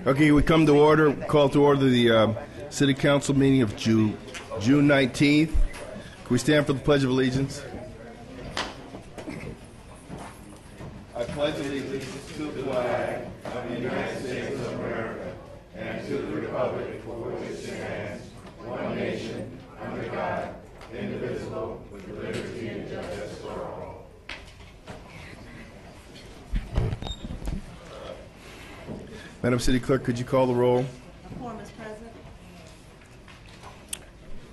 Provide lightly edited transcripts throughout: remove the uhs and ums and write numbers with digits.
Okay, we come to order. Call to order the City Council meeting of June 19th. Can we stand for the Pledge of Allegiance? I pledge allegiance to the flag of the United States of America and to the republic for which it stands, one nation, under God, indivisible, with liberty and justice for all. Madam City Clerk, could you call the roll? A quorum is present.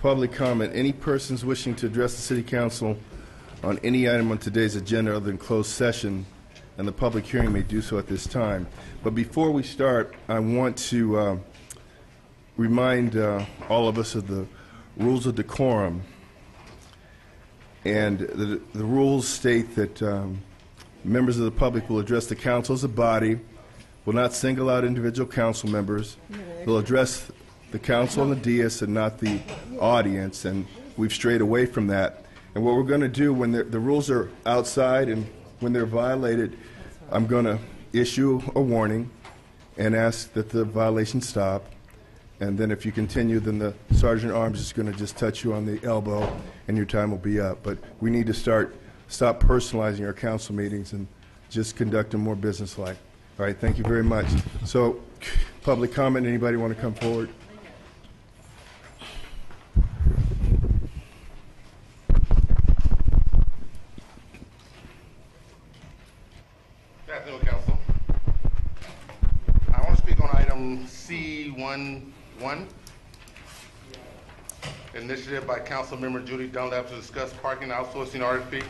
Public comment. Any persons wishing to address the City Council on any item on today's agenda other than closed session and the public hearing may do so at this time. But before we start, I want to remind all of us of the rules of decorum. And the rules state that members of the public will address the council as a body, will not single out individual council members. They'll address the council and the dais and not the audience, and we've strayed away from that. And what we're going to do when the rules are outside and when they're violated, I'm going to issue a warning and ask that the violation stop. And then if you continue, then the Sergeant at Arms is going to just touch you on the elbow and your time will be up. But we need to stop personalizing our council meetings and just conduct them more businesslike. All right, thank you very much. So, public comment, anybody want to come forward? Good afternoon, Council. I want to speak on item C11, initiative by Council Member Judy Dunlap to discuss parking outsourcing RFP.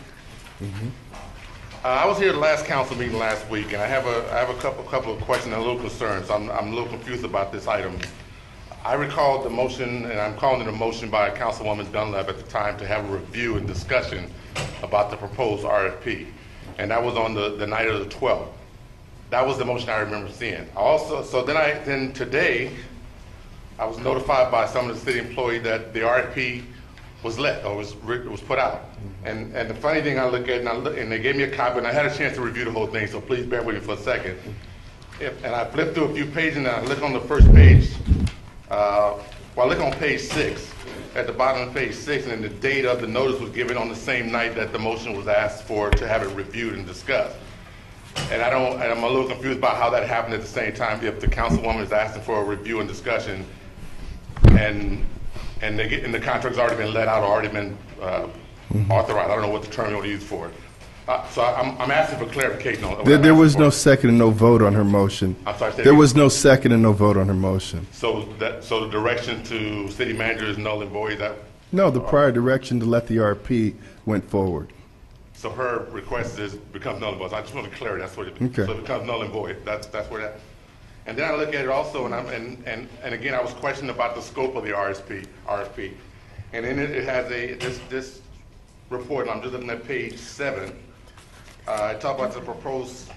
I was here the last council meeting last week, and I have a couple of questions and a little concerns. So I'm a little confused about this item. I recall the motion, and I'm calling it a motion by Councilwoman Dunlap at the time to have a review and discussion about the proposed RFP, and that was on the night of the 12th. That was the motion I remember seeing. Then today, I was notified by some of the city employees that the RFP was let or was put out. And the funny thing I look at, and they gave me a copy, and I had a chance to review the whole thing, so please bear with me for a second. And I flipped through a few pages, and I look on the first page. I look on page 6, at the bottom of page 6, and then the date of the notice was given on the same night that the motion was asked for to have it reviewed and discussed. And I'm a little confused about how that happened at the same time if the councilwoman is asking for a review and discussion, and the contract's already been let out or already been authorized. I don't know what the term you want to use for it. So I'm asking for clarification on that. There was no second and no vote on her motion. I'm sorry, there was no second and no vote on her motion. So the direction to city manager is null and void? No, the prior direction to let the RP went forward. So her request becomes null and void. I just want to clarify that's what it is. Okay. So it becomes null and void. That's where that. And then I look at it also, and again, I was questioning about the scope of the RFP. And in it has this report, and I'm just looking at page 7. It talks about the proposed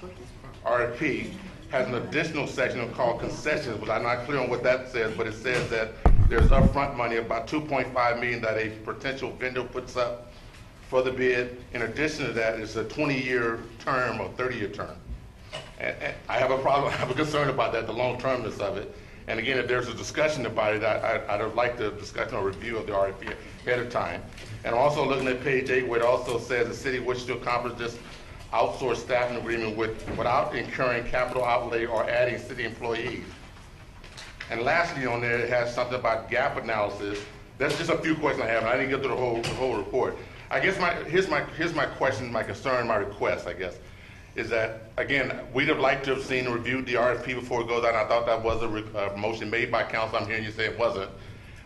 RFP has an additional section called concessions, but I'm not clear on what that says, but it says that there's upfront money, about $2.5 million that a potential vendor puts up for the bid. In addition to that, it's a 20-year term or 30-year term. And I have a problem, I have a concern about that, the long-termness of it. And again, if there's a discussion about it, I'd like the discussion or review of the RFP ahead of time. And I'm also looking at page 8 where it also says the city wishes to accomplish this outsourced staffing agreement without incurring capital outlay or adding city employees. And lastly on there, it has something about gap analysis. That's just a few questions I have, and I didn't get through the whole report. I guess here's my question, my concern, my request, I guess, is that, again, we'd have liked to have seen and reviewed the RFP before it goes out. I thought that was a motion made by council. I'm hearing you say it wasn't.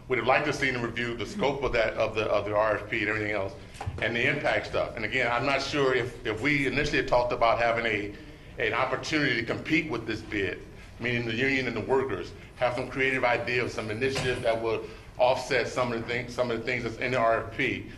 We'd have liked to have seen and reviewed the scope of that, of the RFP and everything else, and the impact stuff. And again, I'm not sure if we initially had talked about having an opportunity to compete with this bid, meaning the union and the workers, have some creative ideas, some initiatives that would offset some of the things that's in the RFP.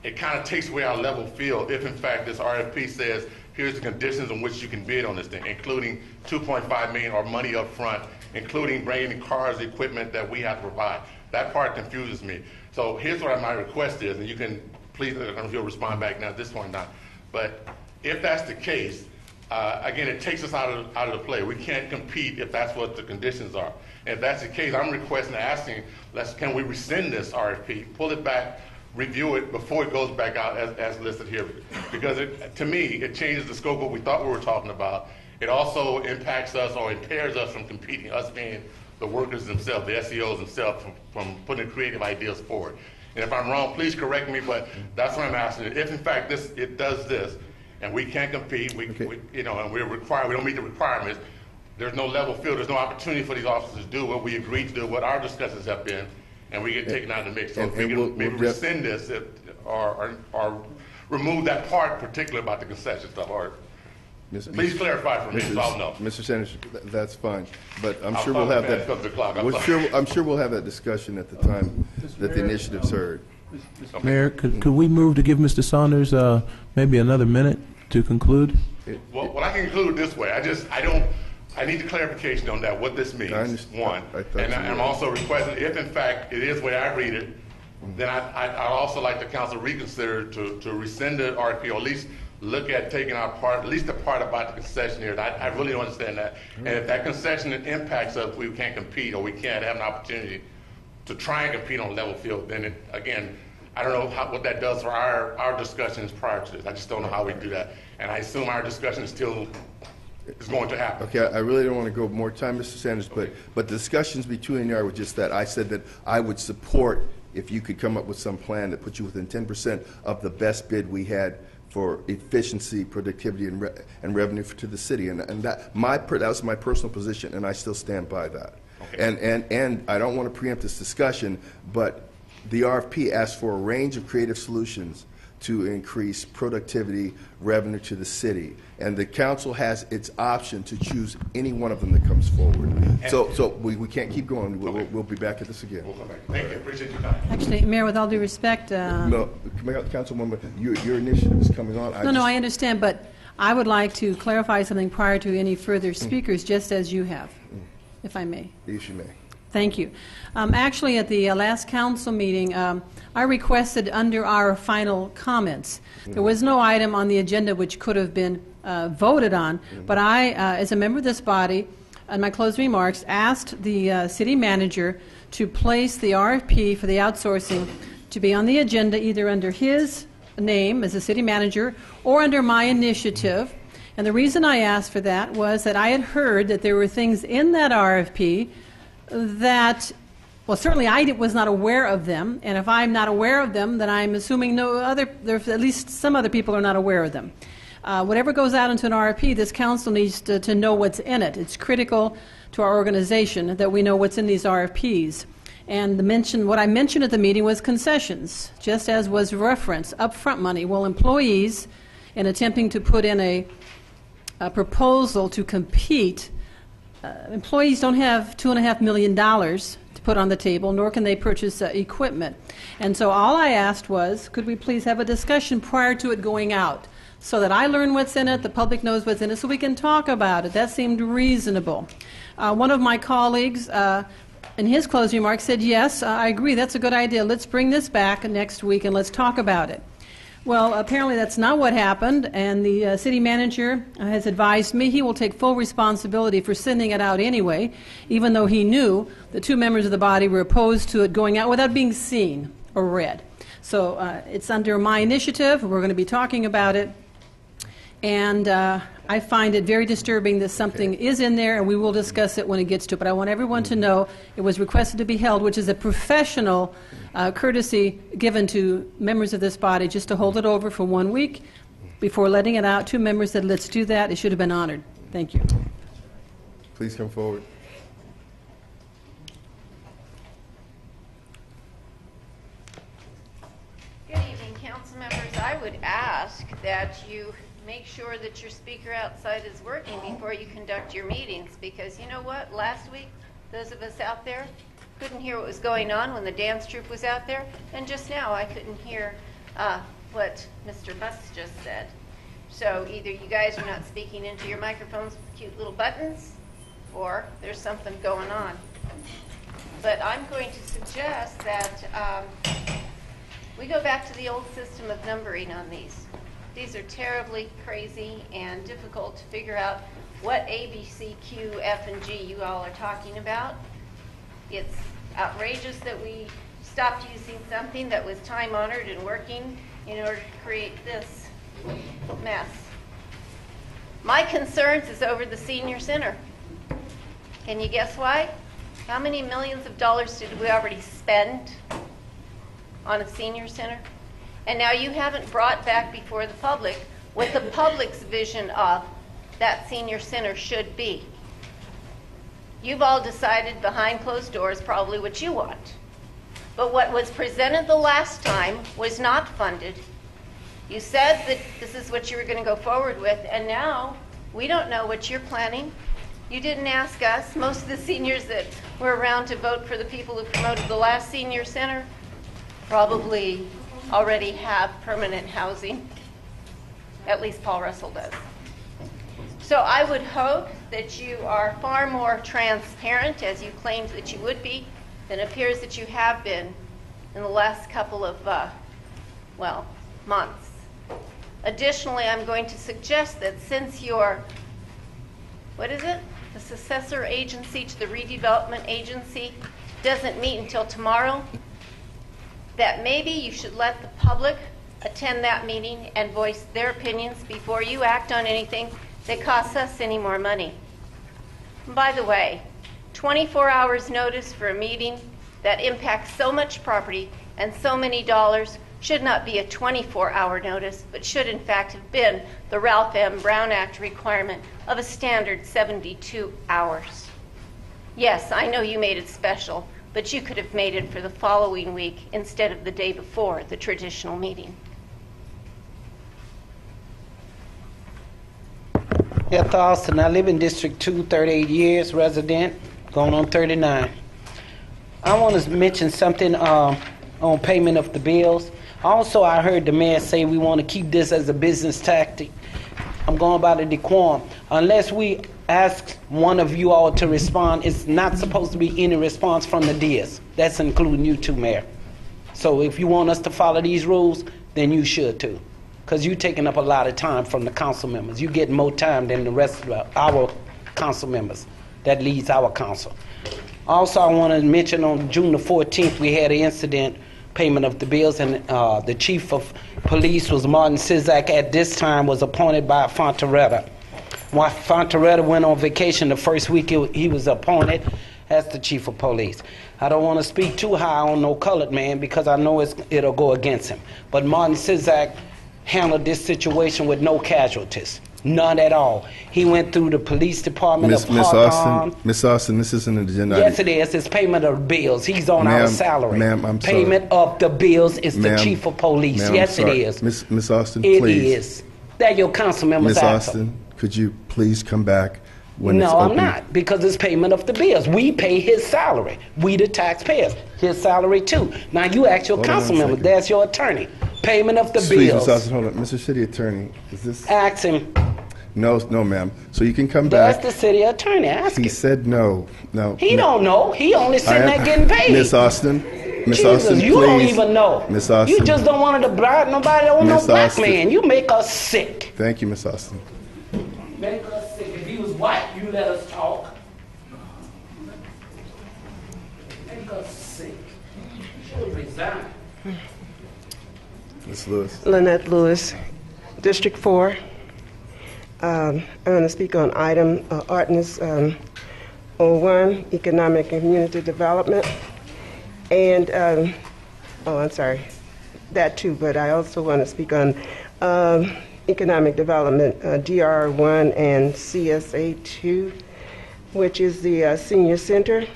It kind of takes away our level field if, in fact, this RFP says here's the conditions on which you can bid on this thing, including $2.5 million or money up front, including bringing the cars, equipment that we have to provide. That part confuses me. So here's what my request is, and you can please, I don't know if you'll respond back now at this point or not, but if that's the case, again, it takes us out of the play. We can't compete if that's what the conditions are. And if that's the case, I'm requesting, asking, can we rescind this RFP, pull it back, review it before it goes back out as listed here? Because to me, it changes the scope of what we thought we were talking about. It also impacts us or impairs us from competing, us being the workers themselves, the SEOs themselves, from putting creative ideas forward. And if I'm wrong, please correct me, but that's what I'm asking. If in fact it does this, and we can't compete, and we're required, we don't meet the requirements, there's no level field, there's no opportunity for these officers to do what we agreed to do, what our discussions have been, and we get taken out of the mix. So if we can maybe rescind this or remove that part, particularly about the concession stuff, or please clarify for me, so I'll know. Mr. Sanders, that's fine, but I'm sure we'll have that. I'm sure we'll have that discussion at the time that the initiative's heard. Okay. Mayor, could we move to give Mr. Saunders maybe another minute to conclude? Well, I can conclude this way. I need the clarification on that, what this means, one. And I'm also requesting, if in fact it is the way I read it, then I'd also like the council to reconsider to rescind the RFP, or at least look at taking our part, at least the part about the concessionaires. I really don't understand that. And if that concession impacts us, we can't compete, or we can't have an opportunity to try and compete on a level field, then again, I don't know what that does for our discussions prior to this. I just don't know how we do that. And I assume our discussion is going to happen. Okay, I really don't want to go more time, Mr. Sanders, but the discussions between you were just that. I said that I would support if you could come up with some plan that puts you within 10% of the best bid we had for efficiency, productivity, and revenue to the city. And that was my personal position, and I still stand by that. Okay. And I don't want to preempt this discussion, but the RFP asks for a range of creative solutions to increase productivity, revenue to the city. And the council has its option to choose any one of them that comes forward. So we can't keep going. We'll be back at this again. We'll come back. Thank you. Appreciate your time. Actually, Mayor, with all due respect... No, Councilwoman, your initiative is coming on. I understand, but I would like to clarify something prior to any further speakers, just as you have, if I may. Yes, you may. Thank you. Actually, at the last council meeting, I requested under our final comments. There was no item on the agenda which could have been voted on, but I, as a member of this body, in my closing remarks, asked the city manager to place the RFP for the outsourcing to be on the agenda either under his name as a city manager or under my initiative. And the reason I asked for that was that I had heard that there were things in that RFP that, well, certainly I was not aware of them, and if I'm not aware of them, then I'm assuming there's at least some other people are not aware of them. Whatever goes out into an RFP, this council needs to know what's in it. It's critical to our organization that we know what's in these RFPs. And what I mentioned at the meeting was concessions, just as was referenced, upfront money. Well, employees, in attempting to put in a proposal to compete, employees don't have $2.5 million to put on the table, nor can they purchase equipment. And so all I asked was, could we please have a discussion prior to it going out so that I learn what's in it, the public knows what's in it, so we can talk about it. That seemed reasonable. One of my colleagues, in his closing remarks, said, yes, I agree, that's a good idea. Let's bring this back next week and let's talk about it. Well, apparently that's not what happened, and the city manager has advised me he will take full responsibility for sending it out anyway, even though he knew the two members of the body were opposed to it going out without being seen or read. So it's under my initiative. We're going to be talking about it, and I find it very disturbing that something is in there, and we will discuss it when it gets to it. But I want everyone to know it was requested to be held, which is a professional courtesy given to members of this body, just to hold it over for 1 week before letting it out. Two members said, let's do that. It should have been honored. Thank you. Please come forward. Good evening, council members. I would ask that you make sure that your speaker outside is working before you conduct your meetings, because you know what? Last week, those of us out there couldn't hear what was going on when the dance troupe was out there, and just now I couldn't hear what Mr. Buss just said. So either you guys are not speaking into your microphones with cute little buttons, or there's something going on. But I'm going to suggest that we go back to the old system of numbering on these. These are terribly crazy and difficult to figure out what A, B, C, Q, F, and G you all are talking about. It's outrageous that we stopped using something that was time-honored and working in order to create this mess. My concerns is over the senior center. Can you guess why? How many millions of dollars did we already spend on a senior center? And now you haven't brought back before the public what the public's vision of that senior center should be. You've all decided behind closed doors probably what you want. But what was presented the last time was not funded. You said that this is what you were going to go forward with, and now we don't know what you're planning. You didn't ask us. Most of the seniors that were around to vote for the people who promoted the last senior center probably already have permanent housing. At least Paul Russell does. So I would hope that you are far more transparent, as you claimed that you would be, than it appears that you have been in the last couple of, months. Additionally, I'm going to suggest that since your, the successor agency to the redevelopment agency doesn't meet until tomorrow, that maybe you should let the public attend that meeting and voice their opinions before you act on anything that costs us any more money. And by the way, 24 hours notice for a meeting that impacts so much property and so many dollars should not be a 24-hour notice, but should in fact have been the Ralph M. Brown Act requirement of a standard 72 hours. Yes, I know you made it special, but you could have made it for the following week instead of the day before the traditional meeting. Heather Austin, I live in District 2, 38 years, resident, going on 39. I want to mention something on payment of the bills. Also, I heard the mayor say we want to keep this as a business tactic. I'm going by the decorum. Unless we ask one of you all to respond, it's not supposed to be any response from the DS. That's including you too, Mayor. So if you want us to follow these rules, then you should too. Because you're taking up a lot of time from the council members. You get more time than the rest of our council members that leads our council. Also, I want to mention on June the 14th, we had an incident, payment of the bills, and the chief of police was Martin Sizak. At this time was appointed by Fonteretta. While Fonteretta went on vacation the first week he was appointed as the chief of police. I don't want to speak too high on no colored man because I know it'll go against him. But Martin Sizak handled this situation with no casualties. None at all. He went through the police department of Hawthorne. Miss Austin, this isn't an agenda. Yes, it is. It's payment of bills. He's on our salary. Ma'am, I'm sorry. Payment of the bills is the chief of police. Yes, it is. Miss Austin, it please. It is. That your council members Miss Austin, could you please come back when it's No, open? I'm not, because it's payment of the bills. We pay his salary. We the taxpayers. His salary too. Now you ask your council member. That's your attorney. Payment of the bills. Miss Austin, hold on. Mr. City Attorney, is this? Ask him. No, ma'am. So you can come back. That's the city attorney. Ask him. He said no. No. He don't know. He only sitting there getting paid. Miss Austin. Miss Jesus, Austin, you please. don't even know. Miss Austin. You just don't want to bribe nobody on no Miss black Austin. man. You make us sick. Thank you, Miss Austin. Make us sick. If he was white, you let us talk. Make us sick. You should resign. Ms. Lewis. Lynette Lewis, District 4. I'm going to speak on item ordinance 01, economic and community development. And, I'm sorry, that too, but I also want to speak on economic development, DR1 and CSA2, which is the senior center,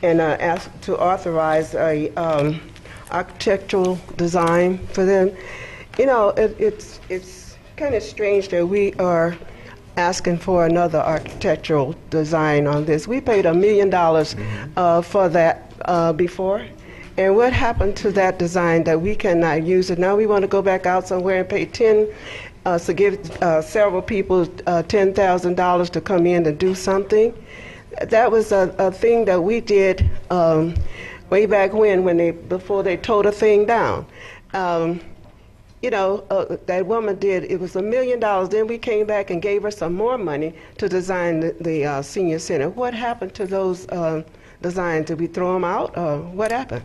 and ask to authorize a architectural design for them. You know, it's kind of strange that we are asking for another architectural design on this. We paid $1 million for that before. And what happened to that design that we cannot use it? Now we want to go back out somewhere and pay $10 to give several people $10,000 to come in and do something. That was a thing that we did way back before they tore the thing down. That woman did, it was $1 million. Then we came back and gave her some more money to design the senior center. What happened to those designs? Did we throw them out? What happened?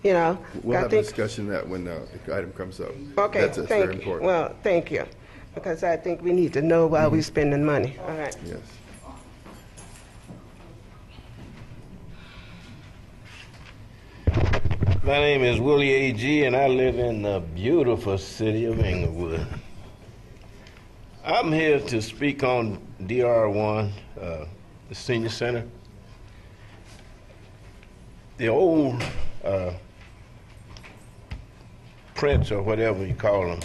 We'll have a discussion on that when the item comes up. Okay, That's thank very you. important. Well, thank you, because I think we need to know why we're spending money. All right. Yes. My name is Willie A.G., and I live in the beautiful city of Inglewood. I'm here to speak on DR1, the senior center. The old prints, or whatever you call them,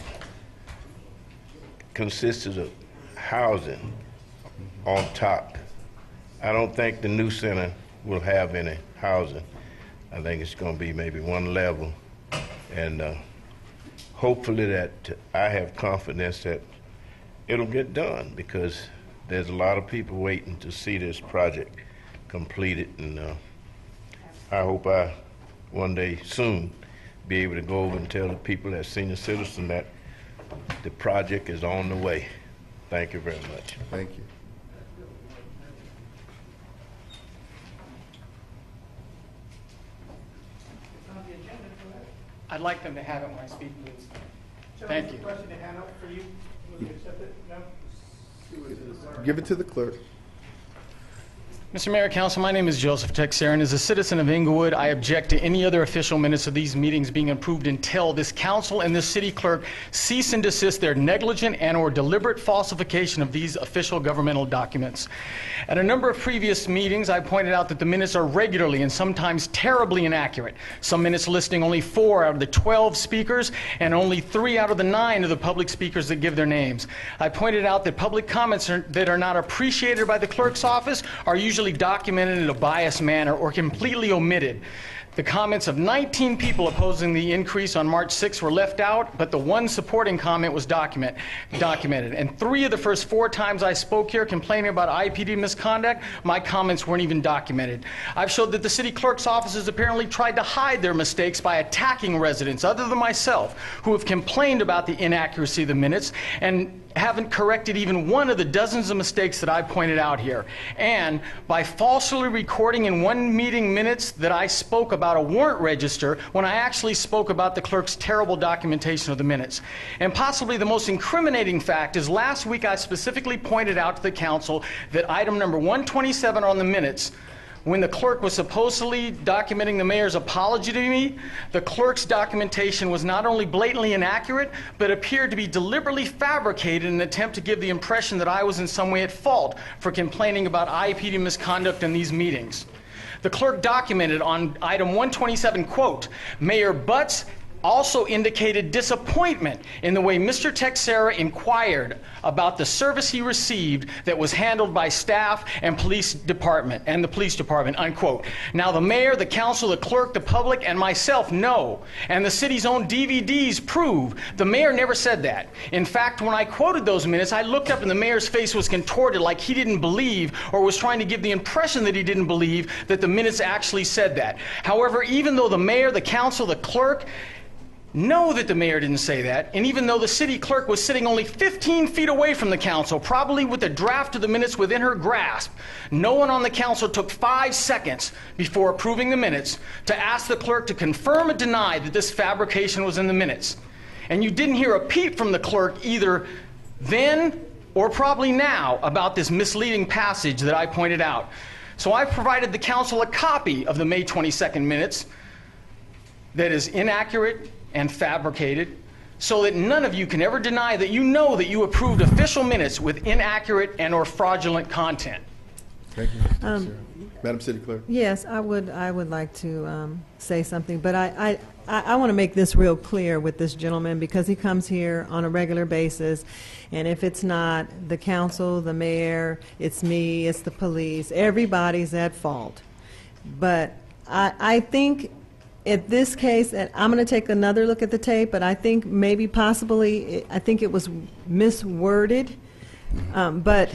consisted of housing on top. I don't think the new center will have any housing. I think it's going to be maybe one level, and hopefully that I have confidence that it'll get done, because there's a lot of people waiting to see this project completed, and I hope I one day soon be able to go over and tell the people as senior citizen that the project is on the way. Thank you very much. Thank you. I'd like them to have it when I speak, please. Thank you. Give it to the clerk. Mr. Mayor, Council, my name is Joseph Texera, and as a citizen of Inglewood, I object to any other official minutes of these meetings being approved until this council and this city clerk cease and desist their negligent and or deliberate falsification of these official governmental documents. At a number of previous meetings, I pointed out that the minutes are regularly and sometimes terribly inaccurate. Some minutes listing only 4 out of the 12 speakers and only 3 out of the 9 of the public speakers that give their names. I pointed out that public comments that are not appreciated by the clerk's office are usually documented in a biased manner or completely omitted. The comments of 19 people opposing the increase on March 6 were left out, but the one supporting comment was documented. And 3 of the first 4 times I spoke here complaining about IPD misconduct, my comments weren't even documented. I've showed that the city clerk's office has apparently tried to hide their mistakes by attacking residents, other than myself, who have complained about the inaccuracy of the minutes and haven't corrected even one of the dozens of mistakes that I pointed out here. And by falsely recording in one meeting minutes that I spoke about a warrant register when I actually spoke about the clerk's terrible documentation of the minutes. And possibly the most incriminating fact is last week I specifically pointed out to the council that item number 127 on the minutes, when the clerk was supposedly documenting the mayor's apology to me, the clerk's documentation was not only blatantly inaccurate, but appeared to be deliberately fabricated in an attempt to give the impression that I was in some way at fault for complaining about IPD misconduct in these meetings. The clerk documented on item 127, quote, Mayor Butts also indicated disappointment in the way Mr. Texera inquired about the service he received that was handled by staff and the police department, unquote. Now the mayor, the council, the clerk, the public, and myself know, and the city's own DVDs prove, the mayor never said that. In fact, when I quoted those minutes, I looked up and the mayor's face was contorted like he didn't believe, or was trying to give the impression that he didn't believe that the minutes actually said that. However, even though the mayor, the council, the clerk, know that the mayor didn't say that, and even though the city clerk was sitting only 15 feet away from the council, probably with the draft of the minutes within her grasp, no one on the council took 5 seconds before approving the minutes to ask the clerk to confirm or deny that this fabrication was in the minutes. And you didn't hear a peep from the clerk either then or probably now about this misleading passage that I pointed out. So I provided the council a copy of the May 22nd minutes that is inaccurate and fabricated, so that none of you can ever deny that you know that you approved official minutes with inaccurate and or fraudulent content. Thank you, Mr. Texera. Madam City Clerk. Yes, I would like to say something, but I want to make this real clear with this gentleman, because he comes here on a regular basis, and if it's not the council, the mayor, it's me, it's the police, everybody's at fault. But I think at this case, and I'm going to take another look at the tape, but I think maybe possibly, I think it was misworded. But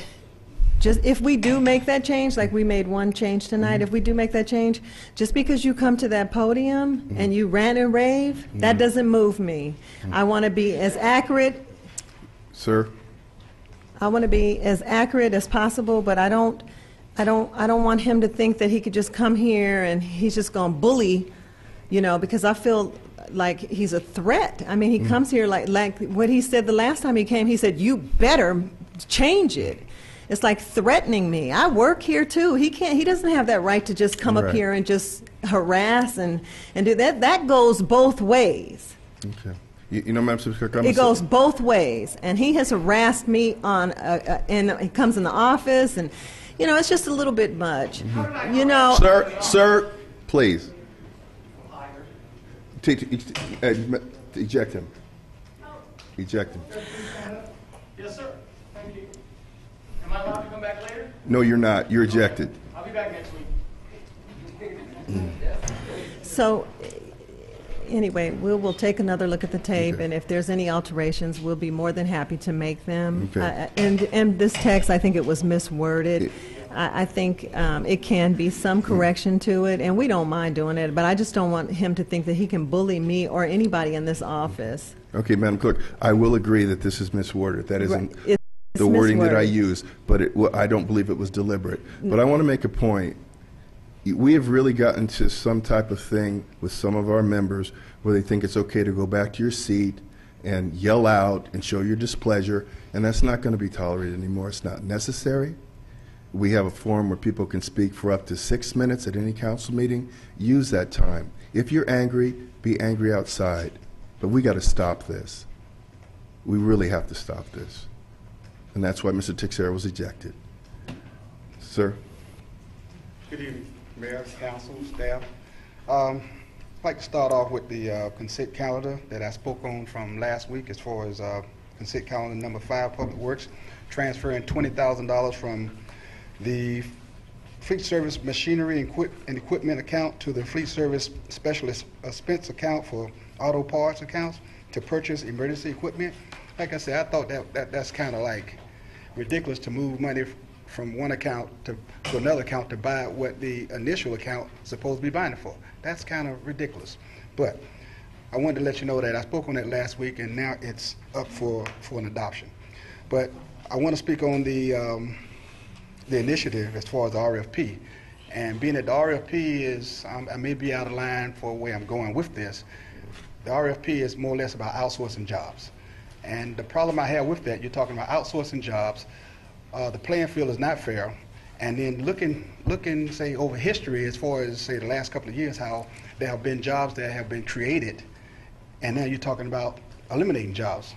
just if we do make that change, like we made one change tonight, if we do make that change, just because you come to that podium and you rant and rave, that doesn't move me. I want to be as accurate. Sir? I want to be as accurate as possible, but I don't want him to think that he could just come here and he's just going to bully, because I feel like he's a threat. I mean, he comes here like what he said the last time he came. He said, "You better change it." It's like threatening me. I work here too. He doesn't have that right to just come up here and just harass and do that. That goes both ways. Okay. Madam Speaker, it goes both ways. And he has harassed me and he comes in the office and, it's just a little bit much. Sir, please. Eject him. Eject him. Yes, sir. Thank you. Am I allowed to come back later? No, you're not. You're ejected. I'll be back next week. So, anyway, we'll take another look at the tape, and if there's any alterations, we'll be more than happy to make them. Okay. And this text, I think it was misworded. I think it can be some correction to it, and we don't mind doing it, but I just don't want him to think that he can bully me or anybody in this office. Okay, Madam Clerk, I will agree that this is misworded. That isn't It's the wording that I misworded. used, but I don't believe it was deliberate. But I want to make a point. We have really gotten to some type of thing with some of our members where they think it's okay to go back to your seat and yell out and show your displeasure, and that's not going to be tolerated anymore. It's not necessary. We have a forum where people can speak for up to 6 minutes at any council meeting. Use that time. If you're angry, be angry outside. But we got to stop this. We really have to stop this. And that's why Mr. Teixeira was ejected. Sir? Good evening, Mayor, Council, staff. I'd like to start off with the consent calendar that I spoke on from last week as far as consent calendar number 5, Public Works, transferring $20,000 from the Fleet Service Machinery and Equipment account to the Fleet Service Specialist Expense account for auto parts accounts to purchase emergency equipment. Like I said, I thought that's kind of like ridiculous to move money from one account to another account to buy what the initial account is supposed to be buying it for. That's kind of ridiculous. But I wanted to let you know that I spoke on that last week, and now it's up for an adoption. But I want to speak on the initiative as far as the RFP. And being that the RFP is, I may be out of line for where I'm going with this, the RFP is more or less about outsourcing jobs. And the problem I have with that, you're talking about outsourcing jobs, the playing field is not fair. And then looking, say, over history as far as, say, the last couple of years, how there have been jobs that have been created, and now you're talking about eliminating jobs.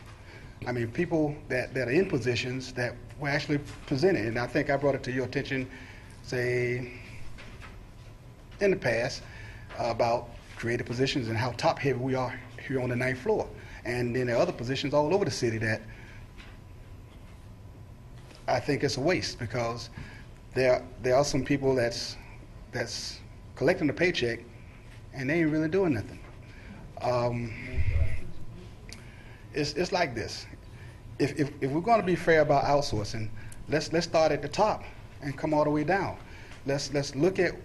I mean, people that are in positions that were actually presented, and I think I brought it to your attention, say, in the past, about creative positions and how top-heavy we are here on the 9th floor. And then there are other positions all over the city that I think it's a waste, because there are some people that's collecting a paycheck and they ain't really doing nothing. It's like this. If we're going to be fair about outsourcing, let's start at the top and come all the way down. Let's look at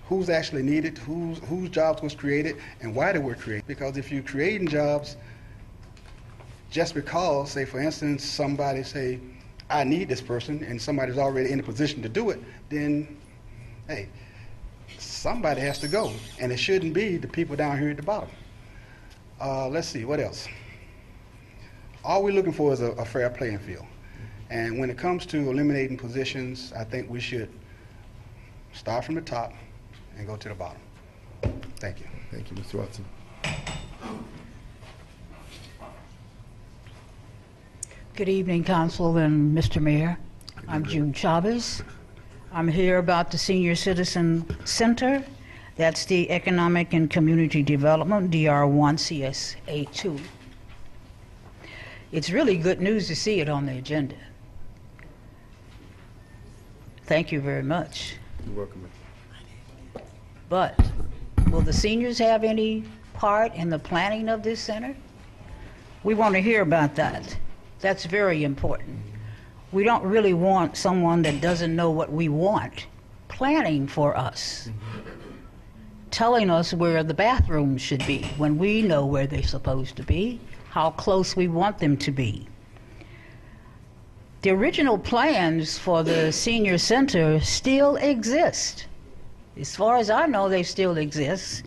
who's actually needed, whose jobs was created, and why they were created. Because if you're creating jobs just because, say, for instance, somebody say, I need this person, and somebody's already in a position to do it, then, hey, somebody has to go. And it shouldn't be the people down here at the bottom. Let's see, what else? All we're looking for is a fair playing field. And when it comes to eliminating positions, I think we should start from the top and go to the bottom. Thank you. Thank you, Mr. Watson. Good evening, Council and Mr. Mayor. I'm June Chavez. I'm here about the Senior Citizen Center. That's the Economic and Community Development, DR1 CSA2. It's really good news to see it on the agenda. Thank you very much. You're welcome. But Will the seniors have any part in the planning of this center? We want to hear about that. That's very important. We don't really want someone that doesn't know what we want planning for us, telling us where the bathrooms should be when we know where they're supposed to be, how close we want them to be. The original plans for the senior center still exist. As far as I know, they still exist.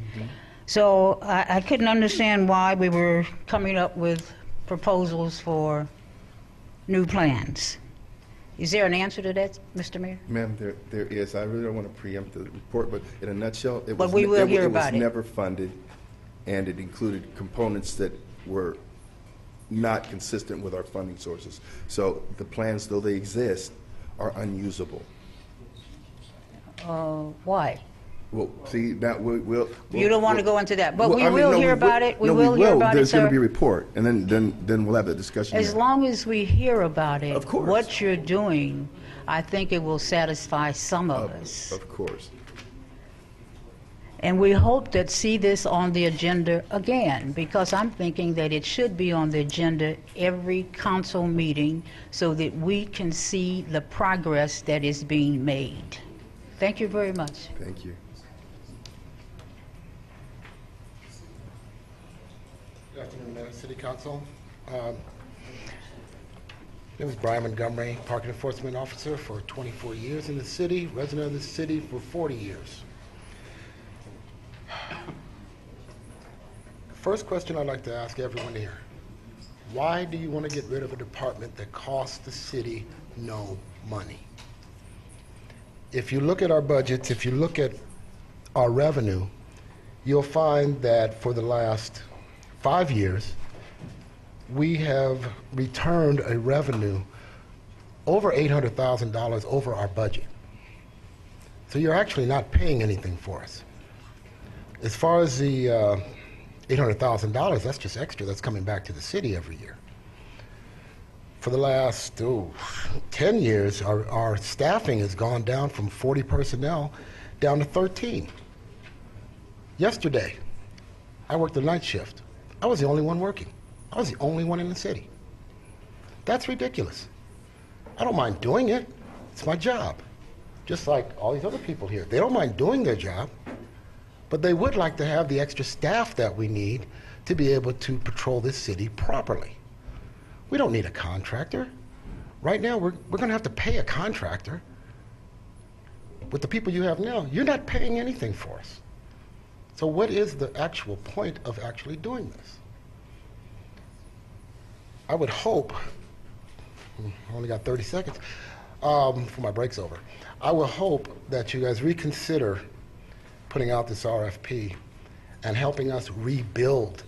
So I couldn't understand why we were coming up with proposals for new plans. Is there an answer to that, Mr. Mayor? Ma'am, there is. I really don't want to preempt the report, but in a nutshell, it But was, we will hear it about was it. never funded, and it included components that were not consistent with our funding sources. So the plans, though they exist, are unusable. Why? Well, see, now we'll You don't want to go into that, but well, we I mean, will no, hear about it. We will hear about it, There's going sir. to be a report, and then we'll have that discussion. As there. long as we hear about it, Of course. what you're doing, I think it will satisfy some of us. Of course. And we hope that see this on the agenda again, because I'm thinking that it should be on the agenda every council meeting so that we can see the progress that is being made. Thank you very much. Thank you. Good afternoon, Mayor, City Council. My name is Brian Montgomery, Parking Enforcement Officer for 24 years in the city, resident of the city for 40 years. First question I'd like to ask everyone here, why do you want to get rid of a department that costs the city no money? If you look at our budgets, if you look at our revenue, you'll find that for the last 5 years, we have returned a revenue over $800,000 over our budget. So you're actually not paying anything for us. As far as the $800,000, that's just extra that's coming back to the city every year. For the last 10 years, our staffing has gone down from 40 personnel down to 13. Yesterday, I worked the night shift. I was the only one working. I was the only one in the city. That's ridiculous. I don't mind doing it. It's my job. Just like all these other people here. They don't mind doing their job, but they would like to have the extra staff that we need to be able to patrol this city properly. We don't need a contractor. Right now, we're going to have to pay a contractor. With the people you have now, you're not paying anything for us. So what is the actual point of actually doing this? I would hope, I only got 30 seconds before my break's over. I will hope that you guys reconsider putting out this RFP and helping us rebuild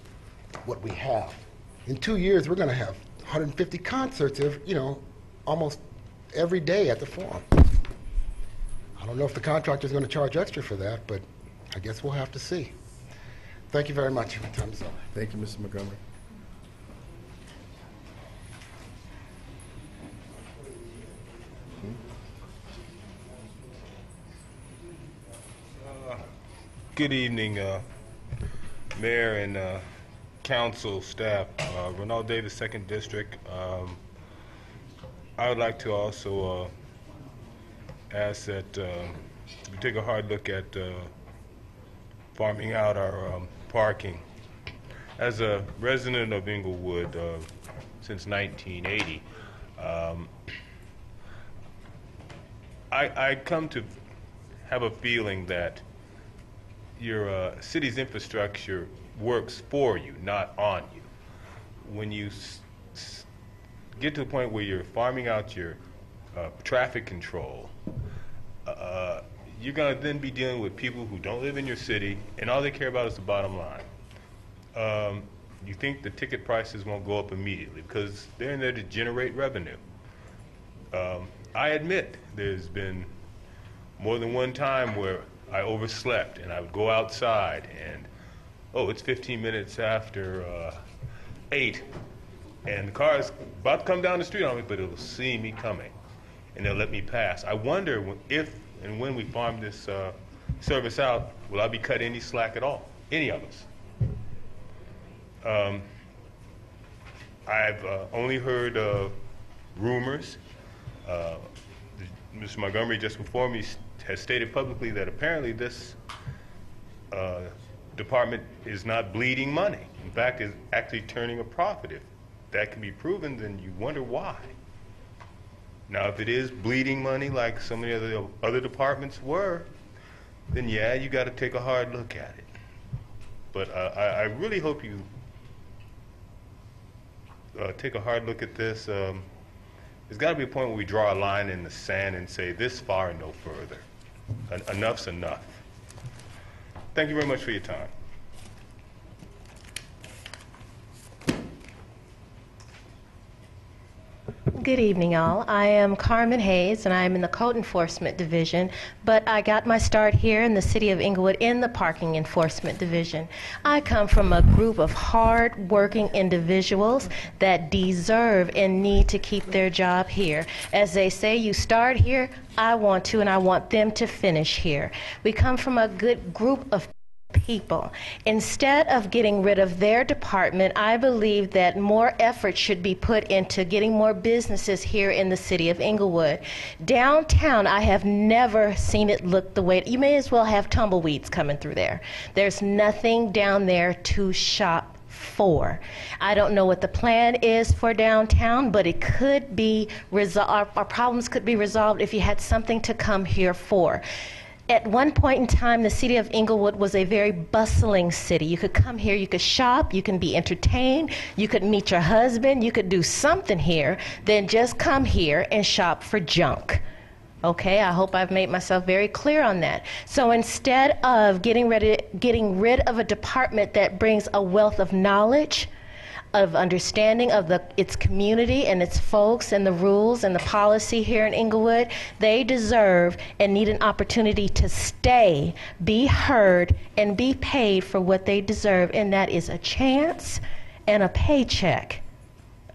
what we have. In 2 years, we're going to have 150 concerts, almost every day at the Forum. I don't know if the contractor's going to charge extra for that, but I guess we'll have to see. Thank you very much. My time is over. Thank you, Mr. Montgomery. Good evening, Mayor and Council staff. Ronald Davis, 2nd District. I would like to also ask that we take a hard look at farming out our parking. As a resident of Inglewood since 1980, I come to have a feeling that your city's infrastructure works for you, not on you. When you get to the point where you're farming out your traffic control, you're going to then be dealing with people who don't live in your city, and all they care about is the bottom line. You think the ticket prices won't go up immediately because they're in there to generate revenue. I admit there's been more than one time where I overslept and I would go outside and, it's 15 minutes after 8 and the car is about to come down the street on me, but it'll see me coming and they'll let me pass. I wonder if and when we farm this service out, will I be cut any slack at all? Any of us? I've only heard rumors. Mr. Montgomery, just before me, has stated publicly that apparently this department is not bleeding money. In fact, is actually turning a profit. If that can be proven, then you wonder why. Now, if it is bleeding money like some of the other departments were, then yeah, you got to take a hard look at it. But I really hope you take a hard look at this. There's got to be a point where we draw a line in the sand and say this far and no further. Enough's enough. Thank you very much for your time. Good evening, all. I am Carmen Hayes, and I am in the Code Enforcement Division, but I got my start here in the City of Inglewood in the Parking Enforcement Division. I come from a group of hard-working individuals that deserve and need to keep their job here. As they say, you start here, I want to, and I want them to finish here. We come from a good group of people. Instead of getting rid of their department, I believe that more effort should be put into getting more businesses here in the City of Inglewood. Downtown, I have never seen it look the way, you may as well have tumbleweeds coming through there. There's nothing down there to shop for. I don't know what the plan is for downtown, but it could be resolved, our problems could be resolved if you had something to come here for. At one point in time, the City of Inglewood was a very bustling city. You could come here, you could shop, you can be entertained, you could meet your husband, you could do something here, then just come here and shop for junk. Okay, I hope I've made myself very clear on that. So instead of getting rid of a department that brings a wealth of knowledge, of understanding of its community and its folks and the rules and the policy here in Inglewood, they deserve and need an opportunity to stay, be heard, and be paid for what they deserve, and that is a chance and a paycheck.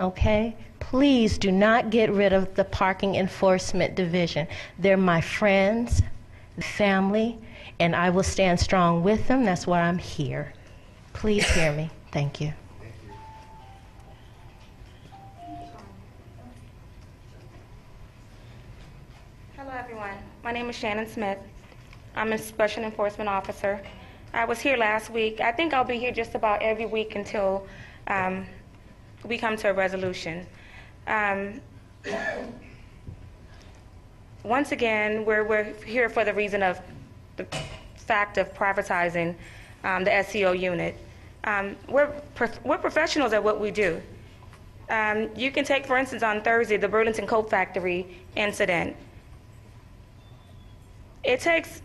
Okay? Please do not get rid of the Parking Enforcement Division. They're my friends, family, and I will stand strong with them. That's why I'm here. Please hear me. Thank you. Hello, everyone. My name is Shannon Smith. I'm a Special Enforcement Officer. I was here last week. I think I'll be here just about every week until we come to a resolution. Once again, we're here for the reason of the fact of privatizing the SEO unit. We're professionals at what we do. You can take, for instance, on Thursday, the Burlington Coat Factory incident. It takes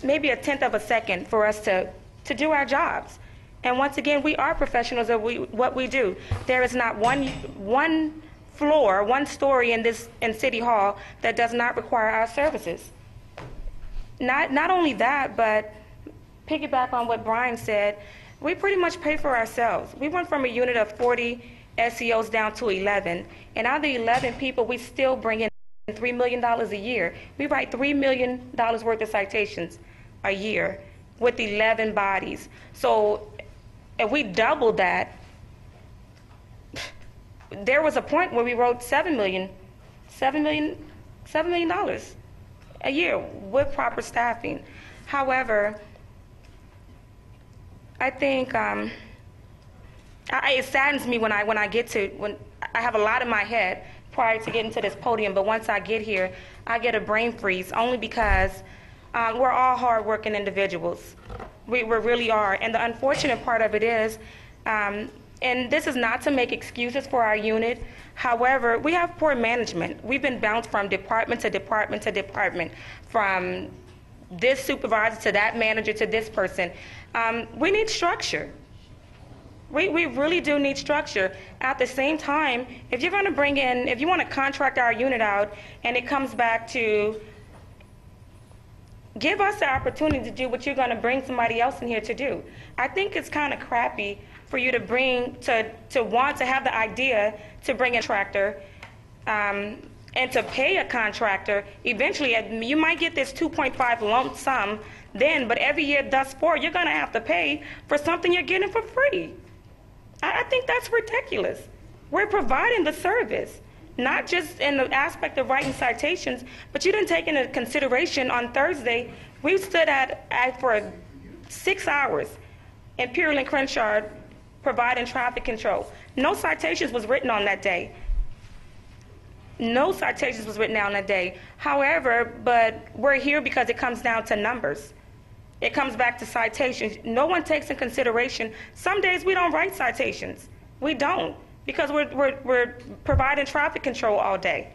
maybe 1/10 of a second for us to do our jobs. And once again, we are professionals at what we do. There is not one floor, one story in City Hall that does not require our services. Not only that, but piggyback on what Brian said, we pretty much pay for ourselves. We went from a unit of 40 SEOs down to 11, and out of the 11 people, we still bring in $3 million a year. We write $3 million worth of citations a year with 11 bodies. So if we double that, there was a point where we wrote $7 million a year with proper staffing. However, I think it saddens me when I have a lot in my head prior to getting to this podium, but once I get here, I get a brain freeze only because we're all hard-working individuals. We really are. And the unfortunate part of it is, and this is not to make excuses for our unit, however, we have poor management. We've been bounced from department to department to department, from this supervisor to that manager to this person. We need structure. We really do need structure. At the same time, if you're going to if you want to contract our unit out and it comes back to give us the opportunity to do what you're going to bring somebody else in here to do. I think it's kind of crappy for you to want to have the idea to bring a contractor And to pay a contractor, eventually you might get this 2.5 lump sum then, but every year thus far, you're going to have to pay for something you're getting for free. I think that's ridiculous. We're providing the service, not just in the aspect of writing citations, but you didn't take into consideration on Thursday, we stood for 6 hours in Purell and Crenshaw providing traffic control. No citations was written on that day. No citations was written down that day. However, but we're here because it comes down to numbers. It comes back to citations. No one takes in consideration. Some days we don't write citations. We don't, because we're providing traffic control all day.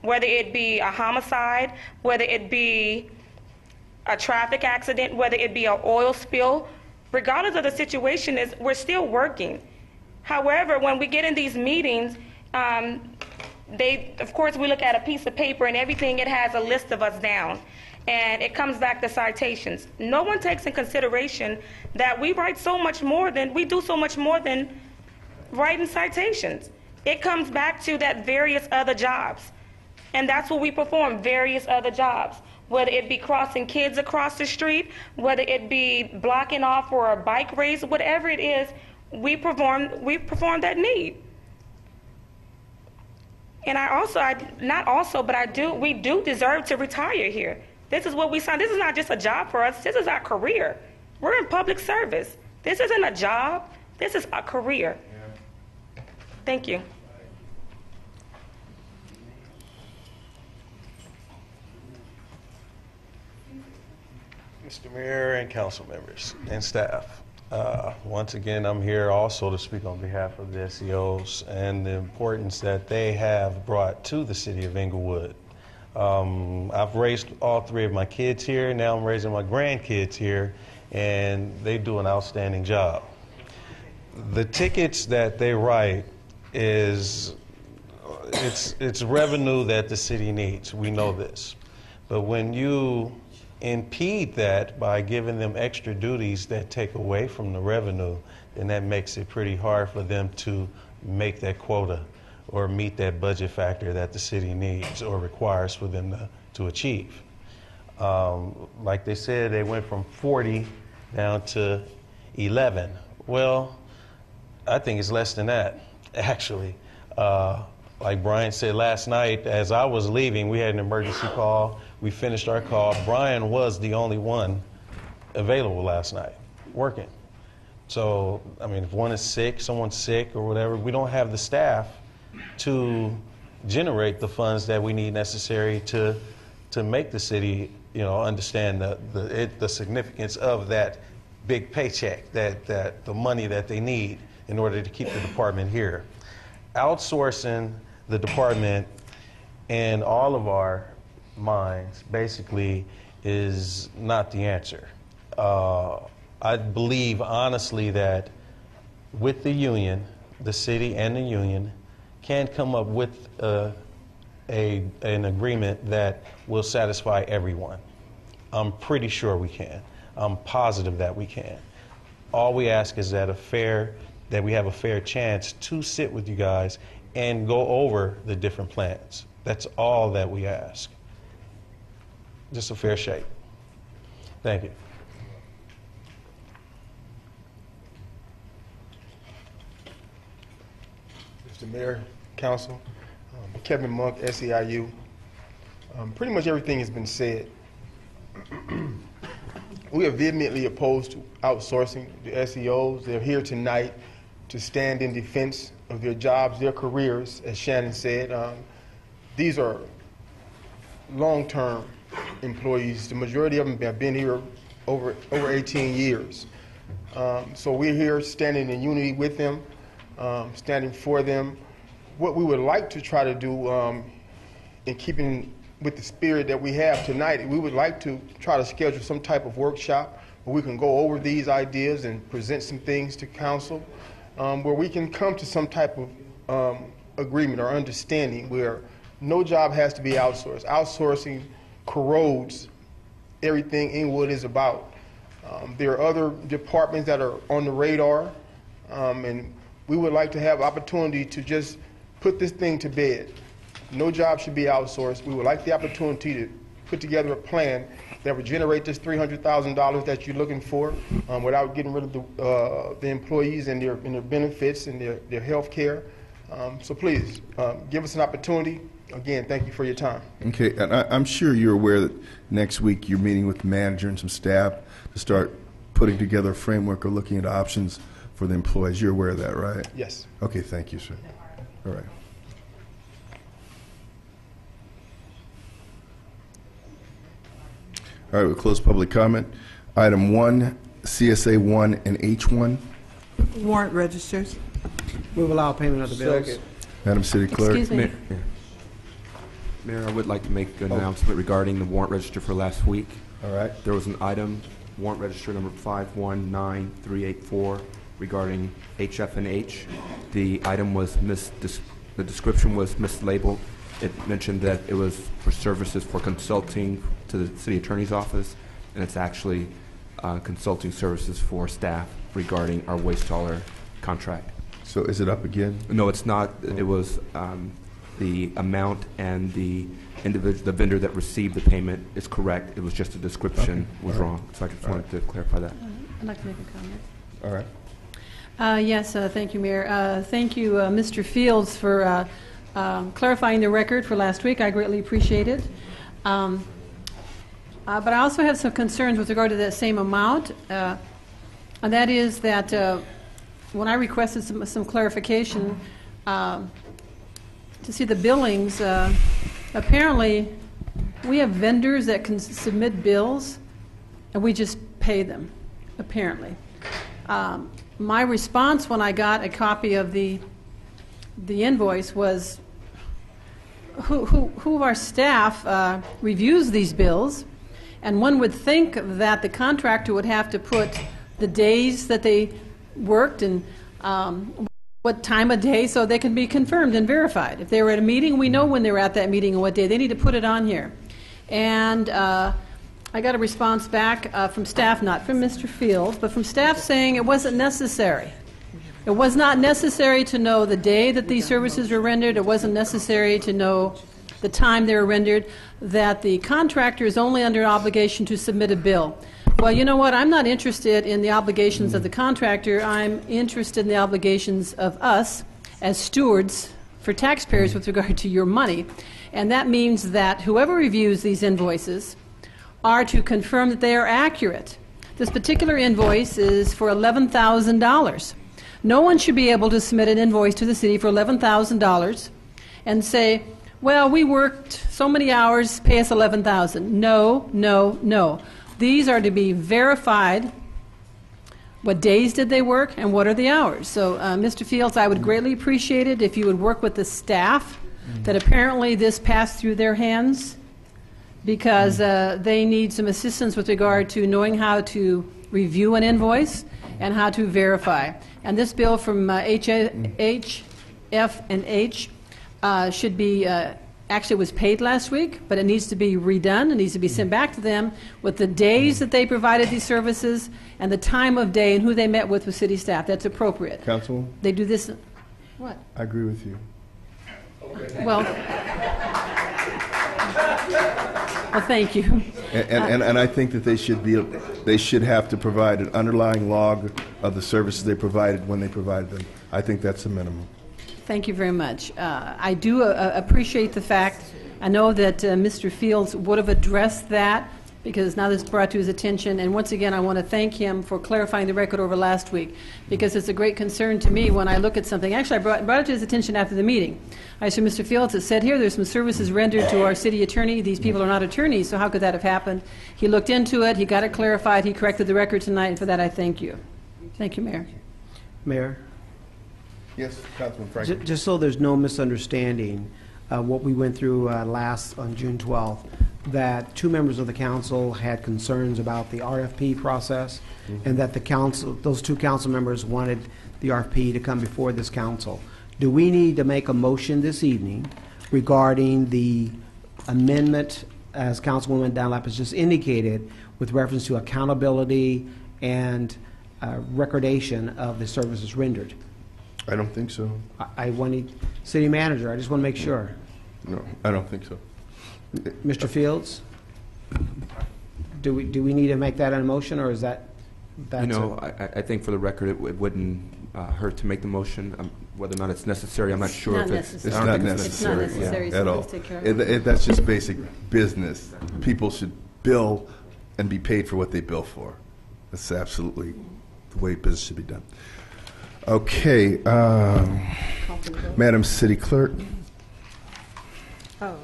Whether it be a homicide, whether it be a traffic accident, whether it be an oil spill, regardless of the situation, we're still working. However, when we get in these meetings, of course, we look at a piece of paper and everything, it has a list of us down. And it comes back to citations. No one takes in consideration that we do so much more than writing citations. It comes back to that various other jobs. And that's what we perform, various other jobs. Whether it be crossing kids across the street, whether it be blocking off for a bike race, whatever it is, we perform that need. And we do deserve to retire here. This is what we signed. This is not just a job for us. This is our career. We're in public service. This isn't a job. This is a career. Yeah. Thank you. Mr. Mayor and council members and staff. Once again, I'm here also to speak on behalf of the SEOs and the importance that they have brought to the city of Inglewood. I've raised all 3 of my kids here. Now I'm raising my grandkids here, and they do an outstanding job. The tickets that they write it's revenue that the city needs. We know this. But when you impede that by giving them extra duties that take away from the revenue, then that makes it pretty hard for them to make that quota or meet that budget factor that the city needs or requires for them to achieve. Like they said, they went from 40 down to 11. Well, I think it's less than that, actually. Like Brian said last night, as I was leaving, we had an emergency call. We finished our call. Brian was the only one available last night, working. So, I mean, if one is sick, someone's sick or whatever, we don't have the staff to generate the funds that we need necessary to make the city, understand the significance of that big paycheck, that the money that they need in order to keep the department here. Outsourcing the department in all of our minds basically is not the answer. I believe honestly that with the union, the city and the union can come up with an agreement that will satisfy everyone. I'm pretty sure we can. I'm positive that we can. All we ask is that we have a fair chance to sit with you guys and go over the different plans. That's all that we ask. Just a fair shake. Thank you. Mr. Mayor, Council, Kevin Monk, SEIU. Pretty much everything has been said. We are vehemently opposed to outsourcing the SEOs. They're here tonight to stand in defense of their jobs, their careers, as Shannon said. These are long-term employees. The majority of them have been here over 18 years. So we're here standing in unity with them, standing for them. What we would like to try to do in keeping with the spirit that we have tonight, we would like to try to schedule some type of workshop where we can go over these ideas and present some things to council, where we can come to some type of agreement or understanding where no job has to be outsourced. Outsourcing corrodes everything Inglewood is about. There are other departments that are on the radar, and we would like to have opportunity to just put this thing to bed. No job should be outsourced. We would like the opportunity to put together a plan that would generate this $300,000 that you're looking for without getting rid of the employees and their benefits and their health care. So please, give us an opportunity. Again, thank you for your time. Okay, and I'm sure you're aware that next week you're meeting with the manager and some staff to start putting together a framework or looking at options for the employees. You're aware of that, right? Yes. Okay, thank you, sir. All right. All right, we'll close public comment. Item 1, CSA 1 and H1. Warrant registers. Move allow payment of the bills. Madam City Clerk. Excuse me. Mayor, I would like to make an announcement regarding the warrant register for last week. All right. There was an item, warrant register number 519384, regarding HF&H. The item was the description was mislabeled. It mentioned that it was for services for consulting to the city attorney's office, and it's actually consulting services for staff regarding our waste hauler contract. So is it up again? No, it's not. It was the amount and the vendor that received the payment is correct. It was just the description was wrong. So I just wanted to clarify that. I'd like to make a comment. All right. Yes, thank you, Mayor. Thank you, Mr. Fields, for clarifying the record for last week. I greatly appreciate it. But I also have some concerns with regard to that same amount, and that is that when I requested some clarification to see the billings, apparently we have vendors that can submit bills, and we just pay them, apparently. My response when I got a copy of the invoice was, who of our staff reviews these bills? And one would think that the contractor would have to put the days that they worked and what time of day so they can be confirmed and verified. If they were at a meeting, we know when they were at that meeting and what day. They need to put it on here. And I got a response back from staff, not from Mr. Fields, but from staff saying it wasn't necessary. It was not necessary to know the day that these services were rendered. It wasn't necessary to know the time they were rendered, that the contractor is only under obligation to submit a bill. Well, you know what? I'm not interested in the obligations of the contractor. I'm interested in the obligations of us as stewards for taxpayers with regard to your money. And that means that whoever reviews these invoices are to confirm that they are accurate. This particular invoice is for $11,000. No one should be able to submit an invoice to the city for $11,000 and say, well, we worked so many hours, pay us $11,000. No, no, no. These are to be verified. What days did they work and what are the hours? So, Mr. Fields, I would greatly appreciate it if you would work with the staff that apparently this passed through their hands because they need some assistance with regard to knowing how to review an invoice and how to verify. And this bill from HF&H should be, actually was paid last week, but it needs to be redone. It needs to be sent back to them with the days that they provided these services and the time of day and who they met with city staff. That's appropriate. Councilwoman? They do this. What? I agree with you. Well, thank you. And I think that they should have to provide an underlying log of the services they provided when they provided them. I think that's the minimum. Thank you very much. I do appreciate the fact, I know that Mr. Fields would have addressed that because now this is brought to his attention. And once again, I want to thank him for clarifying the record over last week because it's a great concern to me when I look at something. Actually, I brought it to his attention after the meeting. I said, Mr. Fields, it said here there's some services rendered to our city attorney. These people are not attorneys, so how could that have happened? He looked into it. He got it clarified. He corrected the record tonight, and for that I thank you. Thank you, Mayor. Mayor? Yes, Councilman Franklin. Just so there's no misunderstanding, what we went through on June 12th, that two members of the council had concerns about the RFP process, and that those two council members wanted the RFP to come before this council. Do we need to make a motion this evening regarding the amendment, as Councilwoman Dunlap has just indicated, with reference to accountability and recordation of the services rendered? I don't think so. I wanted city manager. I just want to make sure. No, I don't think so. Mr. Fields? Do we need to make that a motion, or is that? You know, I think for the record, it wouldn't hurt to make the motion. Whether or not it's necessary, I'm not sure if it's. It's I don't not think it's necessary, necessary, yeah, at so all. please take care of it. That's just basic business. People should bill and be paid for what they bill for. That's absolutely the way business should be done. Okay, Madam City Clerk. Oh,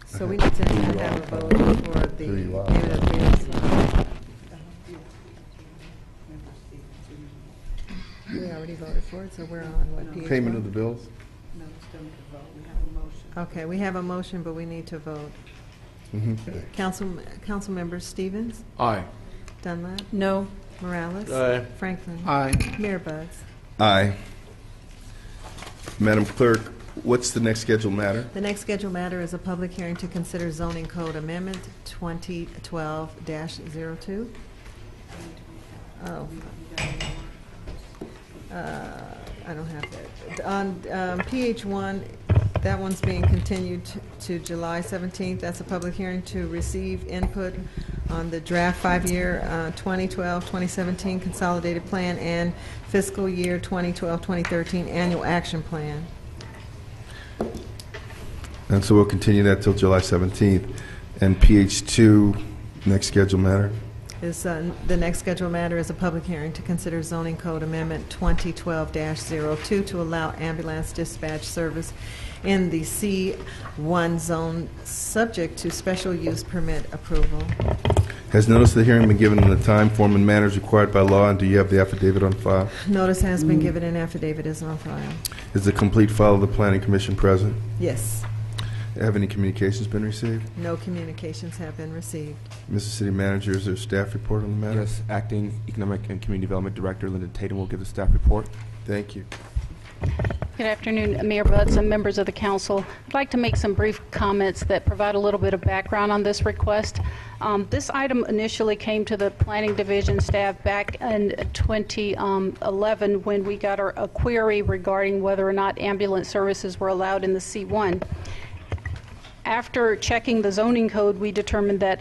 so we need to have a vote for the payment of bills. We already voted for it, so we're on what, PH1? Payment of the bills? No, still need to vote. We have a motion. Okay, we have a motion, but we need to vote. Council members Stevens? Aye. Dunlap? No. Morales? Aye. Franklin? Aye. Mayor Buds? Aye. Madam Clerk, what's the next scheduled matter? The next scheduled matter is a public hearing to consider zoning code amendment 2012-02. Oh. I don't have that. On PH1, that one's being continued to July 17th. That's a public hearing to receive input on the draft 5-year 2012-2017 consolidated plan and fiscal year 2012-2013 annual action plan. And so we'll continue that till July 17th. And PH2, next scheduled matter? The next scheduled matter is a public hearing to consider zoning code amendment 2012-02 to allow ambulance dispatch service in the C1 zone subject to special use permit approval. Has notice of the hearing been given in the time, form, and manners required by law, and do you have the affidavit on file? Notice has been given and affidavit is on file. Is the complete file of the Planning Commission present? Yes. Have any communications been received? No communications have been received. Mr. City Manager, is there a staff report on the matter? Yes, Acting Economic and Community Development Director Linda Tatum will give the staff report. Thank you. Good afternoon, Mayor Butts and members of the council. I'd like to make some brief comments that provide a little bit of background on this request. This item initially came to the Planning Division staff back in 2011 when we got a query regarding whether or not ambulance services were allowed in the C1. After checking the zoning code, we determined that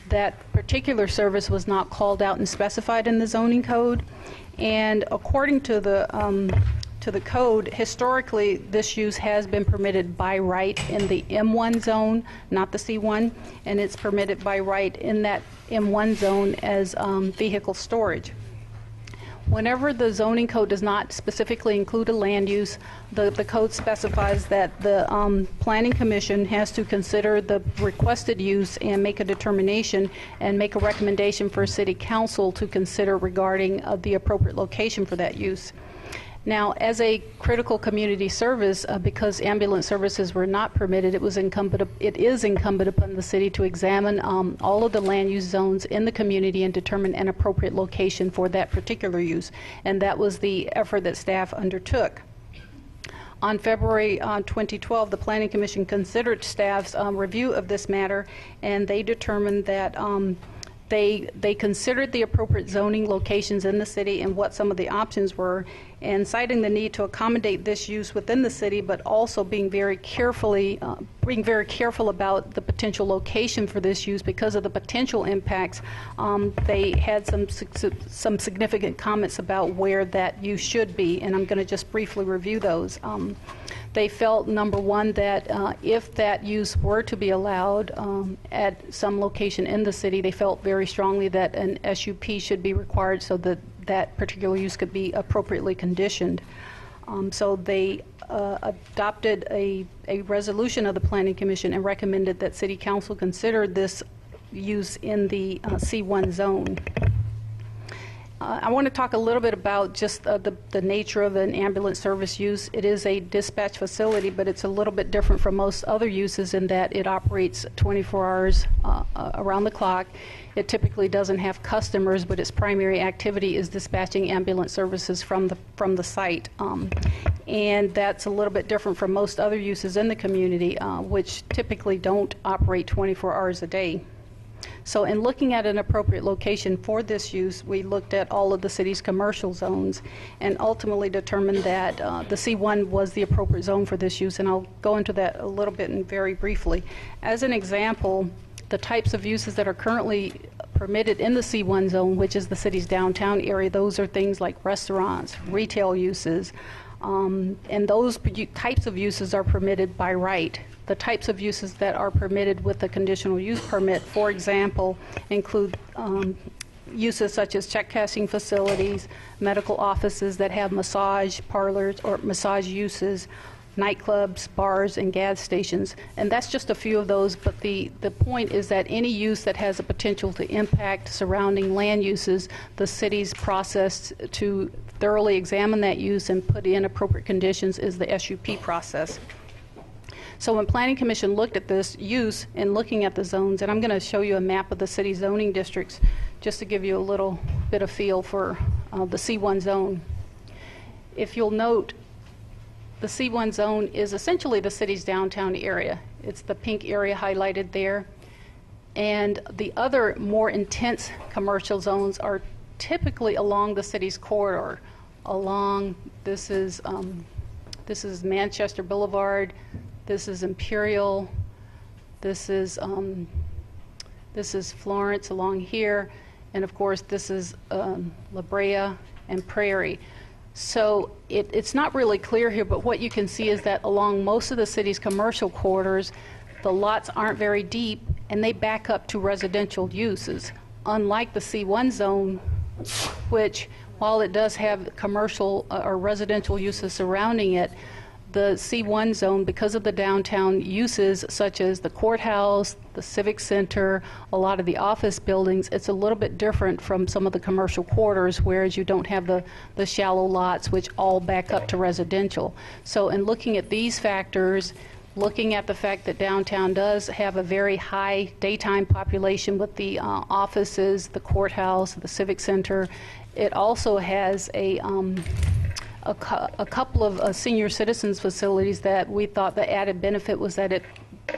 that particular service was not called out and specified in the zoning code. And according to the code, historically, this use has been permitted by right in the M1 zone, not the C1, and it's permitted by right in that M1 zone as vehicle storage. Whenever the zoning code does not specifically include a land use, the code specifies that the Planning Commission has to consider the requested use and make a determination and make a recommendation for City Council to consider regarding the appropriate location for that use. Now, as a critical community service, because ambulance services were not permitted, it is incumbent upon the city to examine all of the land use zones in the community and determine an appropriate location for that particular use. And that was the effort that staff undertook. On February 2012, the Planning Commission considered staff's review of this matter, and they determined that they considered the appropriate zoning locations in the city and what some of the options were, and citing the need to accommodate this use within the city, but also being very careful about the potential location for this use because of the potential impacts. They had some significant comments about where that use should be, and I'm going to just briefly review those. They felt, number one, that if that use were to be allowed at some location in the city, they felt very strongly that an SUP should be required so that that particular use could be appropriately conditioned. So they adopted a resolution of the Planning Commission and recommended that City Council consider this use in the C1 zone. I want to talk a little bit about just the nature of an ambulance service use. It is a dispatch facility, but it's a little bit different from most other uses in that it operates 24 hours around the clock. It typically doesn't have customers, but its primary activity is dispatching ambulance services from the site. And that's a little bit different from most other uses in the community, which typically don't operate 24 hours a day. So in looking at an appropriate location for this use, we looked at all of the city's commercial zones and ultimately determined that the C1 was the appropriate zone for this use, and I'll go into that a little bit and very briefly. As an example, the types of uses that are currently permitted in the C1 zone, which is the city's downtown area, those are things like restaurants, retail uses, and those types of uses are permitted by right. The types of uses that are permitted with the conditional use permit, for example, include uses such as check cashing facilities, medical offices that have massage parlors or massage uses, nightclubs, bars, and gas stations. And that's just a few of those, but the point is that any use that has a potential to impact surrounding land uses, the city's process to thoroughly examine that use and put in appropriate conditions is the SUP process. So when Planning Commission looked at this use and looking at the zones, and I'm going to show you a map of the city zoning districts just to give you a little bit of feel for the C1 zone. If you'll note, the C1 zone is essentially the city's downtown area. It's the pink area highlighted there. And the other more intense commercial zones are typically along the city's corridor. This is Manchester Boulevard, this is Imperial, this is Florence along here, and of course this is La Brea and Prairie. So it's not really clear here, but what you can see is that along most of the city's commercial corridors, the lots aren't very deep and they back up to residential uses. Unlike the C1 zone, which while it does have commercial or residential uses surrounding it, the C1 zone, because of the downtown uses such as the courthouse, the civic center, a lot of the office buildings, it's a little bit different from some of the commercial quarters, whereas you don't have the shallow lots which all back up to residential. So in looking at these factors, looking at the fact that downtown does have a very high daytime population with the offices, the courthouse, the civic center, it also has a couple of senior citizens facilities that we thought the added benefit was that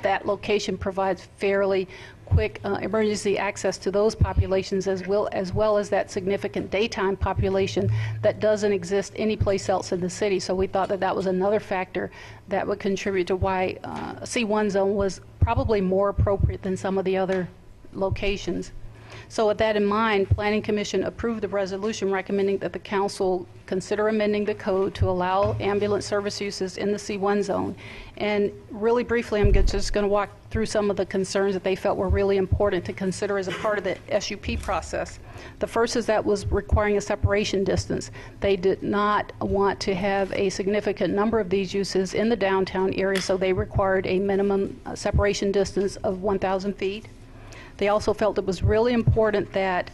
that location provides fairly quick emergency access to those populations as well as that significant daytime population that doesn't exist anyplace else in the city. So we thought that was another factor that would contribute to why C1 zone was probably more appropriate than some of the other locations. So with that in mind, Planning Commission approved the resolution recommending that the council consider amending the code to allow ambulance service uses in the C1 zone. And really briefly, I'm just going to walk through some of the concerns that they felt were really important to consider as a part of the SUP process. The first is that was requiring a separation distance. They did not want to have a significant number of these uses in the downtown area, so they required a minimum separation distance of 1,000 feet. They also felt it was really important that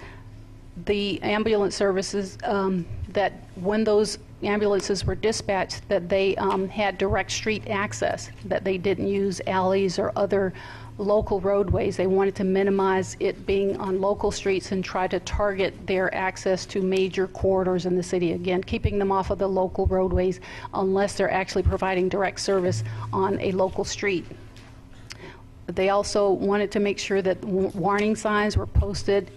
the ambulance services, that when those ambulances were dispatched, that they had direct street access, that they didn't use alleys or other local roadways. They wanted to minimize it being on local streets and try to target their access to major corridors in the city. Again, keeping them off of the local roadways unless they're actually providing direct service on a local street. They also wanted to make sure that warning signs were posted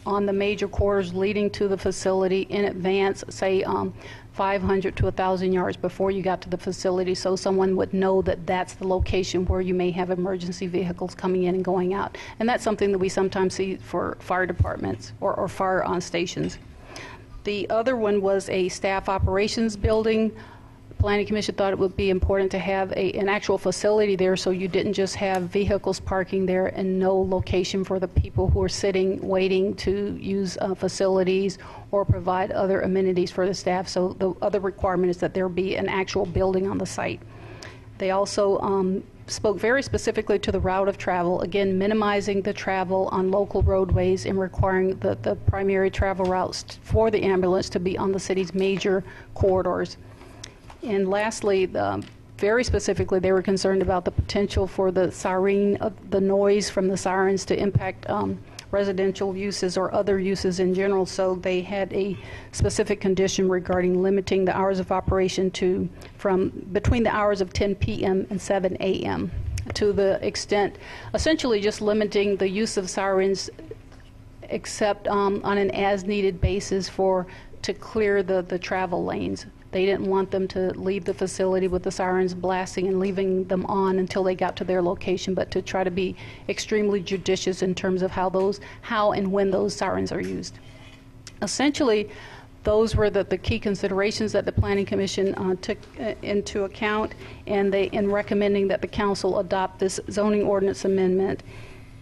on the major corridors leading to the facility in advance, say 500 to 1,000 yards before you got to the facility, so someone would know that that's the location where you may have emergency vehicles coming in and going out. And that's something that we sometimes see for fire departments or fire on stations. The other one was a staff operations building. Planning Commission thought it would be important to have an actual facility there so you didn't just have vehicles parking there and no location for the people who are sitting waiting to use facilities or provide other amenities for the staff. So the other requirement is that there be an actual building on the site. They also spoke very specifically to the route of travel, again minimizing the travel on local roadways and requiring the primary travel routes for the ambulance to be on the city's major corridors. And lastly, very specifically, they were concerned about the potential for the siren, the noise from the sirens to impact residential uses or other uses in general. So they had a specific condition regarding limiting the hours of operation to from between the hours of 10 p.m. and 7 a.m. to the extent, essentially just limiting the use of sirens except on an as-needed basis to clear the travel lanes. They didn't want them to leave the facility with the sirens blasting and leaving them on until they got to their location, but to try to be extremely judicious in terms of how and when those sirens are used. Essentially, those were the key considerations that the Planning Commission took into account, and in recommending that the council adopt this zoning ordinance amendment.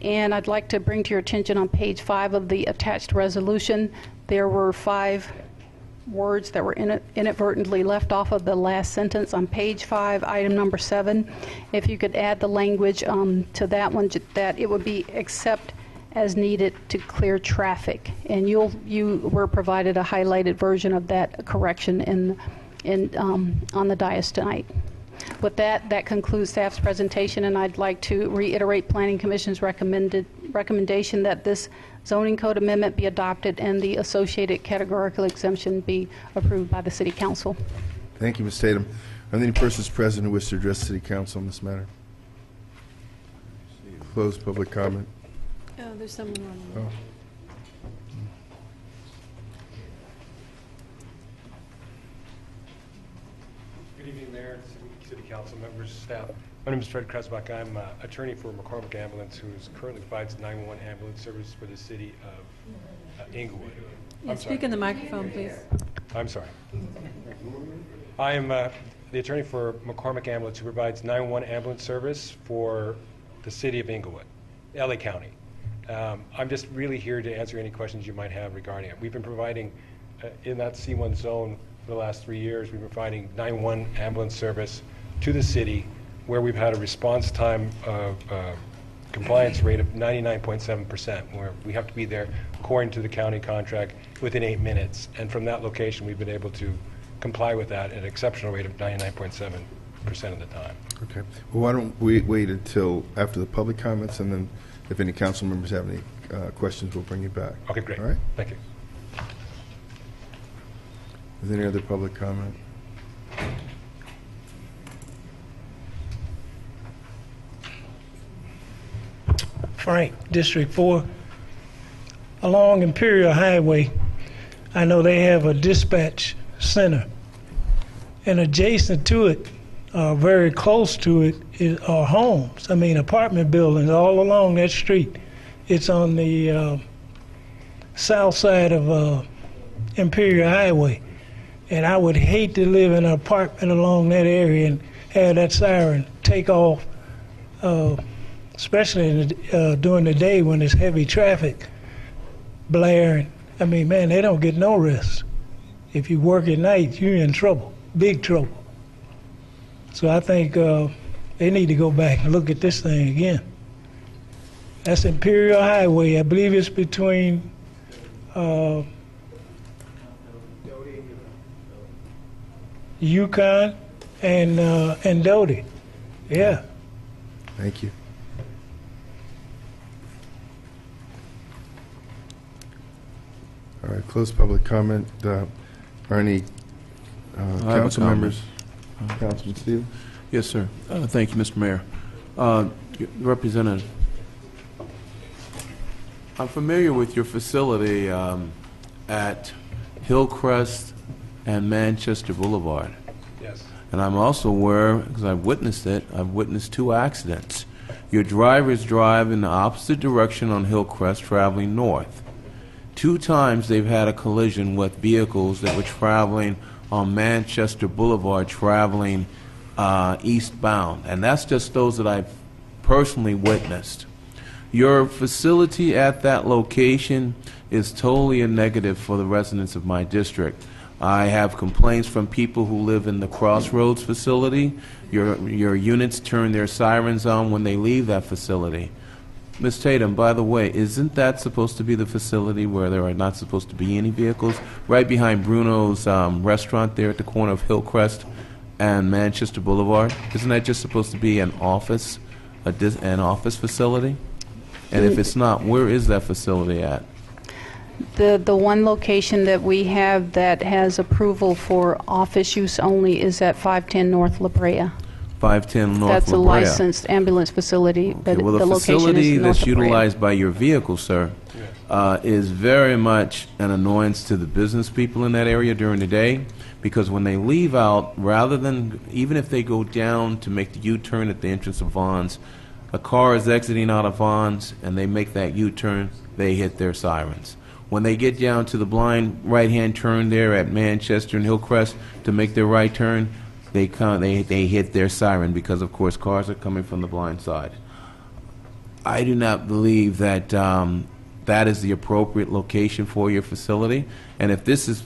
And I'd like to bring to your attention on page 5 of the attached resolution, there were 5 words that were inadvertently left off of the last sentence on page 5, item number 7. If you could add the language to that one, that it would be except as needed to clear traffic. And you were provided a highlighted version of that correction on the dais tonight. With that concludes staff's presentation, and I'd like to reiterate Planning Commission's recommendation that this zoning code amendment be adopted and the associated categorical exemption be approved by the City Council. Thank you, Ms. Tatum. Are there any persons present who wish to address the City Council on this matter? Close public comment. Oh, there's someone on. Oh. Good evening, Mayor, City Council members, staff. My name is Fred Kresbach. I'm attorney for McCormick Ambulance, who currently provides 911 ambulance service for the city of Inglewood. Yeah, speak in the microphone, please. I'm sorry. I am the attorney for McCormick Ambulance, who provides 911 ambulance service for the city of Inglewood, LA County. I'm just really here to answer any questions you might have regarding it. We've been providing, in that C1 zone for the last 3 years, we've been providing 911 ambulance service to the city, where we've had a response time compliance rate of 99.7%, where we have to be there according to the county contract within 8 minutes. And from that location, we've been able to comply with that at an exceptional rate of 99.7% of the time. Okay. Well, why don't we wait until after the public comments, and then if any council members have any questions, we'll bring you back. Okay, great. All right? Thank you. Is there any other public comment? Frank, District 4. Along Imperial Highway, I know they have a dispatch center. And adjacent to it, very close to it, are homes. I mean, apartment buildings all along that street. It's on the south side of Imperial Highway. And I would hate to live in an apartment along that area and have that siren take off, especially during the day when there's heavy traffic blaring. I mean, man, they don't get no rest. If you work at night, you're in trouble, big trouble. So I think they need to go back and look at this thing again. That's Imperial Highway. I believe it's between Yukon and Doty. Yeah. Thank you. All right, close public comment. Are any council members? Councilman Steele? Yes, sir. Thank you, Mr. Mayor. Representative, I'm familiar with your facility at Hillcrest and Manchester Boulevard. Yes. And I'm also aware, because I've witnessed it, I've witnessed 2 accidents. Your drivers drive in the opposite direction on Hillcrest, traveling north. 2 times they've had a collision with vehicles that were traveling on Manchester Boulevard, traveling eastbound. And that's just those that I've personally witnessed. Your facility at that location is totally a negative for the residents of my district. I have complaints from people who live in the Crossroads facility. Your units turn their sirens on when they leave that facility. Ms. Tatum, by the way, isn't that supposed to be the facility where there are not supposed to be any vehicles? Right behind Bruno's restaurant there at the corner of Hillcrest and Manchester Boulevard? Isn't that just supposed to be an office, an office facility? And if it's not, where is that facility at? The one location that we have that has approval for office use only is at 510 North La Brea. 510 North That's La a Brea. licensed ambulance facility, but Okay, well, the the location facility is North that's La Brea. utilized by your vehicle, sir, is very much an annoyance to the business people in that area during the day, because when they leave out, rather than, even if they go down to make the U-turn at the entrance of Vaughn's, a car is exiting out of Vaughn's and they make that U-turn, they hit their sirens. When they get down to the blind right-hand turn there at Manchester and Hillcrest to make their right turn, they hit their siren because, of course, cars are coming from the blind side. I do not believe that that is the appropriate location for your facility. And if this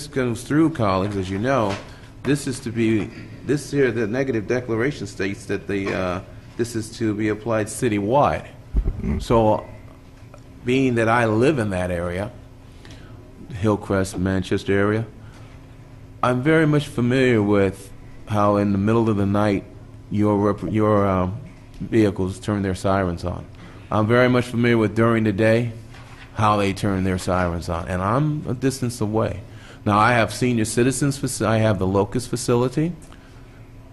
goes through, colleagues, as you know, this here, the negative declaration states that this is to be applied citywide. So, being that I live in that area, Hillcrest, Manchester area, I'm very much familiar with how in the middle of the night your vehicles turn their sirens on. I'm very much familiar with during the day how they turn their sirens on, and I'm a distance away. Now, I have senior citizens, I have the Locust facility.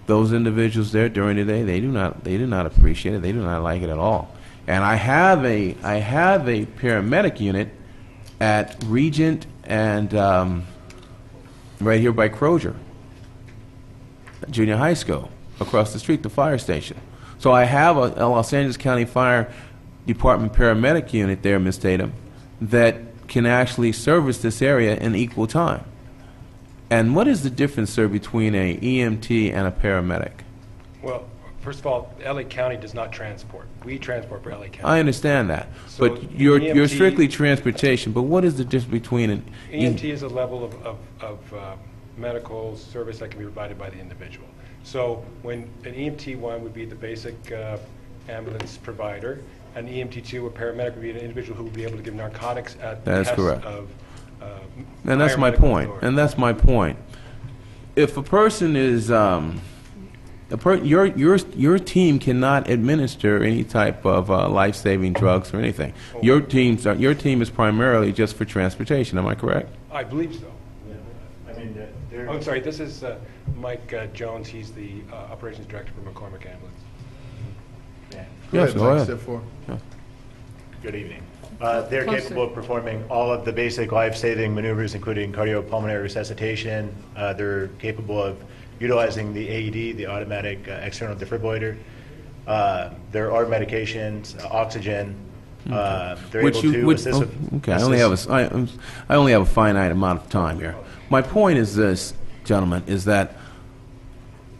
Those individuals there during the day, they do not appreciate it. They do not like it at all. And I have a paramedic unit at Regent and right here by Crozier Junior High School, across the street, the fire station. So I have a Los Angeles County Fire Department paramedic unit there, Ms. Tatum, that can actually service this area in equal time. And what is the difference, sir, between a EMT and a paramedic? Well, first of all, LA County does not transport. We transport for LA County. I understand that. So But you're EMT strictly transportation. But what is the difference between an EMT is a level of medical service that can be provided by the individual. So when an EMT one would be the basic ambulance provider, an EMT two, a paramedic, would be an individual who would be able to give narcotics at the That's behest correct. of And that's higher my medical point. authority. And that's my point. If a person is, your team cannot administer any type of life-saving drugs or anything. Your team is primarily just for transportation. Am I correct? I believe so. Oh, I'm sorry, this is Mike Jones. He's the operations director for McCormick Ambulance. Yes, go ahead. Step four. Yeah. Good evening. They're capable of performing all of the basic life-saving maneuvers, including cardiopulmonary resuscitation. They're capable of utilizing the AED, the automatic external defibrillator. There are medications, oxygen. They're able to assist with... Okay, I only have a finite amount of time here. My point is this, gentlemen, is that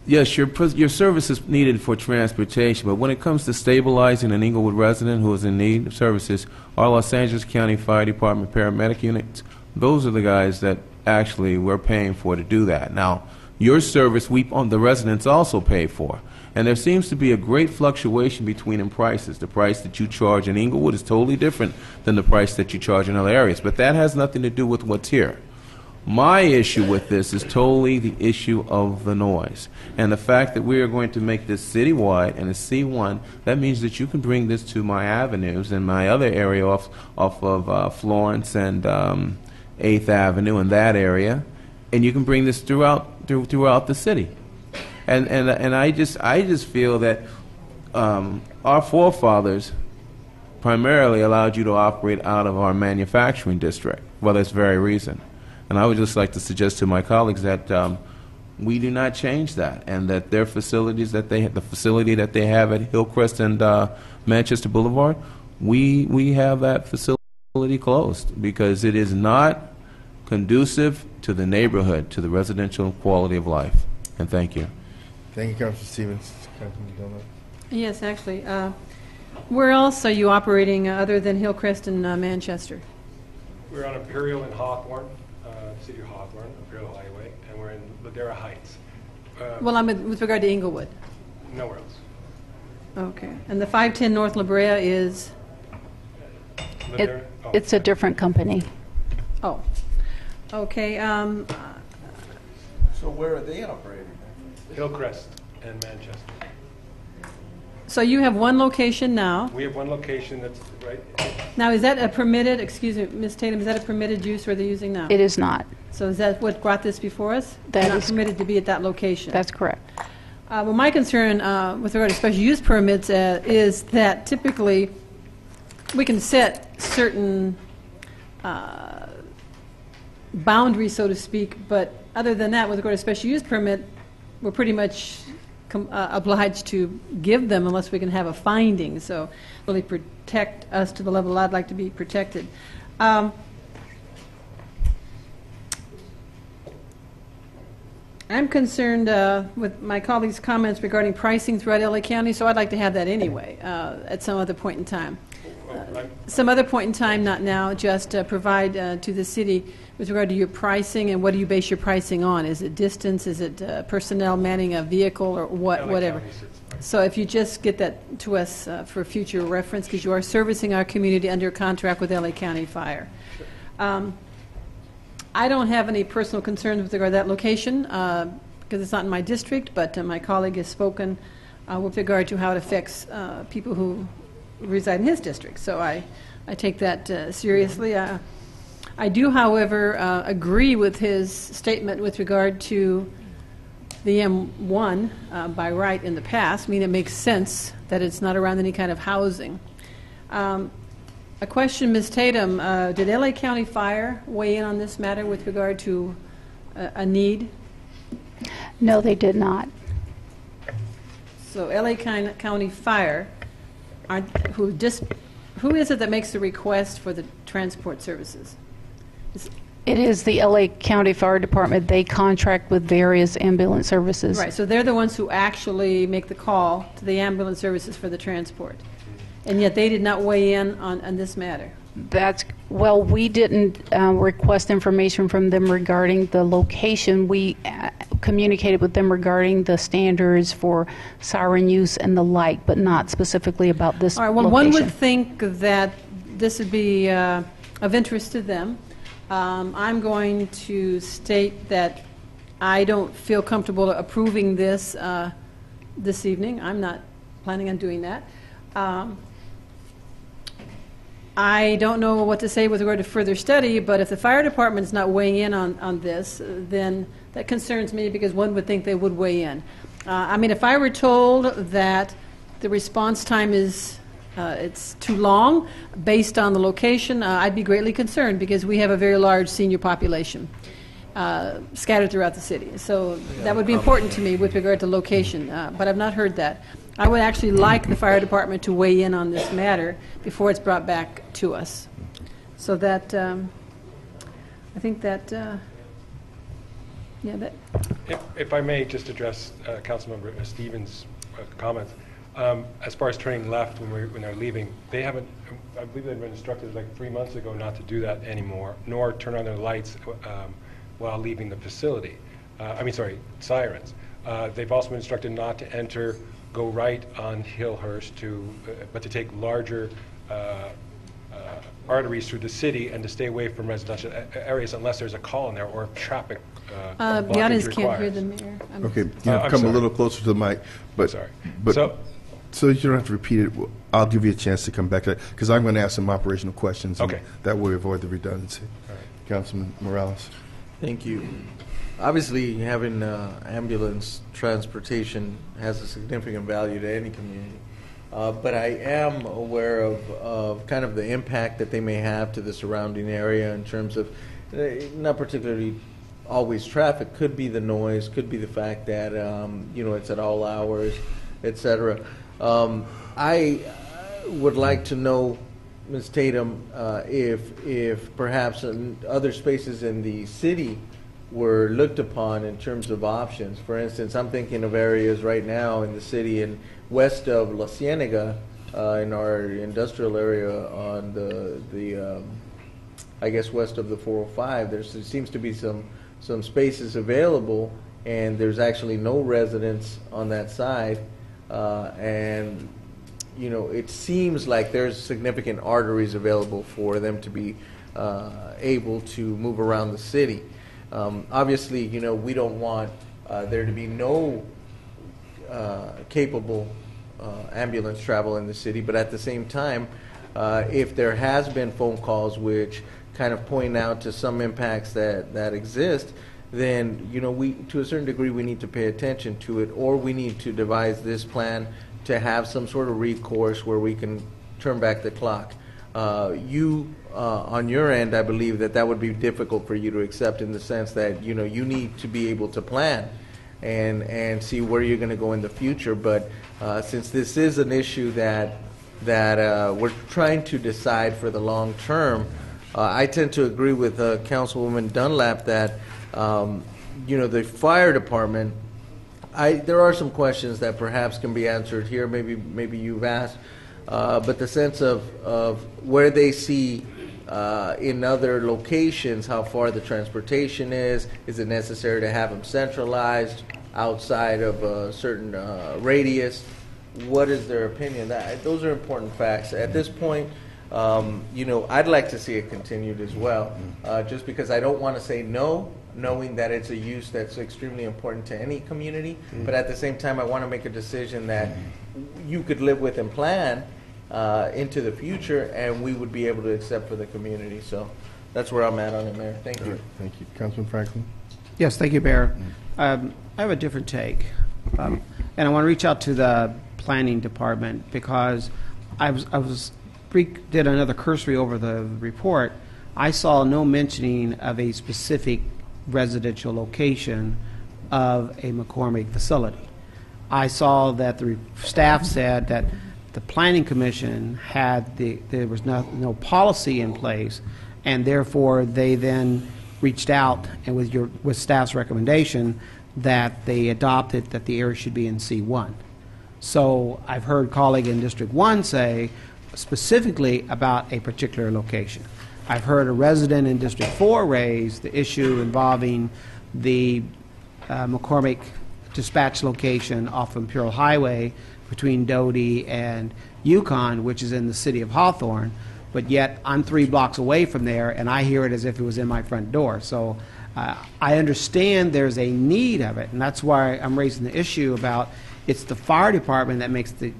yes, your service is needed for transportation, but when it comes to stabilizing an Inglewood resident who is in need of services, our Los Angeles County Fire Department paramedic units, those are the guys that actually we're paying for to do that. Now, your service, the residents also pay for. And there seems to be a great fluctuation between in prices. The price that you charge in Inglewood is totally different than the price that you charge in other areas. But that has nothing to do with what's here. My issue with this is totally the issue of the noise. And the fact that we are going to make this citywide and a C1, that means that you can bring this to my avenues and my other area off of Florence and 8th Avenue and that area, and you can bring this throughout the city. And I just feel that our forefathers primarily allowed you to operate out of our manufacturing district for this very reason. And I would just like to suggest to my colleagues that we do not change that, and that their facilities the facility that they have at Hillcrest and Manchester Boulevard, we have that facility closed because it is not conducive to the neighborhood, to the residential quality of life. And thank you. Thank you, Councilor Stevens. Councilman Dillon. Yes, actually. Where else are you operating other than Hillcrest and Manchester? We're on Imperial and Hawthorne, City of Hawthorne, Imperial Highway, and we're in Ladera Heights. Well, I'm with regard to Inglewood. Nowhere else. Okay. And the 510 North La Brea is? It's a different company. Oh. Okay. So where are they operating? Hillcrest and Manchester. So you have one location now. We have one location that's right. Now, is that a permitted, excuse me, Ms. Tatum, is that a permitted use where they're using now? It is not. So is that what brought this before us? That They're not is permitted to be at that location? That's correct. Well, my concern with regard to special use permits is that typically we can set certain boundaries, so to speak, but other than that, with regard to special use permit, we're pretty much obliged to give them unless we can have a finding. So really protect us to the level I'd like to be protected. I'm concerned with my colleagues' comments regarding pricing throughout LA County, so I'd like to have that anyway at some other point in time. Some other point in time, not now, just provide to the city with regard to your pricing and what do you base your pricing on? Is it distance? Is it personnel manning a vehicle or whatever? So if you just get that to us for future reference, because you are servicing our community under contract with LA County Fire. I don't have any personal concerns with regard to that location because it's not in my district, but my colleague has spoken with regard to how it affects people who reside in his district. So I take that seriously. I do, however, agree with his statement with regard to the M1 by right in the past. I mean, it makes sense that it's not around any kind of housing. A question, Ms. Tatum, did LA County Fire weigh in on this matter with regard to a need? No, they did not. So LA County Fire, who is it that makes the request for the transport services? It is the LA County Fire Department. They contract with various ambulance services. Right, so they're the ones who actually make the call to the ambulance services for the transport. And yet they did not weigh in on this matter. Well, we didn't request information from them regarding the location. We communicated with them regarding the standards for siren use and the like, but not specifically about this All right, well, location. one would think that this would be of interest to them. I'm going to state that I don't feel comfortable approving this this evening. I'm not planning on doing that. I don't know what to say with regard to further study, but if the fire department is not weighing in on this, then that concerns me because one would think they would weigh in. I mean, if I were told that the response time is it's too long based on the location, I'd be greatly concerned because we have a very large senior population scattered throughout the city. So that would be important to me with regard to location, but I've not heard that. I would actually like the fire department to weigh in on this matter before it's brought back to us. So that, I think that, yeah, that. If I may just address Councilmember Stevens' comments. As far as turning left when they're leaving, they haven't, I believe they've been instructed like 3 months ago not to do that anymore, nor turn on their lights while leaving the facility. Sirens. They've also been instructed not to enter, go right on Hillhurst, but to take larger arteries through the city and to stay away from residential areas unless there's a call in there or traffic The audience can't hear the mayor. Okay, come a little closer to the mic. But, sorry. So you don't have to repeat it. I'll give you a chance to come back to that because I'm going to ask some operational questions. Okay. That way we avoid the redundancy. All right. Councilman Morales. Thank you. Obviously, having ambulance transportation has a significant value to any community. But I am aware of kind of the impact that they may have to the surrounding area in terms of not particularly always traffic, could be the noise, could be the fact that it's at all hours, etc. I would like to know, Ms. Tatum, if perhaps other spaces in the city were looked upon in terms of options. For instance, I'm thinking of areas right now in the city and west of La Cienega, in our industrial area on the I guess west of the 405. There seems to be some spaces available, and there's actually no residents on that side, and it seems like there's significant arteries available for them to be able to move around the city. Obviously, we don't want there to be no capable ambulance travel in the city, but at the same time, if there has been phone calls which kind of point out to some impacts that exist, then we, to a certain degree, we need to pay attention to it, or we need to devise this plan to have some sort of recourse where we can turn back the clock. On your end, I believe that would be difficult for you to accept, in the sense that you need to be able to plan and see where you're going to go in the future. But since this is an issue that we're trying to decide for the long term, I tend to agree with Councilwoman Dunlap that the fire department. There are some questions that perhaps can be answered here. Maybe you've asked, but the sense of where they see in other locations, how far the transportation is it necessary to have them centralized outside of a certain radius? What is their opinion? Those are important facts. At this point, I'd like to see it continued as well, just because I don't want to say no, knowing that it's a use that's extremely important to any community, but at the same time, I want to make a decision that you could live with and plan into the future, and we would be able to accept for the community. So that's where I'm at on it, Mayor. Thank you. Thank you. Councilman Franklin? Yes, thank you, Mayor. I have a different take, and I want to reach out to the planning department, because I did another cursory over the report. I saw no mentioning of a specific residential location of a McCormick facility. I saw that the staff said that the Planning Commission there was no policy in place, and therefore they then reached out and with staff's recommendation that they adopted that the area should be in C1. So I've heard colleague in District 1 say specifically about a particular location. I've heard a resident in District 4 raise the issue involving the McCormick dispatch location off Imperial Highway between Doty and Yukon, which is in the city of Hawthorne, but yet I'm 3 blocks away from there, and I hear it as if it was in my front door. So I understand there's a need of it, and that's why I'm raising the issue about it's the fire department that makes the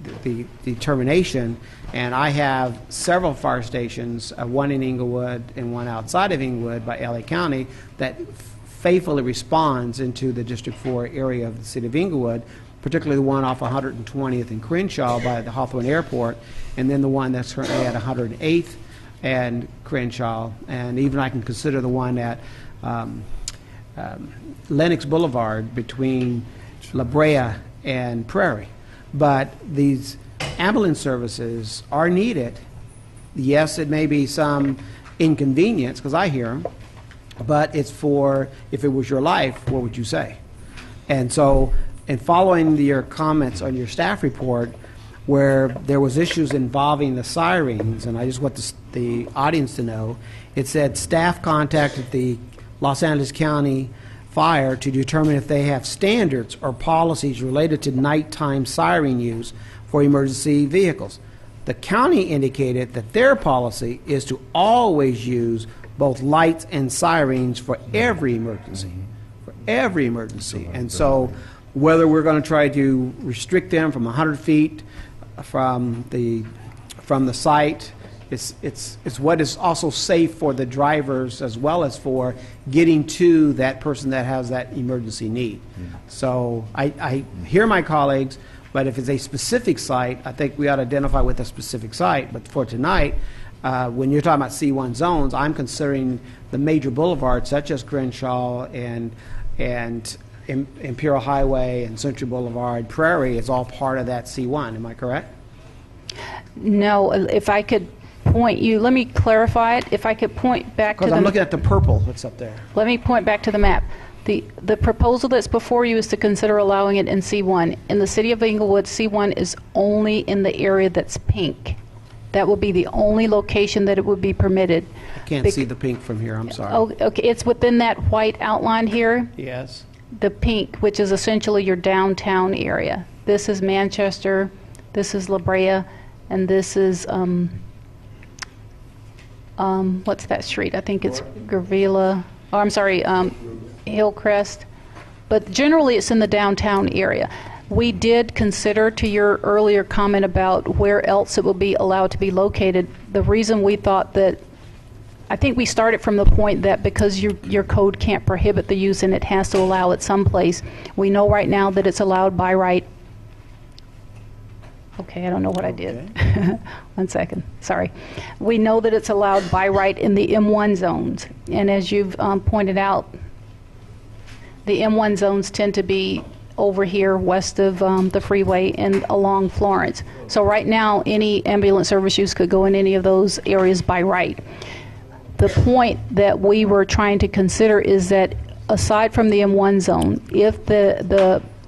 determination, and I have several fire stations, one in Inglewood and one outside of Inglewood by LA County, that faithfully responds into the District 4 area of the city of Inglewood, particularly the one off 120th and Crenshaw by the Hawthorne Airport, and then the one that's currently at 108th and Crenshaw, and even I can consider the one at Lenox Boulevard between La Brea and Prairie. But these ambulance services are needed. Yes, it may be some inconvenience, because I hear them, but it's for, if it was your life, what would you say? And so, in following your comments on your staff report, where there was issues involving the sirens, and I just want the audience to know, it said staff contacted the Los Angeles County Fire to determine if they have standards or policies related to nighttime siren use for emergency vehicles. The county indicated that their policy is to always use both lights and sirens for every emergency. For every emergency. And so whether we're going to try to restrict them from 100 feet from the site, it's what is also safe for the drivers as well as for getting to that person that has that emergency need. So I hear my colleagues, but if it's a specific site, I think we ought to identify with a specific site. But for tonight, when you're talking about C1 zones, I'm considering the major boulevards such as Crenshaw and Imperial Highway and Century Boulevard, Prairie is all part of that C1. Am I correct? No, if I could point you, let me clarify it. If I could point back to because I'm looking at the purple that's up there. Let me point back to the map. The proposal that's before you is to consider allowing it in C1. In the city of Inglewood, C1 is only in the area that's pink. That will be the only location that it would be permitted. I can't see the pink from here, I'm sorry. Oh, okay, it's within that white outline here. Yes. The pink, which is essentially your downtown area. This is Manchester, this is La Brea, and this is, what's that street? I think it's Gravila. Oh, I'm sorry, Hillcrest. But generally, it's in the downtown area. We did consider, to your earlier comment about where else it will be allowed to be located, the reason we thought that I think we started from the point that because your code can't prohibit the use and it has to allow it someplace, we know right now that it's allowed by right. Okay, I don't know what I did. 1 second, sorry. We know that it's allowed by right in the M1 zones. And as you've pointed out, the M1 zones tend to be over here west of the freeway and along Florence. So right now, any ambulance service use could go in any of those areas by right. The point that we were trying to consider is that aside from the M1 zone, if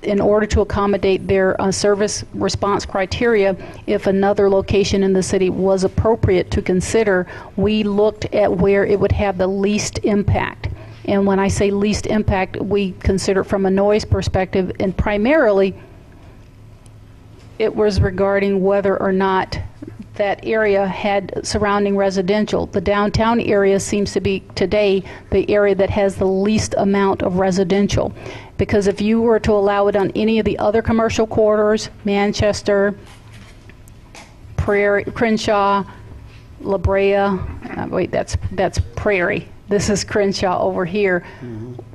in order to accommodate their service response criteria, if another location in the city was appropriate to consider, we looked at where it would have the least impact. And when I say least impact, we consider from a noise perspective, and primarily it was regarding whether or not that area had surrounding residential. The downtown area seems to be today the area that has the least amount of residential. Because if you were to allow it on any of the other commercial corridors, Manchester, Prairie, Crenshaw, La Brea, wait, that's Prairie. This is Crenshaw over here.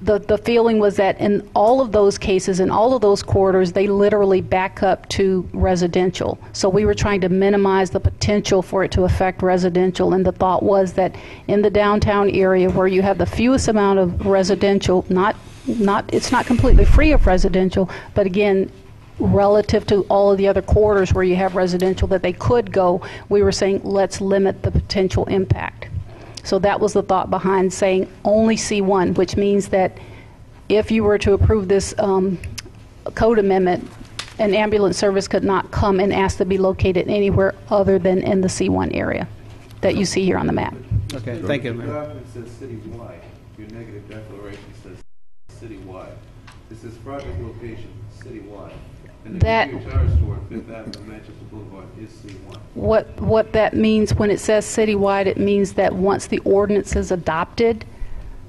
The feeling was that in all of those cases, in all of those corridors, they literally back up to residential. So we were trying to minimize the potential for it to affect residential, and the thought was that in the downtown area where you have the fewest amount of residential, it's not completely free of residential, but again, relative to all of the other corridors where you have residential that they could go, we were saying let's limit the potential impact. So that was the thought behind saying only C1, which means that if you were to approve this code amendment, an ambulance service could not come and ask to be located anywhere other than in the C1 area that you see here on the map. Okay, thank you. Your document says citywide. Your negative declaration says citywide. This is project location, citywide. And the guitar store, 5th Avenue, Manchester Boulevard, is C1. What that means when it says citywide, it means that once the ordinance is adopted,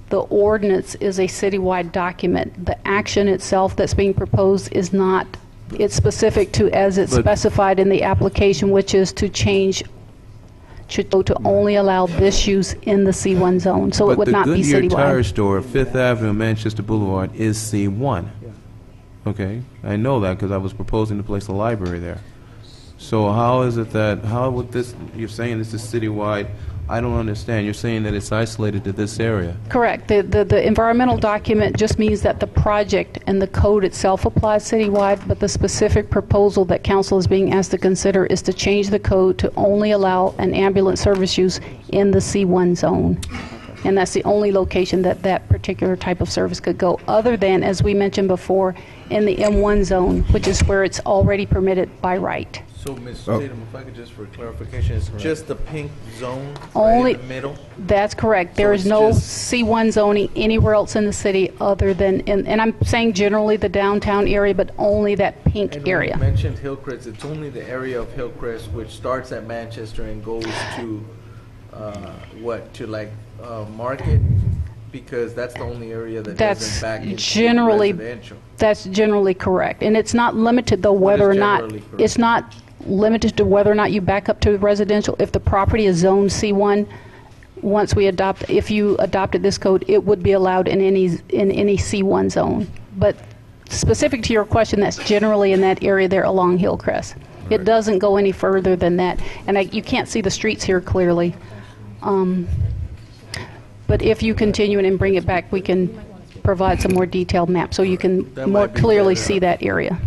the ordinance is a citywide document. The action itself that's being proposed is not. It's specific to as it's specified in the application, which is to change to only allow this use in the C1 zone. So it would not be citywide. But the Goodyear Tire Store, 5th Avenue, Manchester Boulevard, is C1. Okay, I know that because I was proposing to place a library there. So how is it that, how would this, you're saying this is citywide, I don't understand. You're saying that it's isolated to this area. Correct. The environmental document just means that the project and the code itself applies citywide, but the specific proposal that council is being asked to consider is to change the code to only allow an ambulance service use in the C1 zone. And that's the only location that that particular type of service could go, other than, as we mentioned before, in the M1 zone, which is where it's already permitted by right. So, Ms. Tatum, if I could just for clarification, it's just the pink zone Only, right in the middle? That's correct. There is no C1 zoning anywhere else in the city other than, and I'm saying generally the downtown area, but only that pink area. You mentioned Hillcrest. It's only the area of Hillcrest which starts at Manchester and goes to, Market? Because that's the only area that doesn't back into residential. That's generally correct. And it's not limited, though, whether or not, it's not limited to whether or not you back up to residential. If the property is zoned C1, once we adopt, if you adopted this code, it would be allowed in any C1 zone. But specific to your question, that's generally in that area there along Hillcrest. Right. It doesn't go any further than that. And you can't see the streets here clearly. But if you continue and bring it back, we can provide some more detailed map so you can more clearly see that area.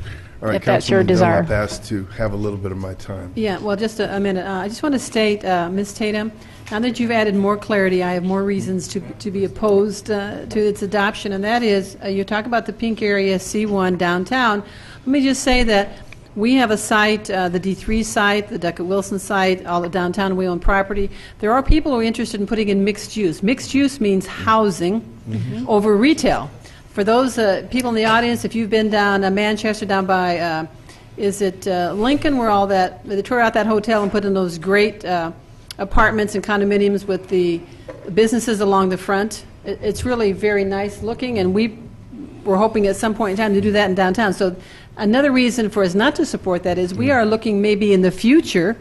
All right, if that's your desire. I've asked to have a little bit of my time. Yeah, well, just a minute. I just want to state, Ms. Tatum, now that you've added more clarity, I have more reasons to be opposed to its adoption, and that is, you talk about the pink area, C1 downtown. Let me just say that we have a site, the D3 site, the Duckett Wilson site, all the downtown we own property. There are people who are interested in putting in mixed use. Mixed use means housing over retail. For those people in the audience, if you've been down Manchester, down by, is it Lincoln, where all that, they tore out that hotel and put in those great apartments and condominiums with the businesses along the front. It's really very nice looking, and we're hoping at some point in time to do that in downtown. So another reason for us not to support that is we are looking maybe in the future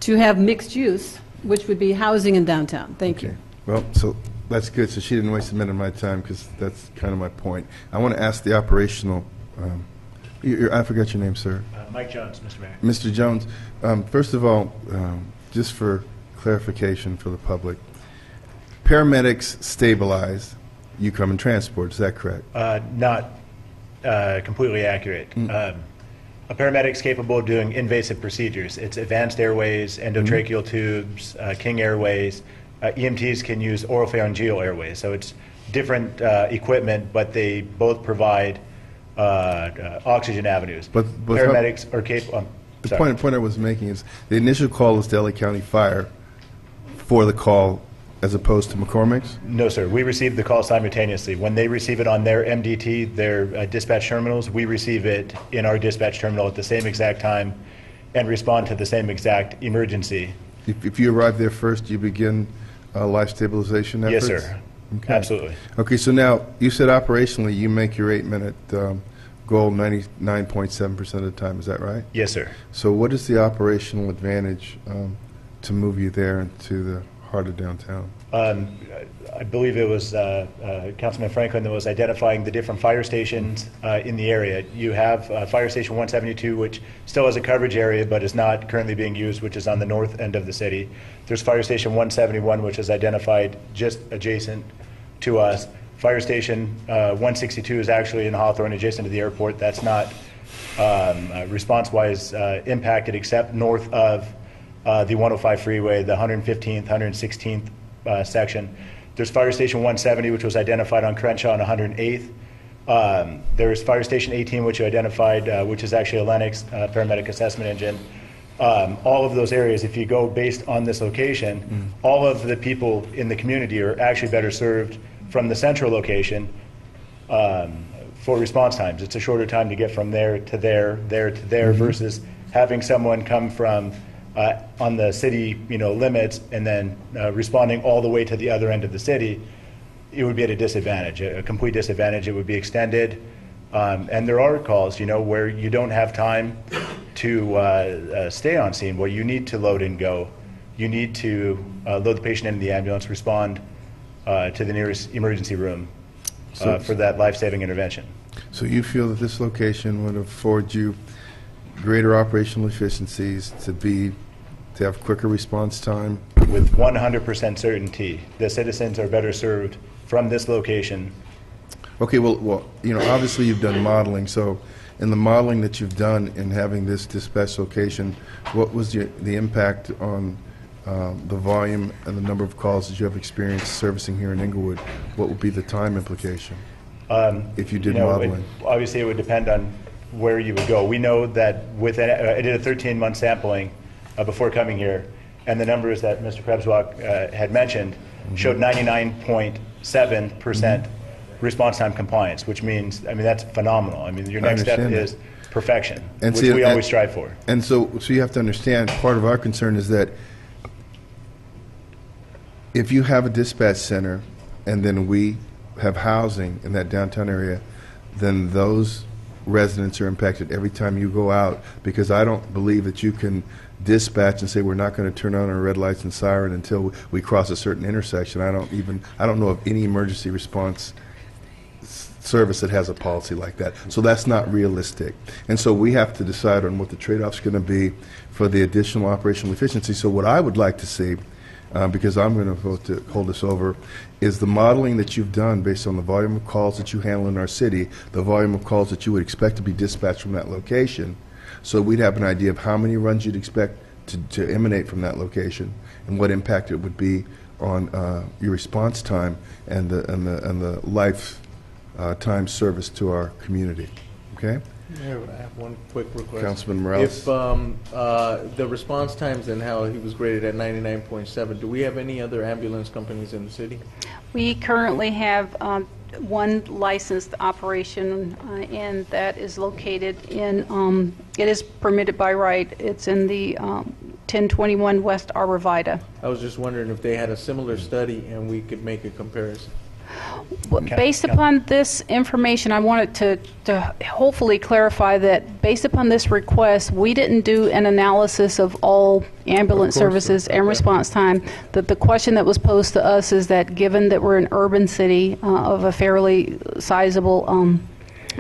to have mixed use, which would be housing in downtown. Thank you. Well, so that's good. So she didn't waste a minute of my time because that's kind of my point. I want to ask the operational. I forgot your name, sir. Mike Jones, Mr. Mayor. Mr. Jones, first of all, just for clarification for the public, paramedics stabilize, you come and transport, is that correct? Not completely accurate. A paramedic's capable of doing invasive procedures. It's advanced airways, endotracheal tubes, King airways. EMTs can use oropharyngeal airways. So it's different equipment, but they both provide oxygen avenues. But paramedics are capable. The point I was making is the initial call is to LA County Fire for the call as opposed to McCormick's? No, sir. We receive the call simultaneously. When they receive it on their MDT, their dispatch terminals, we receive it in our dispatch terminal at the same exact time and respond to the same exact emergency. If you arrive there first, you begin life stabilization efforts? Yes, sir. Okay. Absolutely. Okay, so now you said operationally you make your 8-minute goal 99.7% of the time. Is that right? Yes, sir. So what is the operational advantage to move you there into the heart of downtown? I believe it was Councilman Franklin that was identifying the different fire stations in the area. You have Fire Station 172, which still has a coverage area but is not currently being used, which is on the north end of the city. There's Fire Station 171, which is identified just adjacent to us. Fire Station 162 is actually in Hawthorne, adjacent to the airport. That's not response-wise impacted except north of the 105 freeway, the 115th, 116th section. There's Fire Station 170, which was identified on Crenshaw and 108th. There's Fire Station 18, which you identified, which is actually a Lennox paramedic assessment engine. All of those areas, if you go based on this location, all of the people in the community are actually better served from the central location for response times. It's a shorter time to get from there to there, there to there, versus having someone come from on the city, limits, and then responding all the way to the other end of the city. It would be at a disadvantage, a complete disadvantage. It would be extended, and there are calls, where you don't have time to stay on scene, where you need to load and go. You need to load the patient into the ambulance, respond to the nearest emergency room for that life-saving intervention. So you feel that this location would afford you greater operational efficiencies to have quicker response time? With 100% certainty, the citizens are better served from this location. Okay, well, obviously you've done modeling. So, in the modeling that you've done in having this dispatch location, what was the impact on the volume and the number of calls that you have experienced servicing here in Inglewood? What would be the time implication if you did modeling? Obviously, it would depend on where you would go. We know that I did a 13-month sampling before coming here, and the numbers that Mr. Krebswalk had mentioned showed 99.7% response time compliance, which means, that's phenomenal. Your next step is perfection, which we always strive for. And so you have to understand, part of our concern is that if you have a dispatch center and then we have housing in that downtown area, then those residents are impacted every time you go out, because I don't believe that you can dispatch and say we're not going to turn on our red lights and siren until we cross a certain intersection. I don't know of any emergency response service that has a policy like that. So that's not realistic. And so we have to decide on what the trade-off's going to be for the additional operational efficiency. So what I would like to see, because I'm going to vote to hold this over, is the modeling that you've done based on the volume of calls that you handle in our city, the volume of calls that you would expect to be dispatched from that location, so we'd have an idea of how many runs you'd expect to emanate from that location and what impact it would be on your response time and the life time service to our community. Okay? Mayor, I have one quick request. Councilman Morales. If the response times and how he was graded at 99.7, do we have any other ambulance companies in the city? We currently have one licensed operation, and that is located in, it is permitted by right. It's in the 1021 West Arbor Vita. I was just wondering if they had a similar study and we could make a comparison. Based upon this information, I wanted to hopefully clarify that based upon this request, we didn't do an analysis of all ambulance services and response time. That the question that was posed to us is that given that we're an urban city of a fairly sizable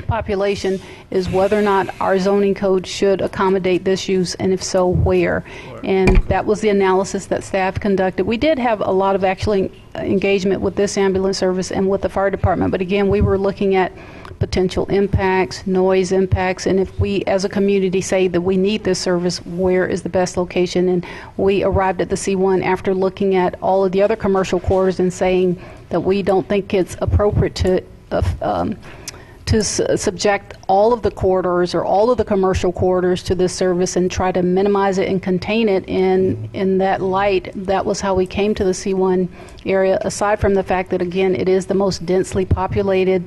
population, is whether or not our zoning code should accommodate this use, and if so, where. And that was the analysis that staff conducted. We did have a lot of actually engagement with this ambulance service and with the fire department, but again, we were looking at potential impacts, noise impacts, and if we as a community say that we need this service, where is the best location? And we arrived at the C1 after looking at all of the other commercial corridors and saying that we don't think it's appropriate to subject all of the corridors or all of the commercial corridors to this service and try to minimize it and contain it in that light. That was how we came to the C1 area, aside from the fact that, again, it is the most densely populated.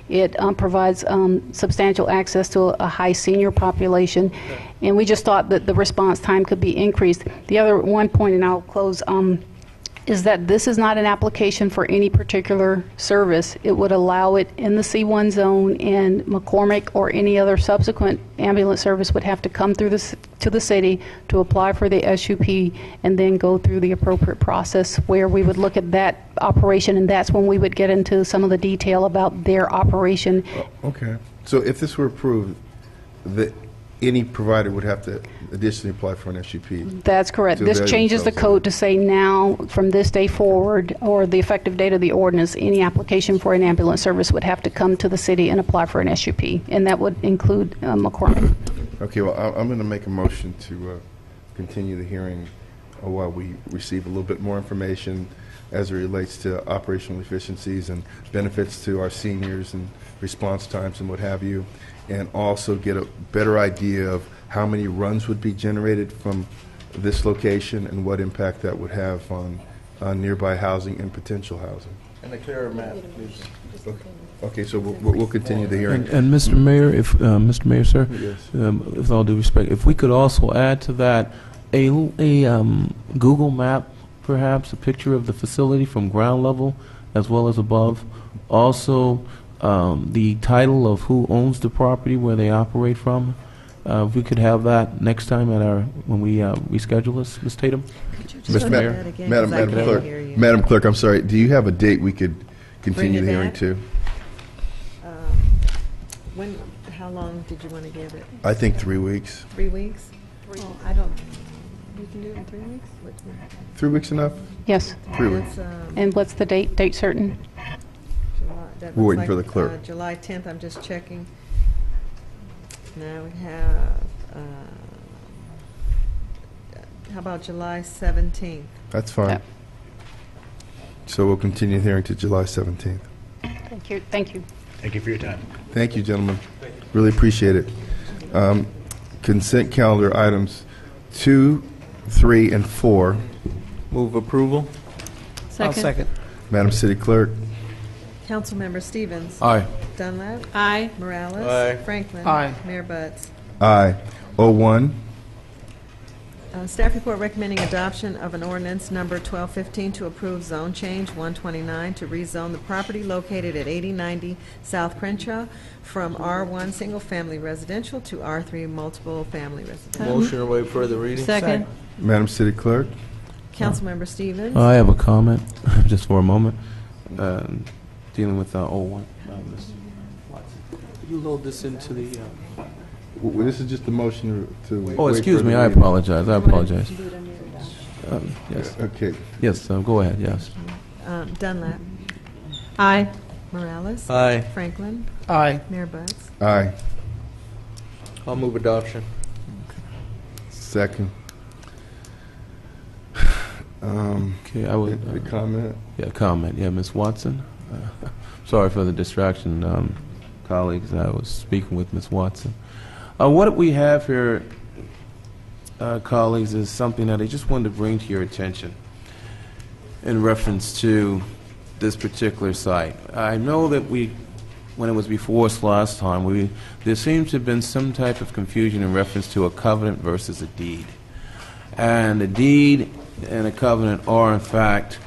It provides substantial access to a high senior population, and we just thought that the response time could be increased. The other one point, and I'll close, is that this is not an application for any particular service. It would allow it in the C1 zone, and McCormick or any other subsequent ambulance service would have to come through to the city to apply for the SUP and then go through the appropriate process where we would look at that operation, and that's when we would get into some of the detail about their operation. Okay. So if this were approved, any provider would have to additionally apply for an SUP. That's correct. This changes the code to say now, from this day forward, or the effective date of the ordinance, any application for an ambulance service would have to come to the city and apply for an SUP, and that would include McCormick. Okay, well, I'm going to make a motion to continue the hearing while we receive a little bit more information as it relates to operational efficiencies and benefits to our seniors and response times and what have you, and also get a better idea of how many runs would be generated from this location and what impact that would have on nearby housing and potential housing. And a clearer map, please. Okay, so we'll continue the hearing. And Mr. Mayor, if Mr. Mayor, sir, Yes. With all due respect, if we could also add to that a Google map, perhaps a picture of the facility from ground level as well as above. Also, the title of who owns the property where they operate from. If we could have that next time when we reschedule this, Ms. Tatum. Mr. Mayor, Madam Clerk, I'm sorry. Do you have a date we could continue the hearing to? How long did you want to give it? I think 3 weeks. 3 weeks? Oh, I don't. We can do it in 3 weeks. 3 weeks enough? Yes. 3 weeks. And what's the date? Date certain? We're waiting for the clerk. July 10th. I'm just checking. Now we have. How about July 17th? That's fine. Yep. So we'll continue the hearing to July 17th. Thank you. Thank you. Thank you for your time. Thank you, gentlemen. Really appreciate it. Consent calendar items 2, 3, and 4. Move approval. Second. I'll second. Madam City Clerk. Councilmember Stevens. Aye. Dunlap. Aye. Morales. Aye. Franklin. Aye. Mayor Butts. Aye. 01. Staff report recommending adoption of an ordinance number 1215 to approve zone change 129 to rezone the property located at 8090 South Crenshaw from R1 single family residential to R3 multiple family residential. Motion to waive further reading. Second. Madam City Clerk. Councilmember Stevens. I have a comment, just for a moment, dealing with 01. Ms. Watson. Could you load this into the... This is just a motion to. Oh, wait excuse for me. the I reading. apologize. Yes. Okay. Yes. Go ahead. Yes. Dunlap. Aye. Morales. Aye. Franklin. Aye. Mayor Butts. Aye. I'll move adoption. Second. Okay. I would. The comment. Yeah. Comment. Yeah. Ms. Watson. Sorry for the distraction, colleagues. I was speaking with Ms. Watson. What we have here, colleagues, is something that I just wanted to bring to your attention in reference to this particular site. I know that when it was before us last time, there seems to have been some type of confusion in reference to a covenant versus a deed. And a deed and a covenant are, in fact,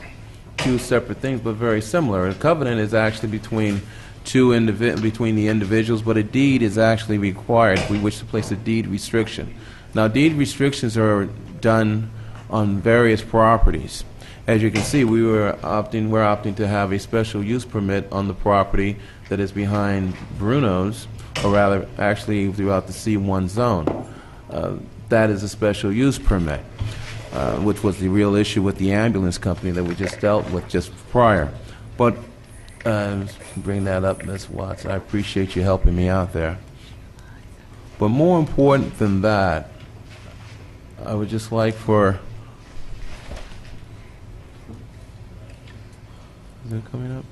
two separate things, but very similar. A covenant is actually between between the individuals, but a deed is actually required if we wish to place a deed restriction. Now, deed restrictions are done on various properties. As you can see, we're opting to have a special use permit on the property that is behind Bruno's, or rather, actually throughout the C1 zone. That is a special use permit, which was the real issue with the ambulance company that we just dealt with just prior. But bring that up, Ms. Watts. I appreciate you helping me out there. But more important than that, I would just like for... Is it coming up?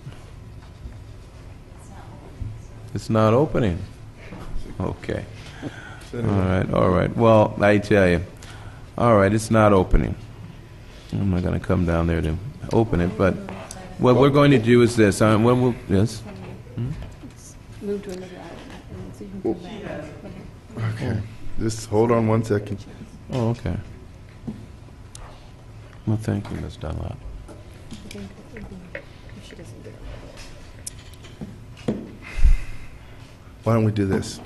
It's not opening. Okay. All right. Well, I tell you. All right, it's not opening. I'm not going to come down there to open it, but what we're going to do is this. Yes? Move to another item, so you can come back. Okay. Just hold on 1 second. Oh, okay. Well, thank you, Ms. Dunlop. Why don't we do this?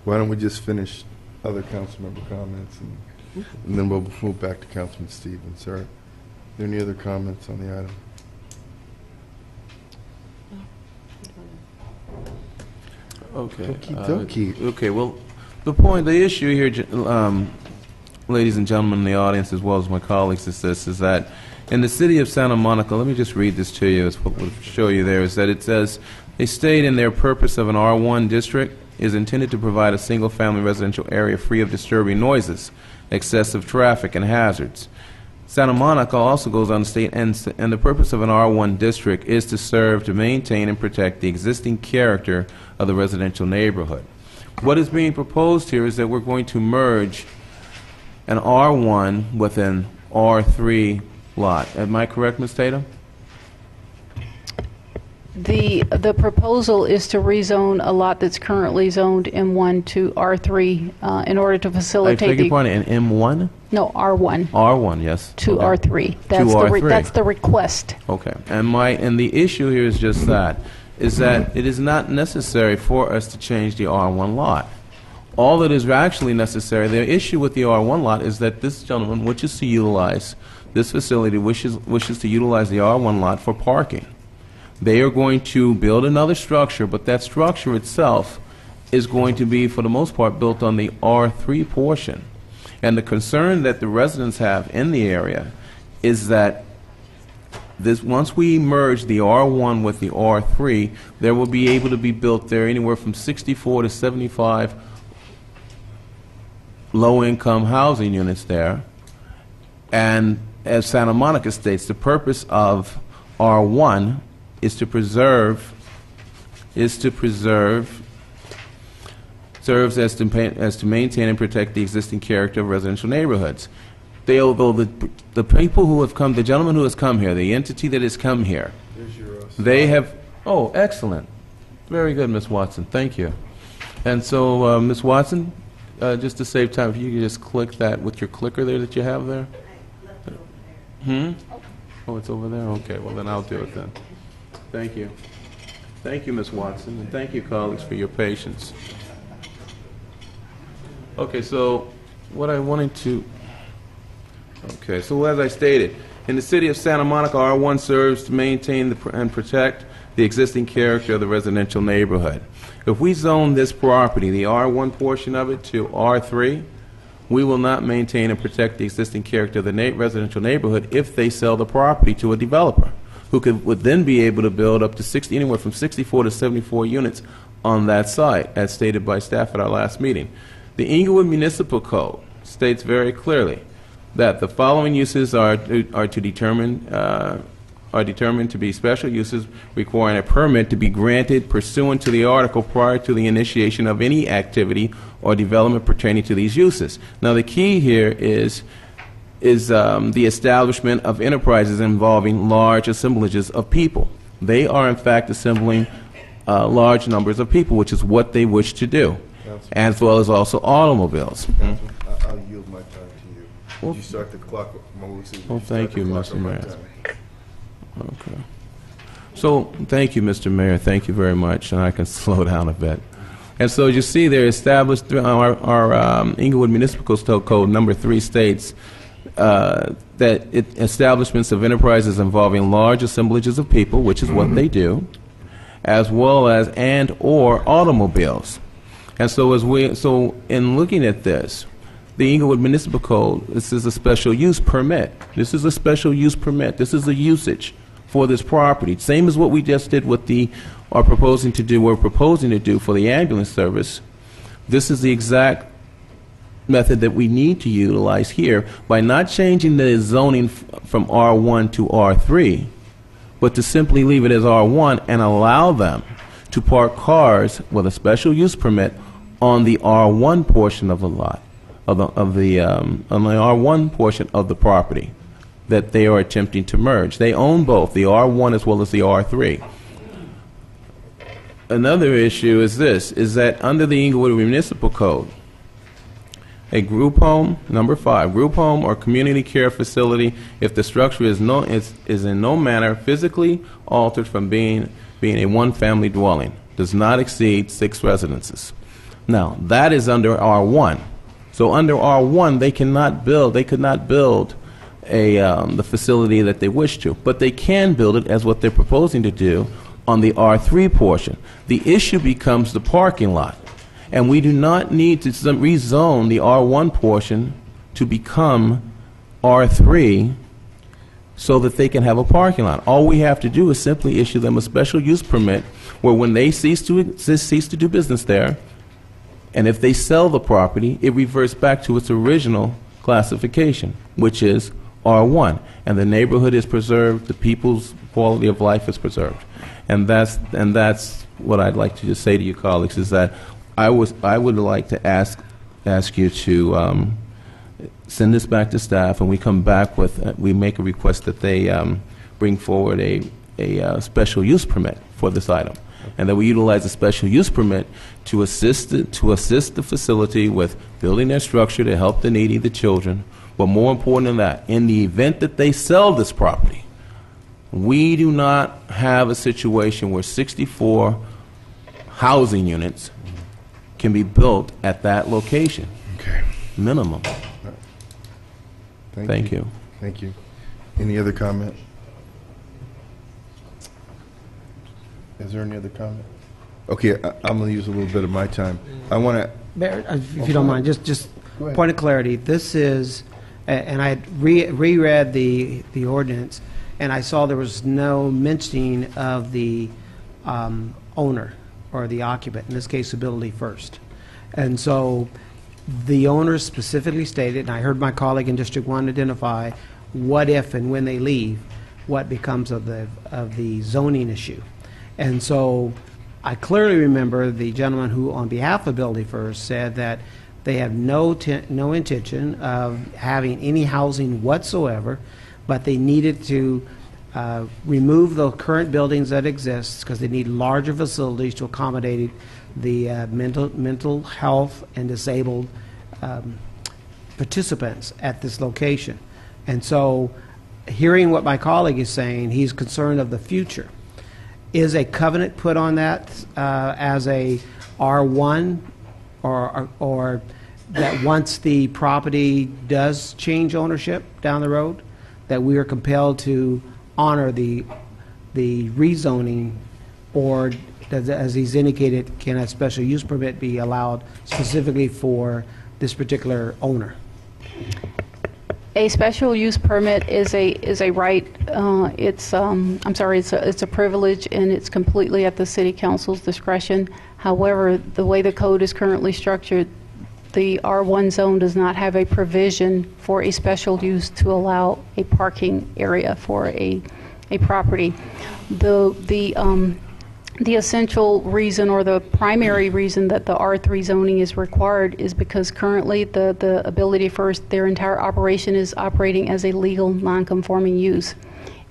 Why don't we just finish other council member comments, and then we'll move back to Councilman Stevens. Sir, are there any other comments on the item? Okay. Okey-dokey. Okay, well, the issue here, ladies and gentlemen in the audience, as well as my colleagues, is that in the city of Santa Monica, let me just read this to you, it's what we'll show you there, is that it says, they state in their purpose of an R1 district is intended to provide a single-family residential area free of disturbing noises, excessive traffic, and hazards. Santa Monica also goes on to state, and the purpose of an R1 district is to serve to maintain and protect the existing character of the residential neighborhood. What is being proposed here is that we're going to merge an R1 with an R3 lot. Am I correct, Ms. Tatum? The proposal is to rezone a lot that's currently zoned M1 to R3 in order to I facilitate beg your pardon, an M1? No, R1 R1, yes. to Okay. R3. To R3. That's the request. Okay, and the issue here is just that, is that it is not necessary for us to change the R1 lot. All that is actually necessary, the issue with the R1 lot is that this gentleman wishes to utilize, this facility wishes to utilize the R1 lot for parking. They are going to build another structure, but that structure itself is going to be, for the most part, built on the R3 portion. And the concern that the residents have in the area is that once we merge the R1 with the R3, there will be able to be built there anywhere from 64 to 75 low-income housing units there. And as Santa Monica states, the purpose of R1 is to preserve, serves as to maintain and protect the existing character of residential neighborhoods. Although the people who have come, the gentleman who has come here, the entity that has come here, they have, oh, excellent. Very good, Ms. Watson. Thank you. And so, Ms. Watson, just to save time, if you could just click that with your clicker there that you have there. Oh, it's over there? Okay, well then I'll do it then. Thank you. Thank you, Ms. Watson, and thank you, colleagues, for your patience. Okay, so what I wanted to... Okay, so as I stated, in the city of Santa Monica, R1 serves to maintain and protect the existing character of the residential neighborhood. If we zone this property, the R1 portion of it, to R3, we will not maintain and protect the existing character of the residential neighborhood if they sell the property to a developer, who would then be able to build up to anywhere from 64 to 74 units on that site, as stated by staff at our last meeting. The Inglewood Municipal Code states very clearly that the following uses are determined to be special uses requiring a permit to be granted pursuant to the article prior to the initiation of any activity or development pertaining to these uses. Now, the key here is the establishment of enterprises involving large assemblages of people. They are, in fact, assembling large numbers of people, which is what they wish to do, as well as also automobiles. I'll yield my time to you. Well, you start the clock. Well, thank you, Mr. Mayor. Okay. So, thank you, Mr. Mayor. Thank you very much, and I can slow down a bit. And so, as you see, they're established through our Inglewood Municipal Code number 3 states that establishments of enterprises involving large assemblages of people, which is what they do, as well as and/or automobiles. And so, in looking at this, the Inglewood Municipal Code, this is a special use permit. This is a special use permit. This is a usage for this property. Same as what we just did with we're proposing to do for the ambulance service. This is the exact method that we need to utilize here by not changing the zoning from R1 to R3, but to simply leave it as R1 and allow them to park cars with a special use permit on the R1 portion of the lot, on the R1 portion of the property that they are attempting to merge. They own both, the R1 as well as the R3. Another issue is this, is that under the Inglewood Municipal Code, a group home, number 5, group home or community care facility, if the structure is in no manner physically altered from being a one-family dwelling, does not exceed 6 residences. Now, that is under R1. So under R1, they could not build the facility that they wish to, but they can build it as what they're proposing to do on the R3 portion. The issue becomes the parking lot, and we do not need to rezone the R1 portion to become R3 so that they can have a parking lot. All we have to do is simply issue them a special use permit where when they cease to do business there, and if they sell the property, it reverts back to its original classification, which is R1, and the neighborhood is preserved, the people's quality of life is preserved. And that's what I'd like to just say to you colleagues, is that I would like to ask you to send this back to staff, and we come back with, we make a request that they bring forward a special use permit for this item, and that we utilize a special use permit to assist the facility with building their structure to help the needy, the children. But more important than that, in the event that they sell this property, we do not have a situation where 64 housing units can be built at that location. Okay. Minimum. Thank you. Thank you. Any other comment? Is there any other comment? Okay, I'm going to use a little bit of my time. I want to... Mayor, if you don't mind, just point of clarity. This is, and I had reread the ordinance, and I saw there was no mentioning of the owner or the occupant, in this case, Ability First. And so the owner specifically stated, and I heard my colleague in District 1 identify, what if and when they leave, what becomes of the zoning issue. And so I clearly remember the gentleman who, on behalf of Ability First, said that they have no intention of having any housing whatsoever, but they needed to remove the current buildings that exist because they need larger facilities to accommodate the mental health and disabled participants at this location. And so, hearing what my colleague is saying, he's concerned of the future. Is a covenant put on that as a R1, or that once the property does change ownership down the road, that we are compelled to honor the rezoning, or as he's indicated, can a special use permit be allowed specifically for this particular owner? A special use permit is a right. It's a privilege, and it's completely at the City Council's discretion. However, the way the code is currently structured, the R1 zone does not have a provision for a special use to allow a parking area for a property. The essential reason, or the primary reason, that the R3 zoning is required is because currently the Ability First, their entire operation is operating as a legal non-conforming use.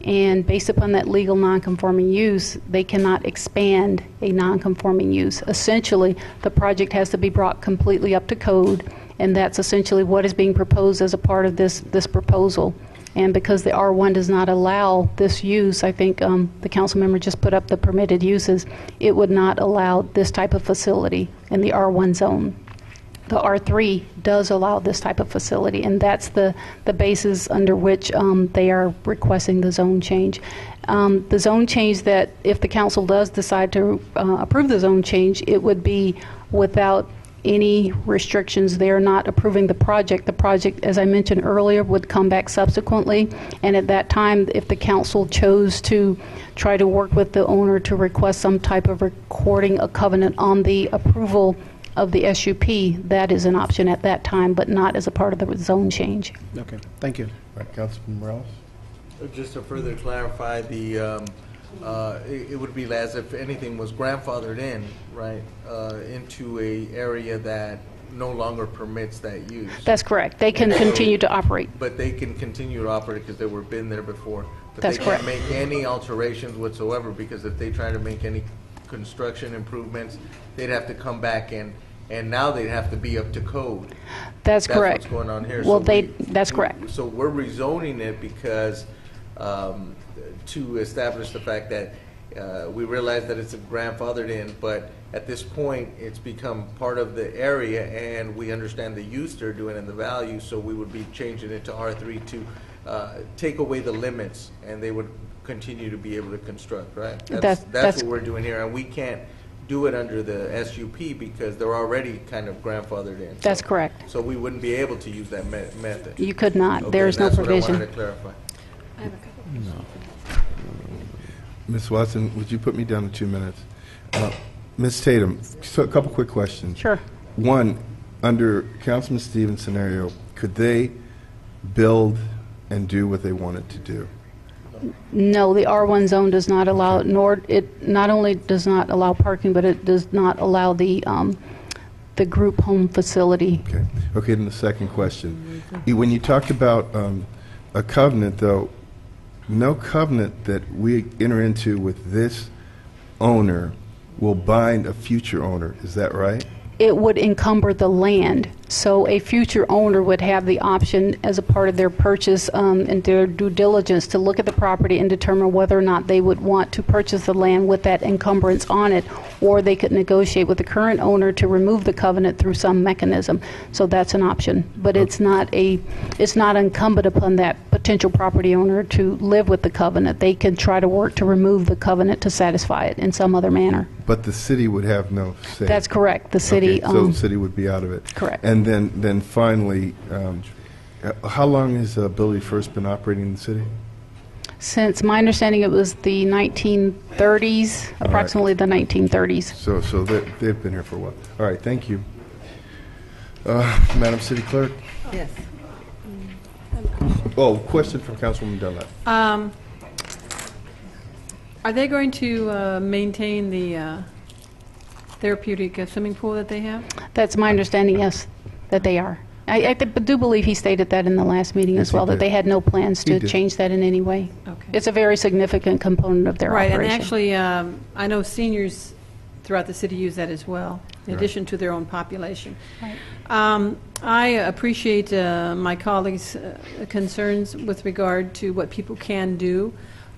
And based upon that legal non-conforming use, they cannot expand a non-conforming use. Essentially, the project has to be brought completely up to code, and that's essentially what is being proposed as a part of this proposal. And because the R1 does not allow this use, I think the council member just put up the permitted uses, it would not allow this type of facility in the R1 zone. The R3 does allow this type of facility, and that's the basis under which they are requesting the zone change. The zone change that, if the council does decide to approve the zone change, it would be without any restrictions. They are not approving the project. The project, as I mentioned earlier, would come back subsequently, and at that time, if the council chose to try to work with the owner to request some type of recording a covenant on the approval of the SUP, that is an option at that time, but not as a part of the zone change. Okay, thank you. All right, Councilman Morales? Just to further clarify, it would be as if anything was grandfathered in, right, into a area that no longer permits that use. That's correct. They can continue to operate. But they can continue to operate because they were been there before. But That's they correct. can't make any alterations whatsoever, because if they try to make any construction improvements, they'd have to come back and now they'd have to be up to code. That's correct. That's what's going on here. Well, So that's correct. So we're rezoning it because to establish the fact that we realize that it's grandfathered in, but at this point it's become part of the area, and we understand the use they're doing and the value, so we would be changing it to R3 to take away the limits, and they would continue to be able to construct, right? That's what we're doing here, and we can't do it under the SUP because they're already kind of grandfathered in. That's correct. So we wouldn't be able to use that method. You could not. Okay, There is no provision. That's what I wanted to clarify. I have a couple Ms. Watson, would you put me down to 2 minutes? Ms. Tatum, so a couple quick questions. Sure. One, under Councilman Stevens' scenario, could they build and do what they wanted to do? No, the R1 zone does not allow, nor it not only does not allow parking, but it does not allow the group home facility. Okay. Okay, then the second question. When you talked about a covenant, though, no covenant that we enter into with this owner will bind a future owner. Is that right? It would encumber the land. So a future owner would have the option as a part of their purchase and their due diligence to look at the property and determine whether or not they would want to purchase the land with that encumbrance on it, or they could negotiate with the current owner to remove the covenant through some mechanism. So that's an option. But it's not incumbent upon that potential property owner to live with the covenant. They can try to work to remove the covenant to satisfy it in some other manner. But the city would have no say. That's correct. The city. Okay, so the city would be out of it. Correct. And then finally, how long has Ability First been operating in the city? Since my understanding, it was the 1930s, approximately the 1930s. So they've been here for a while. All right, thank you. Madam City Clerk? Yes. Oh, question from Councilwoman Dunlap. Are they going to maintain the therapeutic swimming pool that they have? That's my understanding, yes, that they are. I do believe he stated that in the last meeting as well, that they had no plans to change that in any way. Okay. It's a very significant component of their operation. Right, and actually, I know seniors throughout the city use that as well, in addition to their own population. Right. I appreciate my colleagues' concerns with regard to what people can do.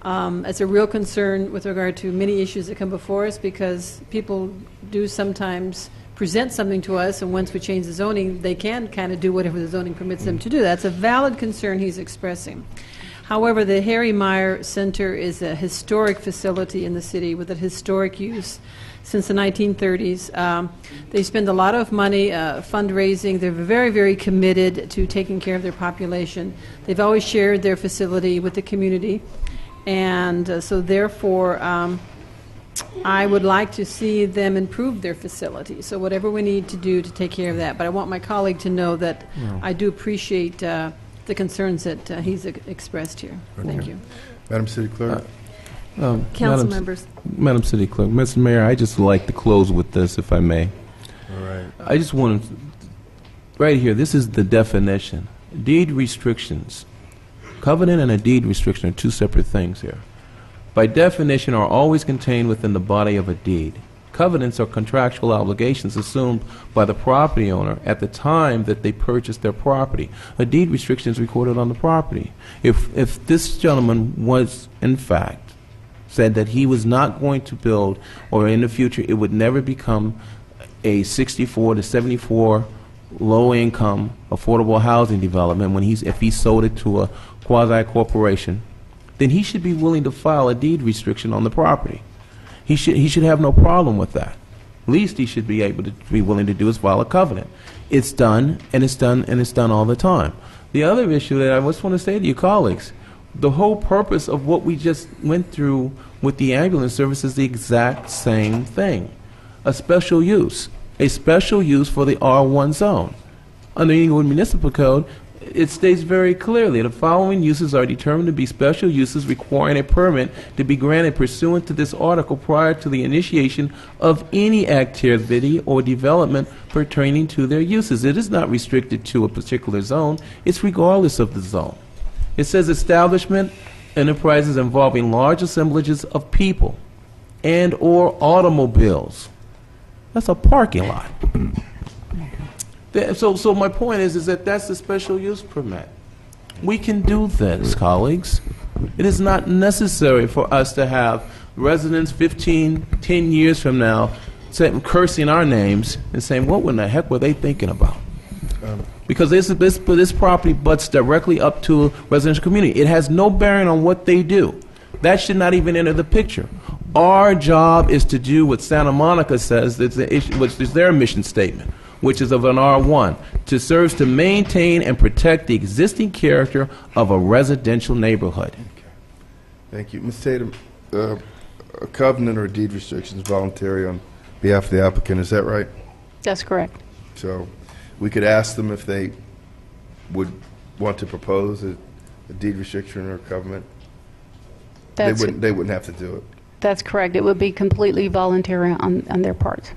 It's a real concern with regard to many issues that come before us, because people do sometimes present something to us, and once we change the zoning, they can kind of do whatever the zoning permits them to do. That's a valid concern he's expressing. However, the Harry Meyer Center is a historic facility in the city with a historic use since the 1930s. They spend a lot of money fundraising. They're very, very committed to taking care of their population. They've always shared their facility with the community. And so therefore, I would like to see them improve their facility. So whatever we need to do to take care of that. But I want my colleague to know that I do appreciate the concerns that he's expressed here. Okay. Thank you. Madam City Clerk? Council members. Madam City Clerk, Mr. Mayor, I just like to close with this, if I may. All right. I just want to, right here, this is the definition. Deed restrictions. Covenant and a deed restriction are two separate things here. By definition, are always contained within the body of a deed. covenants or contractual obligations assumed by the property owner at the time that they purchased their property. A deed restriction is recorded on the property. If this gentleman was, in fact, said that he was not going to build, or in the future it would never become a 64 to 74 low-income affordable housing development if he sold it to a quasi-corporation, then he should be willing to file a deed restriction on the property. He should have no problem with that. Least he should be able to be willing to do is file a covenant. It's done, and it's done, and it's done all the time. The other issue that I just want to say to you colleagues, the whole purpose of what we just went through with the ambulance service is the exact same thing. A special use for the R1 zone. Under the Inglewood Municipal Code, it states very clearly, the following uses are determined to be special uses requiring a permit to be granted pursuant to this article prior to the initiation of any activity or development pertaining to their uses. It is not restricted to a particular zone. It's regardless of the zone. It says establishment enterprises involving large assemblages of people and or automobiles. That's a parking lot. So my point is that that's the special use permit. We can do this, colleagues. It is not necessary for us to have residents 10 years from now cursing our names and saying, what in the heck were they thinking about? Because this property butts directly up to a residential community. It has no bearing on what they do. That should not even enter the picture. Our job is to do what Santa Monica says, which is their mission statement, which is of an R1, to serve to maintain and protect the existing character of a residential neighborhood. Okay. Thank you. Ms. Tatum, a covenant or a deed restriction is voluntary on behalf of the applicant, is that right? That's correct. So we could ask them if they would want to propose a deed restriction or a covenant. They wouldn't have to do it. That's correct. It would be completely voluntary on their part.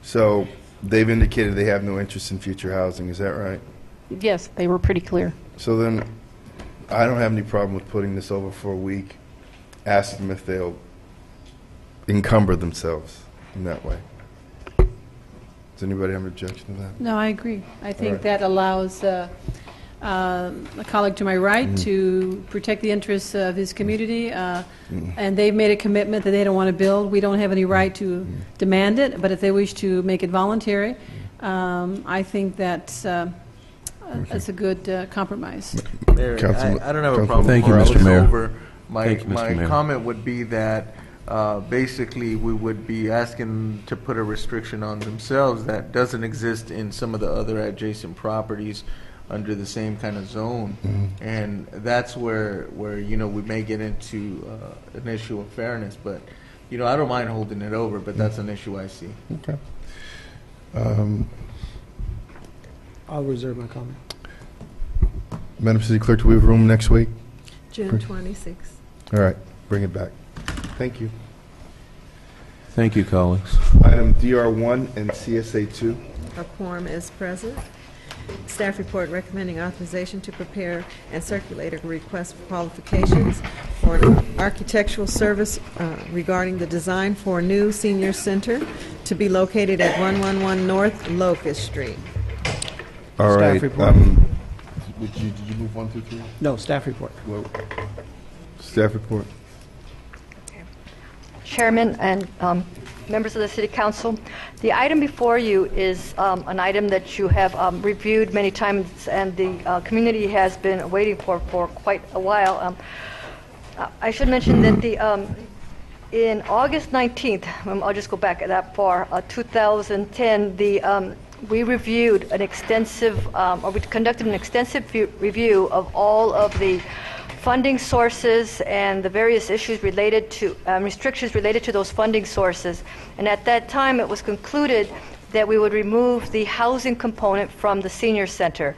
So they've indicated they have no interest in future housing, is that right? Yes, they were pretty clear. So then I don't have any problem with putting this over for a week, ask them if they'll encumber themselves in that way. Does anybody have an objection to that? No, I agree. I think right. that allows a colleague to my right to protect the interests of his community, and they've made a commitment that they don't want to build. We don't have any right to demand it, but if they wish to make it voluntary, I think that's a good compromise. Mayor, I don't have a problem. Thank you, Mr. Mayor. My comment would be that basically we would be asking to put a restriction on themselves that doesn't exist in some of the other adjacent properties under the same kind of zone, and that's where we may get into an issue of fairness. But I don't mind holding it over, but that's an issue I see. Okay. I'll reserve my comment. Madam City Clerk, do we have room next week? June 26th. All right, bring it back. Thank you. Thank you, colleagues. Item DR1 and CSA 2. A quorum is present. Staff report recommending authorization to prepare and circulate a request for qualifications for an architectural service regarding the design for a new senior center to be located at 111 North Locust Street. All Staff right. report. Did you move 1 through 3? No, staff report. Well, staff report. Chairman and members of the City Council, the item before you is an item that you have reviewed many times and the community has been waiting for quite a while. I should mention that in August 19th, I'll just go back that far, 2010, we reviewed an extensive, or we conducted an extensive review of all of the funding sources and the various issues related to restrictions related to those funding sources. And at that time, it was concluded that we would remove the housing component from the senior center.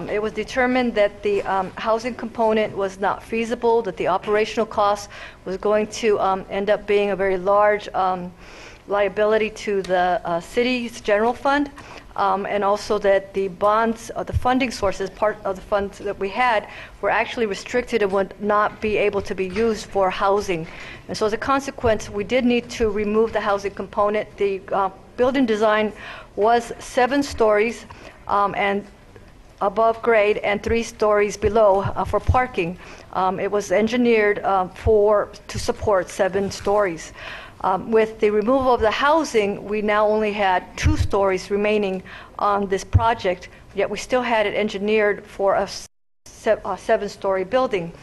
It was determined that the housing component was not feasible, that the operational cost was going to end up being a very large liability to the city's general fund, and also that the bonds, the funding sources, part of the funds that we had, were actually restricted and would not be able to be used for housing. And so as a consequence, we did need to remove the housing component. The building design was 7 stories and above grade and 3 stories below for parking. It was engineered to support 7 stories. With the removal of the housing, we now only had 2 stories remaining on this project, yet we still had it engineered for a 7-story building.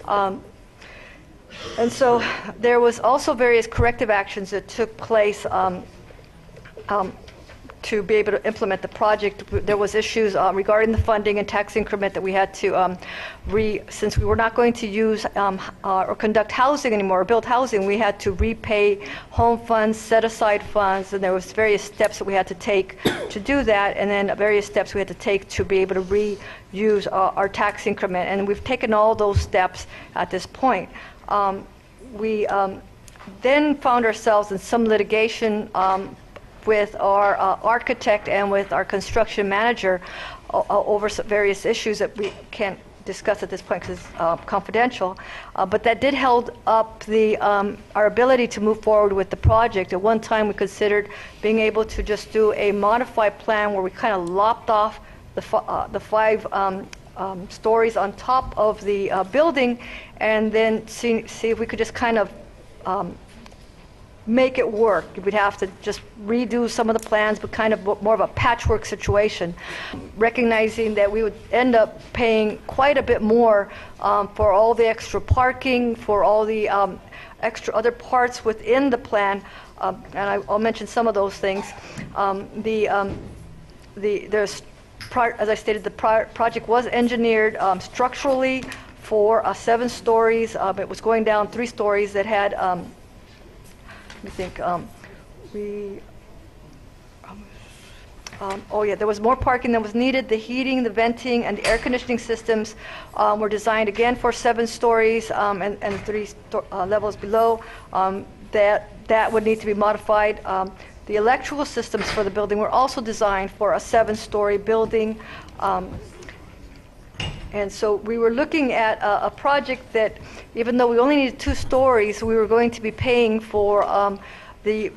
And so there was also various corrective actions that took place to be able to implement the project. There was issues regarding the funding and tax increment that we had to since we were not going to use or conduct housing anymore, or build housing, we had to repay home funds, set aside funds, and there was various steps that we had to take to do that, and then various steps we had to take to be able to reuse our tax increment, and we've taken all those steps at this point. We then found ourselves in some litigation with our architect and with our construction manager over various issues that we can't discuss at this point because it's confidential. But that did hold up our ability to move forward with the project. At one time, we considered being able to just do a modified plan where we kind of lopped off the 5 stories on top of the building, and then see if we could just kind of make it work. We'd have to just redo some of the plans, but kind of more of a patchwork situation, recognizing that we would end up paying quite a bit more for all the extra parking, for all the extra other parts within the plan, and I'll mention some of those things. As I stated, the project was engineered structurally for 7 stories. It was going down 3 stories that had there was more parking than was needed. The heating, the venting, and the air conditioning systems were designed again for 7 stories and 3 levels below. That would need to be modified. The electrical systems for the building were also designed for a 7-story building. And so we were looking at a project that, even though we only needed 2 stories, we were going to be paying for the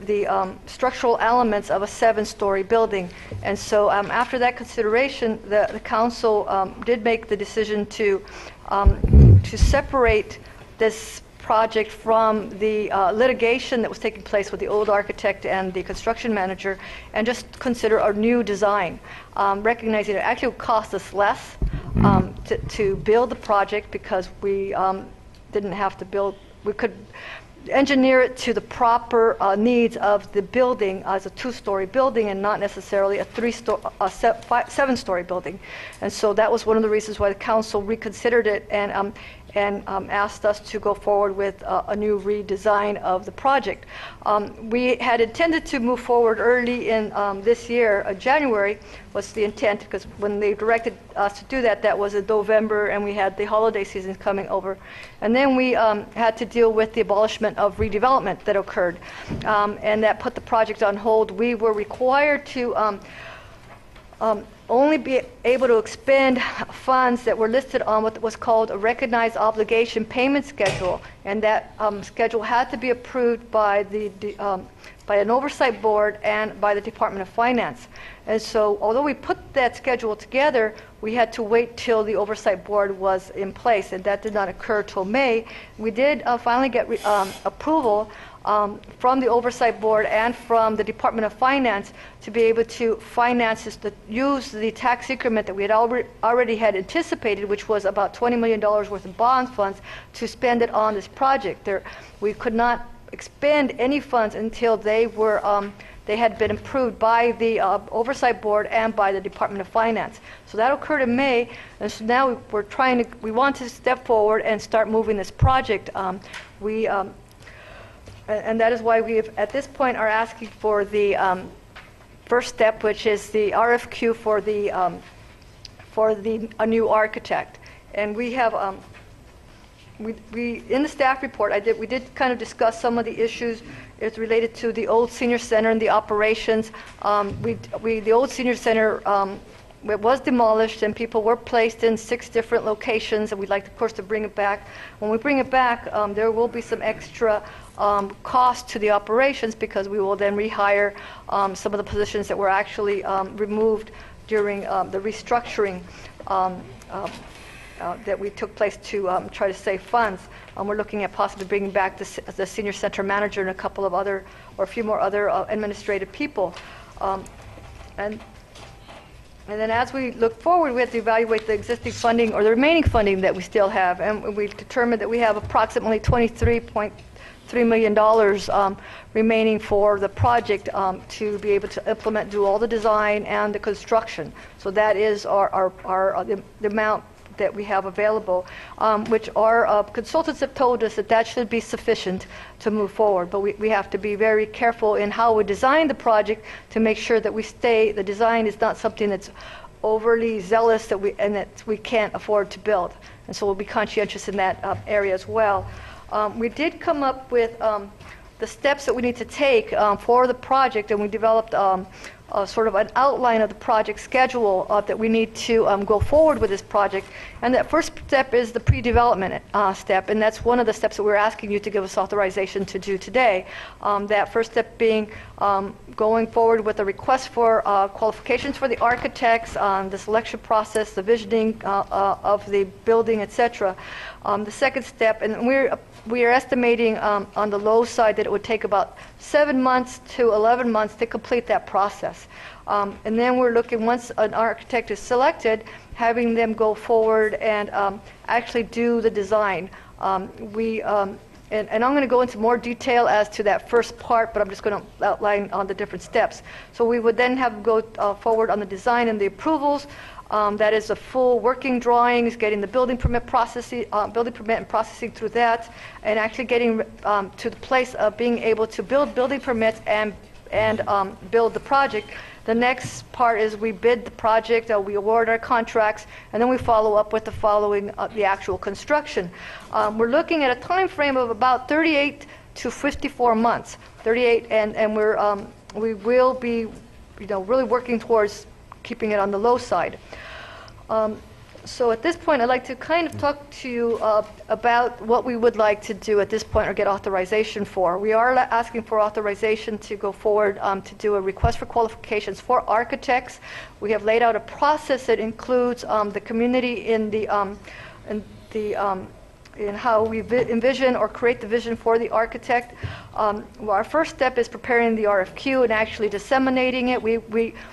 structural elements of a 7-story building. And so after that consideration, the council did make the decision to separate this project from the litigation that was taking place with the old architect and the construction manager, and just consider a new design, recognizing it actually would cost us less to build the project, because we didn't have to build, we could engineer it to the proper needs of the building as a 2-story building and not necessarily a 7-story building. And so that was one of the reasons why the council reconsidered it and asked us to go forward with a new redesign of the project. We had intended to move forward early in this year. January was the intent, because when they directed us to do that, that was in November, and we had the holiday season coming over. And then we had to deal with the abolishment of redevelopment that occurred, and that put the project on hold. We were required to only be able to expend funds that were listed on what was called a recognized obligation payment schedule, and that schedule had to be approved by by an oversight board and by the Department of Finance. And so, although we put that schedule together, we had to wait till the oversight board was in place, and that did not occur till May. We did finally get approval from the Oversight Board and from the Department of Finance to be able to use the tax increment that we had already had anticipated, which was about $20 million worth of bond funds, to spend it on this project. We could not expend any funds until they had been approved by the Oversight Board and by the Department of Finance. So that occurred in May, and so now we want to step forward and start moving this project. And that is why we, at this point, are asking for the first step, which is the RFQ for a new architect. And we have we in the staff report, we did kind of discuss some of the issues. It's related to the old senior center and the operations. The old senior center it was demolished, and people were placed in 6 different locations, and we'd like, of course, to bring it back. When we bring it back, there will be some extra cost to the operations, because we will then rehire some of the positions that were actually removed during the restructuring that we took place to try to save funds. We're looking at possibly bringing back the senior center manager and a couple of other, or a few more other administrative people. And then as we look forward, we have to evaluate the existing funding, or the remaining funding that we still have. And we determined that we have approximately $23.3 million remaining for the project to be able to implement, do all the design and the construction. So that is the amount that we have available, which our consultants have told us that that should be sufficient to move forward. But we have to be very careful in how we design the project to make sure that the design is not something that's overly zealous that we can't afford to build. And so we'll be conscientious in that area as well. We did come up with the steps that we need to take for the project, and we developed sort of an outline of the project schedule that we need to go forward with this project. And that first step is the pre-development step, and that's one of the steps that we're asking you to give us authorization to do today. That first step being going forward with a request for qualifications for the architects, the selection process, the visioning of the building, etc. The second step, and we are estimating on the low side that it would take about 7 months to 11 months to complete that process. And then we're looking, once an architect is selected, having them go forward and actually do the design. And I'm going to go into more detail as to that first part, but I'm just going to outline on the different steps. So we would then have go forward on the design and the approvals. That is the full working drawings, getting the building permit and processing through that, and actually getting to the place of being able to build building permits and build the project. The next part is we bid the project, we award our contracts, and then we follow up with the actual construction. We're looking at a time frame of about 38 to 54 months. 38, and we will be, really working towards keeping it on the low side. So at this point, I'd like to kind of talk to you about what we would like to do at this point or get authorization for. We are asking for authorization to go forward to do a request for qualifications for architects. We have laid out a process that includes the community in how we envision or create the vision for the architect. Our first step is preparing the RFQ and actually disseminating it. When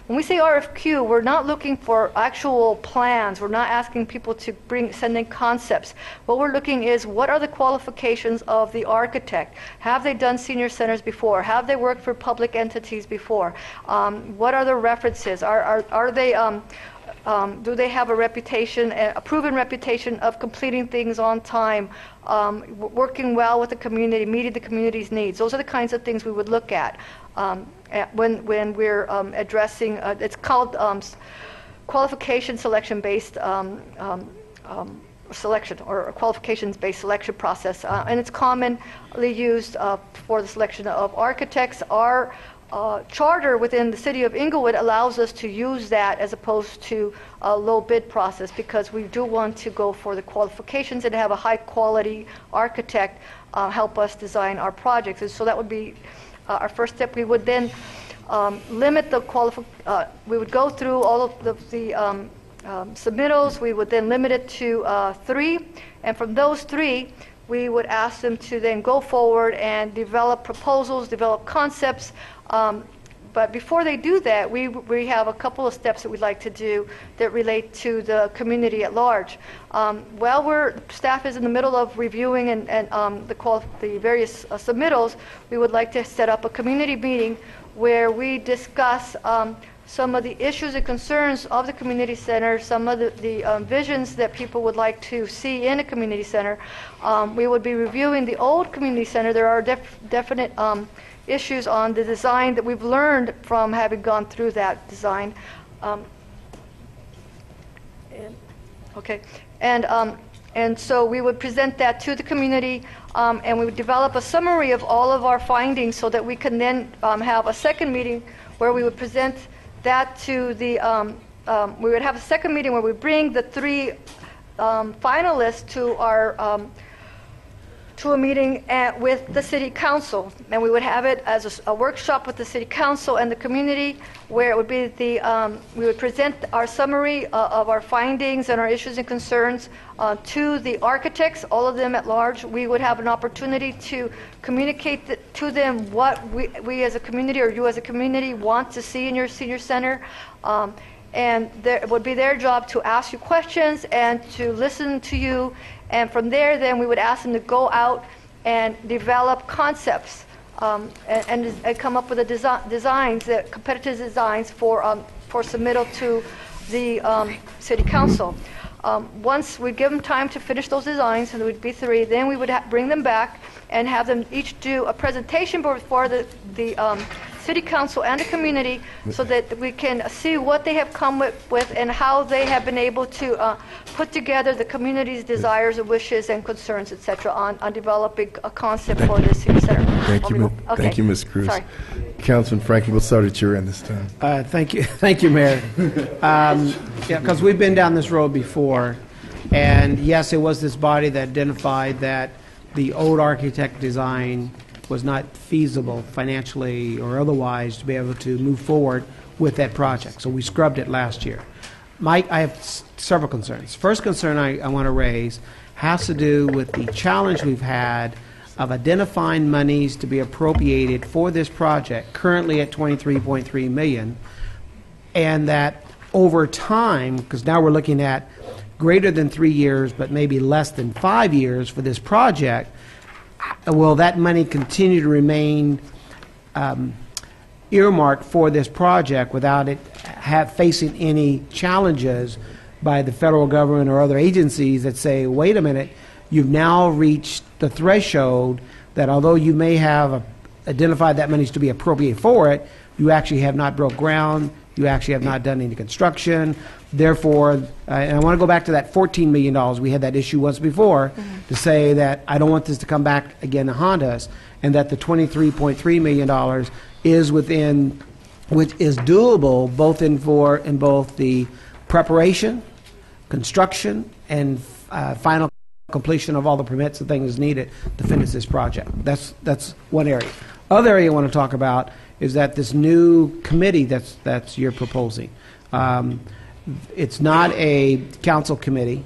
we say RFQ, we're not looking for actual plans. We're not asking people to send in concepts. What we're looking is, what are the qualifications of the architect? Have they done senior centers before? Have they worked for public entities before? What are the references? Are they do they have a proven reputation of completing things on time, working well with the community, meeting the community's needs? Those are the kinds of things we would look at when we're addressing, it's called qualification selection-based selection, or a qualifications-based selection process. And it's commonly used for the selection of architects. Our charter within the city of Inglewood allows us to use that as opposed to a low bid process, because we do want to go for the qualifications and have a high quality architect help us design our projects. And so that would be our first step. We would then limit the we would go through all of the submittals. We would then limit it to 3, and from those 3 we would ask them to then go forward and develop proposals, develop concepts. But before they do that, we have a couple of steps that we'd like to do that relate to the community at large. While staff is in the middle of reviewing and the various submittals, we would like to set up a community meeting where we discuss some of the issues and concerns of the community center, some of the visions that people would like to see in a community center. We would be reviewing the old community center. There are definite issues on the design that we've learned from having gone through that design. And so we would present that to the community, and we would develop a summary of all of our findings so that we can then have a second meeting where we would present that to the, we would have a second meeting where we bring the 3 finalists to our to a meeting with the city council, and we would have it as a workshop with the city council and the community, where it would be the we would present our summary of our findings and our issues and concerns to the architects, all of them at large. We would have an opportunity to communicate to them what we as a community, or you as a community, want to see in your senior center. And it would be their job to ask you questions and to listen to you. And from there, then we would ask them to go out and develop concepts and come up with the designs, the competitive designs for submittal to the city council. Once we give them time to finish those designs, and there would be 3, then we would bring them back and have them each do a presentation before the city council and the community, so that we can see what they have come with and how they have been able to put together the community's desires and wishes and concerns, etc., on developing a concept for the city center. Thank you, Ms. Cruz. Sorry. Councilman Frankie, we'll start at your end this time. Thank you, Mayor. Yeah, because we've been down this road before, and yes, it was this body that identified that the old architect design was not feasible financially or otherwise to be able to move forward with that project. So we scrubbed it last year. Mike, I have several concerns. First concern I want to raise has to do with the challenge we've had of identifying monies to be appropriated for this project, currently at $23.3 million, and that over time, because now we're looking at greater than 3 years but maybe less than 5 years for this project, will that money continue to remain earmarked for this project without it facing any challenges by the federal government or other agencies that say, wait a minute, you've now reached the threshold that although you may have identified that money to be appropriate for it, you actually have not broke ground, you actually have not done any construction. Therefore, and I want to go back to that $14 million. We had that issue once before to say that I don't want this to come back again to haunt us, and that the $23.3 million is within, which is doable both in both the preparation, construction, and final completion of all the permits and things needed to finish this project. That's one area. Other area I want to talk about is that this new committee that's you're proposing. It's not a council committee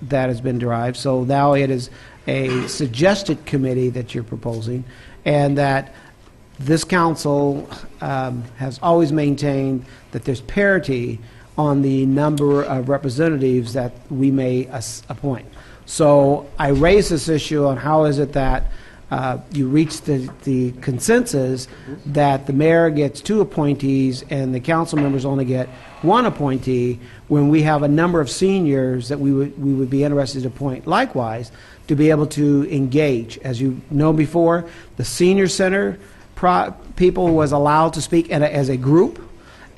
that has been derived, so now it is a suggested committee that you're proposing, and that this council has always maintained that there's parity on the number of representatives that we may appoint. So I raise this issue on how is it that you reach the consensus that the mayor gets 2 appointees and the council members only get 1 appointee, when we have a number of seniors that we would be interested to appoint likewise to be able to engage. As you know before, the senior center people was allowed to speak as a group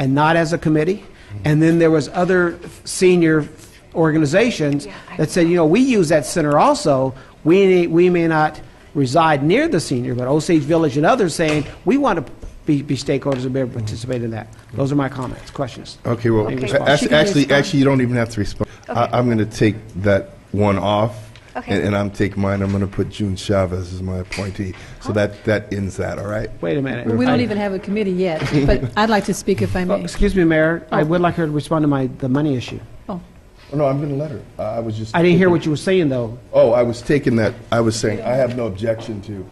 and not as a committee. And then there was other senior organizations that said, we use that center also. We may not reside near the senior, but Osage Village and others saying we want to be stakeholders and be able to participate in that. Those are my comments. Questions? Okay, well, actually, you don't even have to respond. Okay. I'm going to take that one off, and I'm taking mine. I'm going to put June Chavez as my appointee. So that ends that, all right? Wait a minute. Well, we don't even have a committee yet, but I'd like to speak if I may. Excuse me, Mayor. I would like her to respond to the money issue. Oh, no, I'm going to let her. I was just... I didn't hear what you were saying, though. Oh, I was taking that. I was saying I have no objection to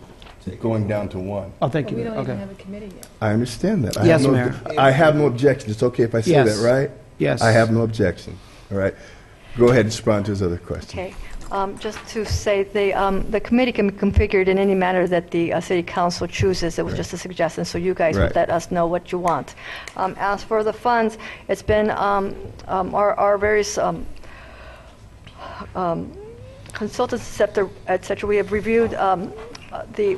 going down to 1. Oh, thank you. We don't even have a committee yet. I understand that. Yes, Mayor. I have no objection. It's okay if I say that, right? Yes. I have no objection. All right. Go ahead and respond to his other question. Okay. Just to say, the committee can be configured in any manner that the city council chooses. It was just a suggestion, so you guys would let us know what you want. As for the funds, it's been our various consultants, et cetera, we have reviewed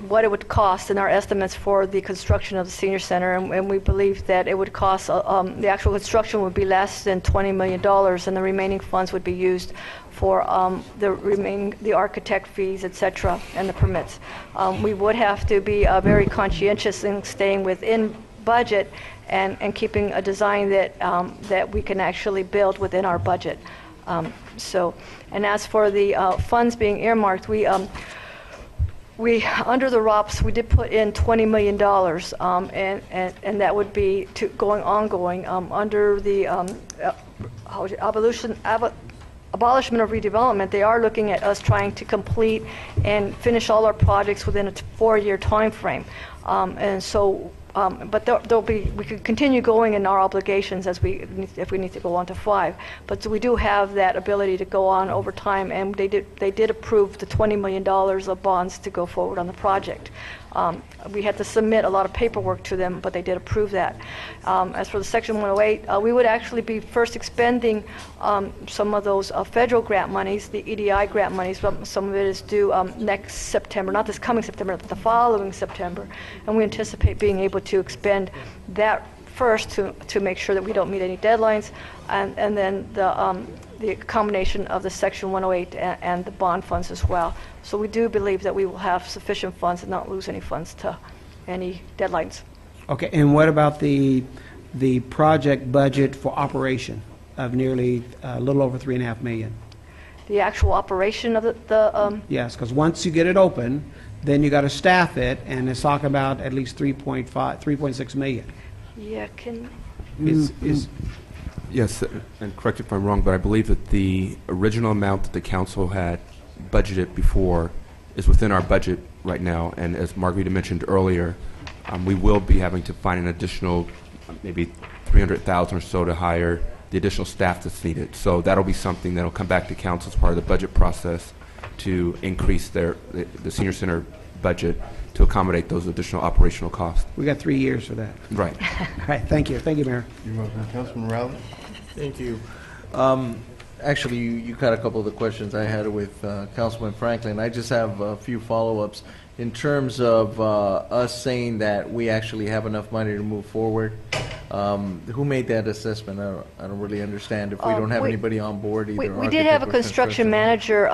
what it would cost and our estimates for the construction of the senior center, and we believe that it would cost, the actual construction would be less than $20 million, and the remaining funds would be used for the architect fees, etc., and the permits. We would have to be very conscientious in staying within budget and keeping a design that we can actually build within our budget. And as for the funds being earmarked, we under the ROPS we did put in $20 million, and that would be ongoing under the abolishment of redevelopment. They are looking at us trying to complete and finish all our projects within a 4-year time frame, and so. But we could continue going in our obligations if we need to go on to 5. But we do have that ability to go on over time, and they did approve the $20 million of bonds to go forward on the project. We had to submit a lot of paperwork to them, but they did approve that. As for the Section 108, we would actually be first expending some of those federal grant monies, the EDI grant monies. Some of it is due next September, not this coming September, but the following September. And we anticipate being able to expend that first to make sure that we don't meet any deadlines, and then the combination of the Section 108 and the bond funds as well. So we do believe that we will have sufficient funds and not lose any funds to any deadlines. Okay, and what about the project budget for operation of nearly a little over $3.5 million? The actual operation of the Yes, because once you get it open, then you got to staff it, and it's talking about at least 3.6 million. Yeah, Yes, and correct me if I'm wrong, but I believe that the original amount that the council had budgeted before is within our budget right now, and as Margarita mentioned earlier, we will be having to find an additional maybe $300,000 or so to hire the additional staff that's needed. So that'll be something that'll come back to council as part of the budget process to increase the senior center budget to accommodate those additional operational costs. We got 3 years for that. Right. All right, thank you. Thank you, Mayor. You're welcome. Councilman Rowley? Thank you. Actually, you caught a couple of the questions I had with Councilman Franklin. I just have a few follow-ups. In terms of us saying that we actually have enough money to move forward, who made that assessment? I don't really understand if we don't have anybody on board either. We did have a construction manager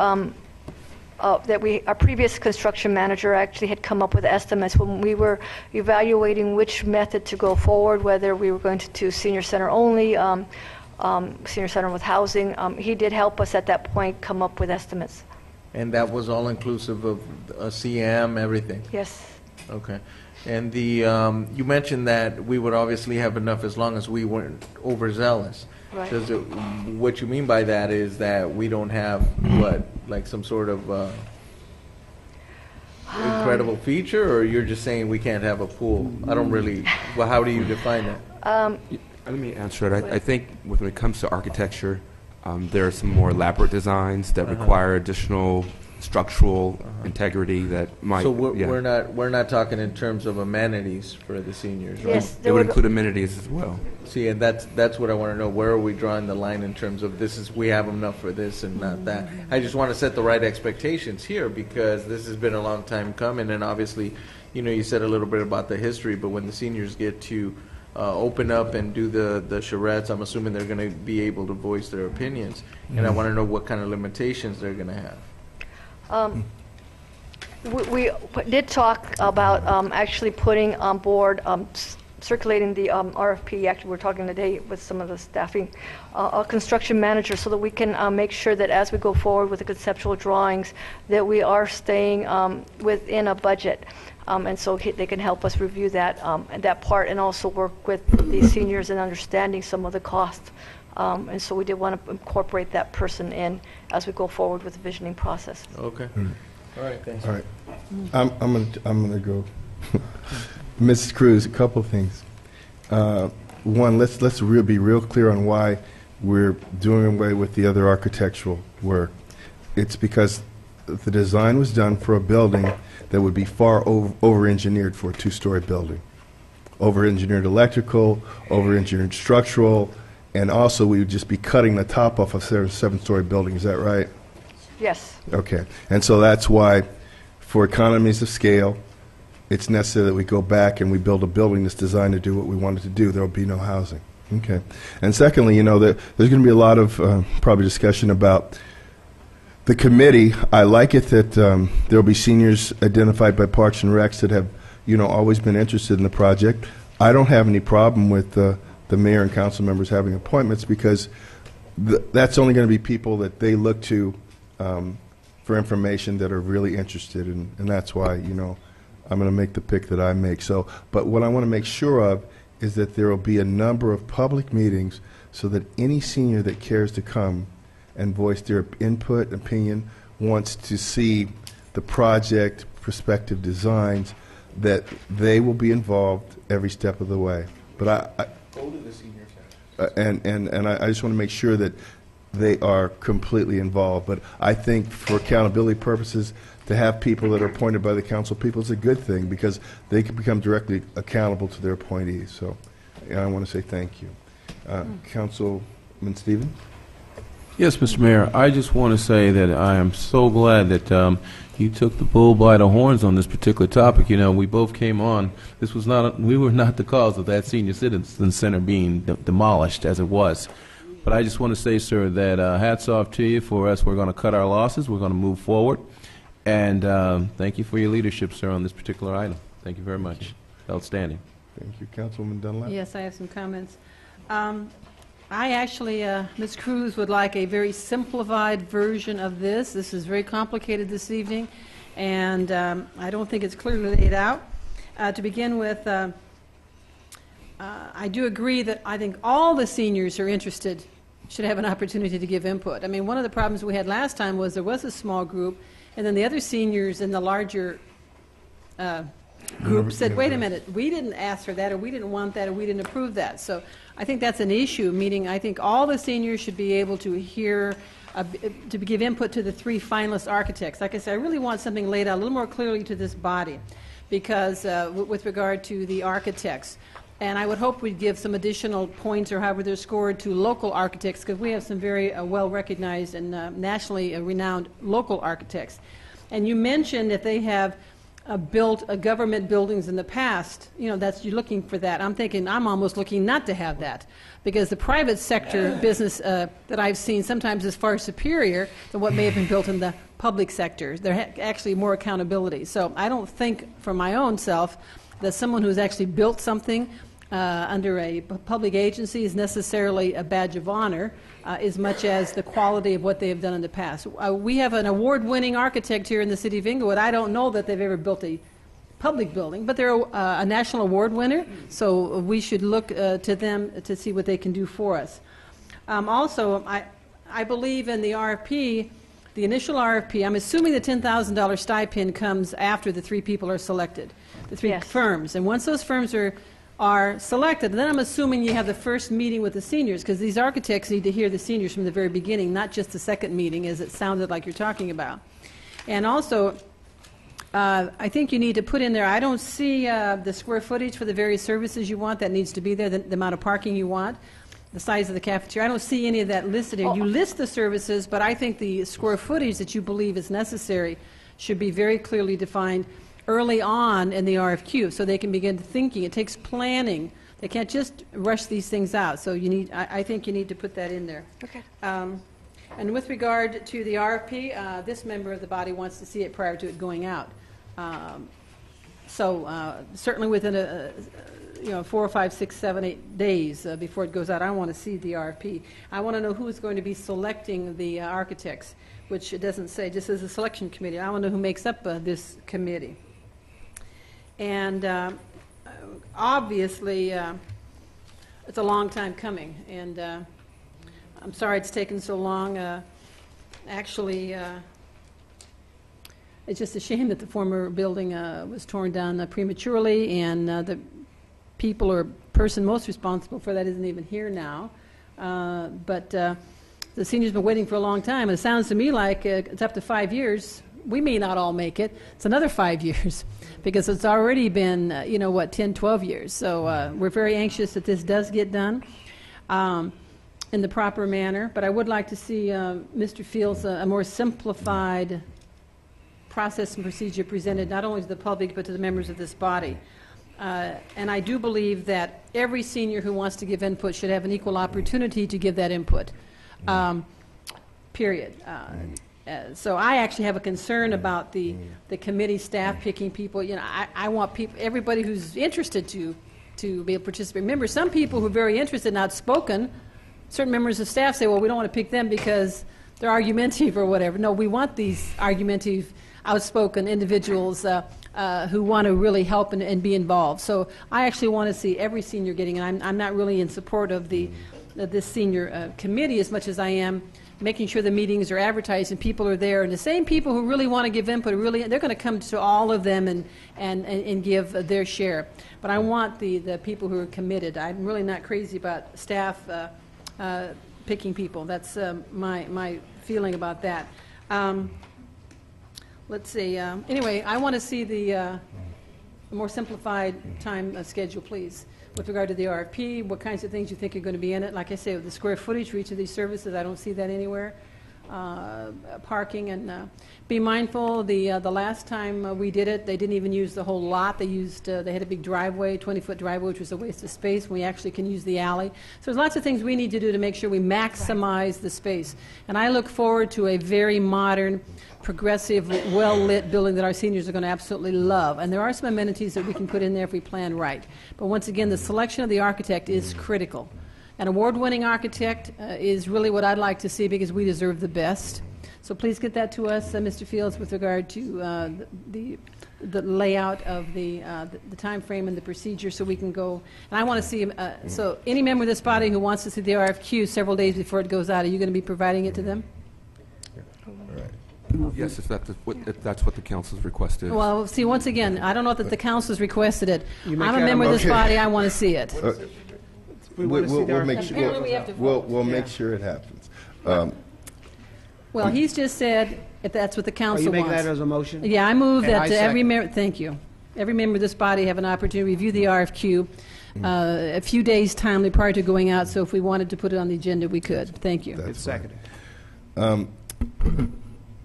our previous construction manager actually had come up with estimates when we were evaluating which method to go forward, whether we were going to do senior center only, senior center with housing. He did help us at that point come up with estimates. And that was all inclusive of CM, everything? Yes. Okay. And you mentioned that we would obviously have enough as long as we weren't overzealous. Right. What you mean by that is that we don't have, like some sort of incredible feature, or you're just saying we can't have a pool? I don't really, well, how do you define that? Let me answer it. I think when it comes to architecture, there are some more elaborate designs that require additional structural integrity that might. So we're not talking in terms of amenities for the seniors, right? Yes, it would include amenities as well. See, and that's what I want to know. Where are we drawing the line in terms of we have enough for this and not that? I just want to set the right expectations here because this has been a long time coming, and obviously, you said a little bit about the history, but when the seniors get to open up and do the charrettes, I'm assuming they're going to be able to voice their opinions, and I want to know what kind of limitations they're going to have. We did talk about actually putting on board, circulating the RFP. Actually, we're talking today with some of the staffing, a construction manager, so that we can make sure that as we go forward with the conceptual drawings, that we are staying within a budget. And so they can help us review that part and also work with the seniors in understanding some of the costs. And so we did want to incorporate that person in as we go forward with the visioning process. Okay. All right, thanks. All right. I'm gonna go. Mrs. Cruz, a couple of things. One, let's be real clear on why we're doing away with the other architectural work. It's because the design was done for a building that would be far over-engineered for a two-story building. Over-engineered electrical, over-engineered structural, and also we would just be cutting the top off of a seven-story building. Is that right? Yes. Okay. And so that's why for economies of scale, it's necessary that we go back and we build a building that's designed to do what we want it to do. There will be no housing. Okay. And secondly, there's going to be a lot of probably discussion about the committee. I like it that there will be seniors identified by Parks and Recs that have, always been interested in the project. I don't have any problem with the mayor and council members having appointments because that's only going to be people that they look to for information that are really interested in, and that's why, I'm going to make the pick that I make. So, but what I want to make sure of is that there will be a number of public meetings so that any senior that cares to come and voice their input, opinion, wants to see the project, prospective designs, that they will be involved every step of the way. But Go to the senior and I just want to make sure that they are completely involved. But I think for accountability purposes, to have people that are appointed by the council people is a good thing because they can become directly accountable to their appointees. So I want to say thank you. Councilman Stevens? Yes, Mr. Mayor. I just want to say that I am so glad that you took the bull by the horns on this particular topic. We both came on. We were not the cause of that senior citizen center being demolished as it was. But I just want to say, sir, that hats off to you. For us, we're going to cut our losses. We're going to move forward. And thank you for your leadership, sir, on this particular item. Thank you very much. Outstanding. Thank you. Councilwoman Dunlap? Yes, I have some comments. I actually, Ms. Cruz, would like a very simplified version of this. This is very complicated this evening, and I don't think it's clearly laid out. To begin with, I do agree that I think all the seniors who are interested should have an opportunity to give input. I mean, one of the problems we had last time was there was a small group, and then the other seniors in the larger group said, wait a minute, we didn't ask for that, or we didn't want that, or we didn't approve that. So I think that's an issue, meaning I think all the seniors should be able to hear, to give input to the three finalist architects. Like I said, I really want something laid out a little more clearly to this body, because with regard to the architects. And I would hope we'd give some additional points, or however they're scored, to local architects, because we have some very well-recognized and nationally renowned local architects. And you mentioned if they have built government buildings in the past, you're looking for that. I'm almost looking not to have that, because the private sector business that I've seen sometimes is far superior than what may have been built in the public sector. There's actually more accountability. So I don't think for my own self that someone who's actually built something under a public agency is necessarily a badge of honor, as much as the quality of what they have done in the past. We have an award-winning architect here in the city of Inglewood. I don't know that they've ever built a public building, but they're a national award winner, so we should look to them to see what they can do for us. Also, I believe in the RFP, the initial RFP, I'm assuming the $10,000 stipend comes after the three people are selected, the three firms. And once those firms are selected, then I'm assuming you have the first meeting with the seniors, because these architects need to hear the seniors from the very beginning, not just the second meeting, as it sounded like you're talking about. And also, I think you need to put in there, I don't see the square footage for the various services you want. That needs to be there, the amount of parking you want, the size of the cafeteria. I don't see any of that listed here. You list the services, but I think the square footage that you believe is necessary should be very clearly defined early on in the RFQ, so they can begin thinking. It takes planning. They can't just rush these things out. So I think you need to put that in there. Okay. And with regard to the RFP, this member of the body wants to see it prior to it going out. Certainly within 4, 5, 6, 7, 8 days before it goes out, I want to see the RFP. I want to know who is going to be selecting the architects, which it doesn't say, just as a selection committee. I want to know who makes up this committee. And obviously, it's a long time coming, and I'm sorry it's taken so long. Actually, it's just a shame that the former building was torn down prematurely, and the people or person most responsible for that isn't even here now. But the seniors have been waiting for a long time. It sounds to me like it's up to 5 years. We may not all make it. It's another 5 years, because it's already been, 10, 12 years. So we're very anxious that this does get done in the proper manner. But I would like to see Mr. Fields a more simplified process and procedure presented not only to the public but to the members of this body. And I do believe that every senior who wants to give input should have an equal opportunity to give that input, period. So I actually have a concern about the committee staff picking people. You know, I want people, everybody who's interested to be able to participate. Remember, some people who are very interested and outspoken, certain members of staff say, well, we don't want to pick them because they're argumentative or whatever. No, we want these argumentative, outspoken individuals who want to really help and be involved. So I actually want to see every senior getting, and I'm not really in support of this senior committee as much as I am making sure the meetings are advertised and people are there. And the same people who really want to give input, they're going to come to all of them and give their share. But I want the people who are committed. I'm really not crazy about staff picking people. That's my feeling about that. Let's see. Anyway, I want to see the more simplified time schedule, please, with regard to the RFP, what kinds of things you think are going to be in it. Like I say, with the square footage for each of these services, I don't see that anywhere. Parking, and be mindful, the last time we did it, they didn't even use the whole lot. They had a big driveway, 20-foot driveway, which was a waste of space. We actually can use the alley. So there's lots of things we need to do to make sure we maximize the space. And I look forward to a very modern, progressive, well-lit building that our seniors are going to absolutely love. And there are some amenities that we can put in there if we plan right. But once again, the selection of the architect is critical. An award-winning architect is really what I'd like to see because we deserve the best. So please get that to us, Mr. Fields, with regard to the layout of the time frame and the procedure, so we can go. And I want to see. So any member of this body who wants to see the RFQ several days before it goes out, are you going to be providing it to them? Yes, if that's what the council's requested. Well, see, once again, I don't know that the council's requested it. I'm a that member of this okay. body. I want to see it. We'll make sure. Apparently we have to vote. We'll make sure it happens. Well, he's just said if that's what the Are council you wants. making that as a motion? Yeah, I move And that I every second. member. Thank you. Every member of this body have an opportunity to review the RFQ a few days timely prior to going out. So if we wanted to put it on the agenda, we could. Thank you. It's seconded.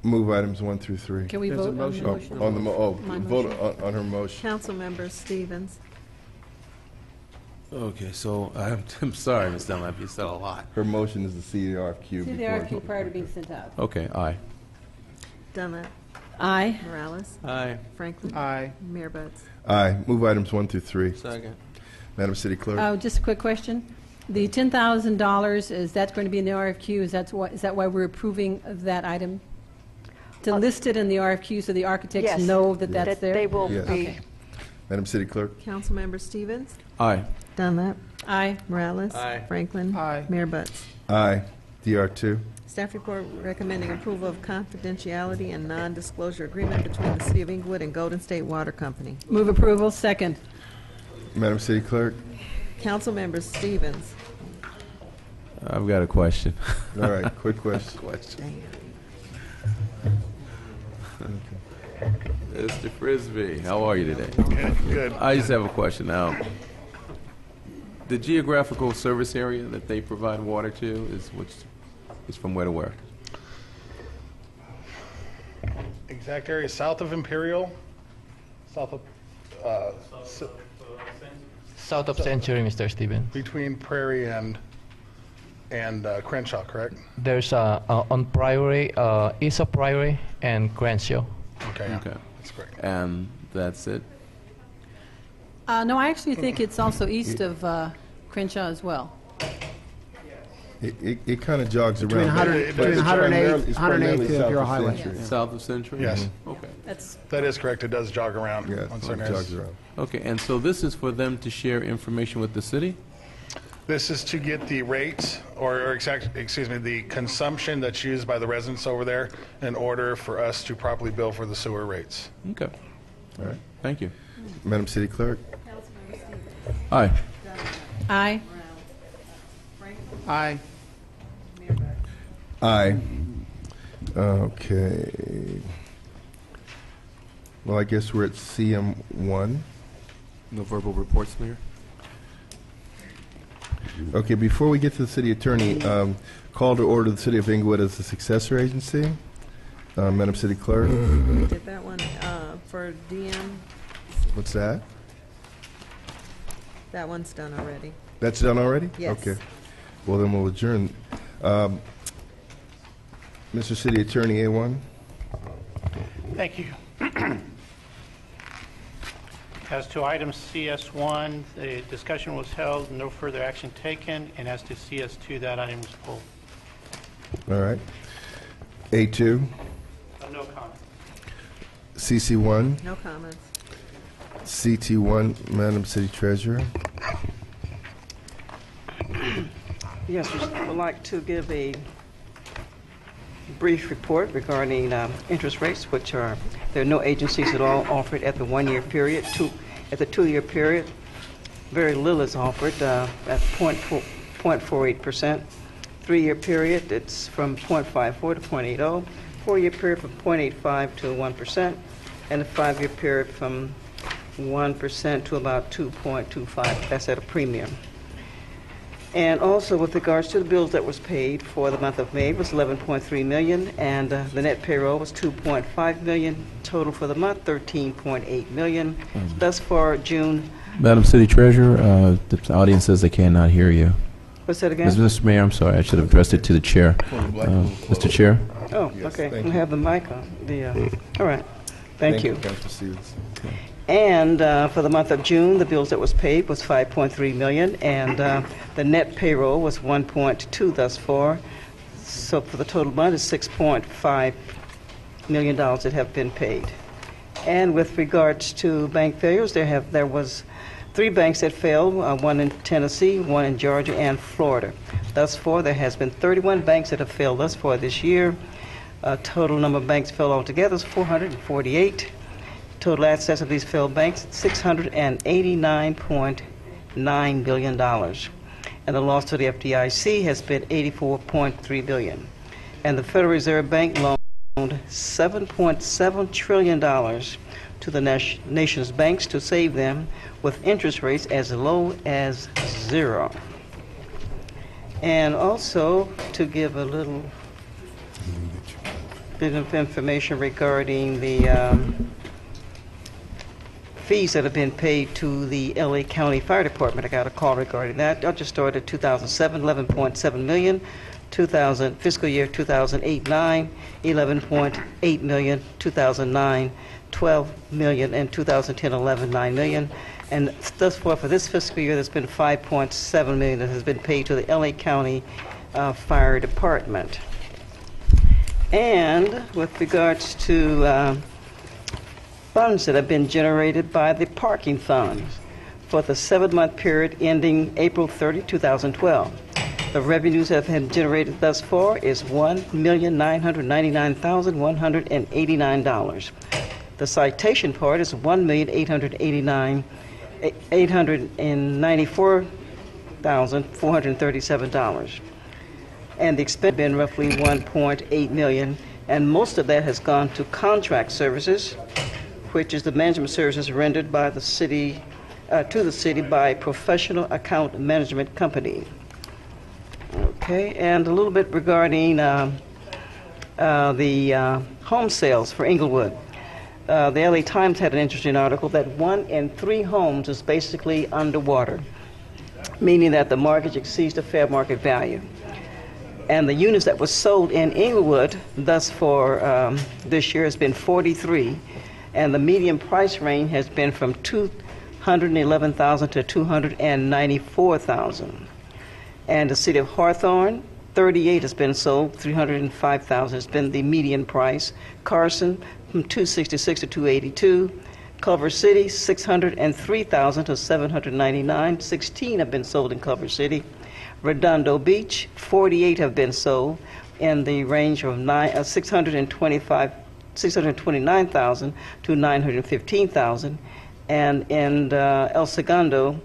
Move items 1 through 3. Can we There's a vote on the motion. motion? On the My vote motion. on her motion. Councilmember Stevens. Okay, so I'm sorry, Ms. Dunlap, you said a lot. Her motion is to see the RFQ. See the before- RFQ prior to being sent out. Okay, aye. Dunlap. Aye. Morales. Aye. Franklin. Aye. Mayor Butts. Aye. Move items 1 through 3. Second. Madam City Clerk. Oh, just a quick question. The $10,000, is that going to be in the RFQ? Is that why we're approving of that item? To list it in the RFQ so the architects Yes, know that that's that there? they will Yes. be. Okay. Madam City Clerk. Councilmember Stevens. Aye. Dunlap. Aye. Morales. Aye. Franklin. Aye. Mayor Butts. Aye. DR2. Staff report recommending approval of confidentiality and non-disclosure agreement between the City of Inglewood and Golden State Water Company. Move approval. Second. Madam City Clerk. Councilmember Stevens. I've got a question. All right. Quick question. Mr. Frisbee, how are you today? Good. I just have a question now. The geographical service area that they provide water to is from where to where? Exact area south of Imperial, south of South of Century, Mr. Stevens. between Prairie and Crenshaw, correct? There's on Priory, east of Priory and Crenshaw. Okay. Okay. That's great. And that's it? No, I actually think it's also east of Crenshaw as well. It kind of jogs Between around. 100 between It's 108th it's primarily 108th south Imperial of Highway. Century. South of Century? Yes. Okay. That is correct. It does jog around Yeah, on it certain jogs areas. around. Okay, and so this is for them to share information with the city? This is to get the rates, the consumption that's used by the residents over there in order for us to properly bill for the sewer rates. Okay. All right. Thank you. Madam City Clerk. Aye. Aye. Aye. Aye. Okay. Well, I guess we're at CM1. No verbal reports, Mayor? Okay, before we get to the city attorney, call to order the City of Inglewood as the successor agency. Madam City Clerk? We did that one for DM. What's that? That one's done already. That's done already? Yes. Okay. Well, then we'll adjourn. Mr. City Attorney, A1? Thank you. As to item CS1, the discussion was held, no further action taken, and as to CS2, that item was pulled. All right. A2? No comment. CC1? No comments. CT1, Madam City Treasurer? Yes, I would like to give a brief report regarding interest rates, which are, there are no agencies at all offered at the 1 year period. At the 2 year period, very little is offered at 0.48%. 3 year period, it's from 0.54 to 0.80. 4 year period from 0.85 to 1%, and the 5 year period from 1% to about 2.25. That's at a premium. And also with regards to the bills that was paid for the month of May, it was $11.3 million, and the net payroll was $2.5 million. Total for the month, $13.8 million. Thus far, June. Madam City Treasurer, the audience says they cannot hear you. What's that again? Mr. Mayor, I'm sorry, I should have addressed it to the chair. Mr. Chair? Oh, okay. We have the mic on. All right. Thank you. Councilor Stevens. And for the month of June, the bills that was paid was $5.3 million, and the net payroll was $1.2 thus far. So for the total month, it's $6.5 million that have been paid. And with regards to bank failures, there was 3 banks that failed, one in Tennessee, one in Georgia, and Florida. Thus far, there has been 31 banks that have failed thus far this year. Total number of banks failed altogether is 448. Total assets of these failed banks, $689.9 billion. And the loss to the FDIC has been $84.3 billion. And the Federal Reserve Bank loaned $7.7 trillion to the nation's banks to save them with interest rates as low as 0. And also to give a little bit of information regarding the fees that have been paid to the LA County Fire Department. I got a call regarding that. I just started 2007, $11.7 million. Fiscal year 2008-9, $11.8 million. 2009, $12 million. And 2010-11, $9 million. And thus far for this fiscal year, there's been $5.7 million that has been paid to the LA County Fire Department. And with regards to funds that have been generated by the parking funds for the 7-month period ending April 30, 2012. The revenues that have been generated thus far is $1,999,189. The citation part is $1,894,437. And the expense has been roughly $1.8 million, and most of that has gone to contract services, which is the management services rendered by the city to the city by a professional account management company. Okay, and a little bit regarding the home sales for Inglewood. The LA Times had an interesting article that 1 in 3 homes is basically underwater, meaning that the mortgage exceeds the fair market value. And the units that were sold in Inglewood thus far this year has been 43. And the median price range has been from $211,000 to $294,000. And the city of Hawthorne, 38 has been sold, $305,000 has been the median price. Carson, from $266 to $282. Culver City, $603,000 to $799. 16 have been sold in Culver City. Redondo Beach, 48 have been sold in the range of $629,000 to $915,000, and in El Segundo,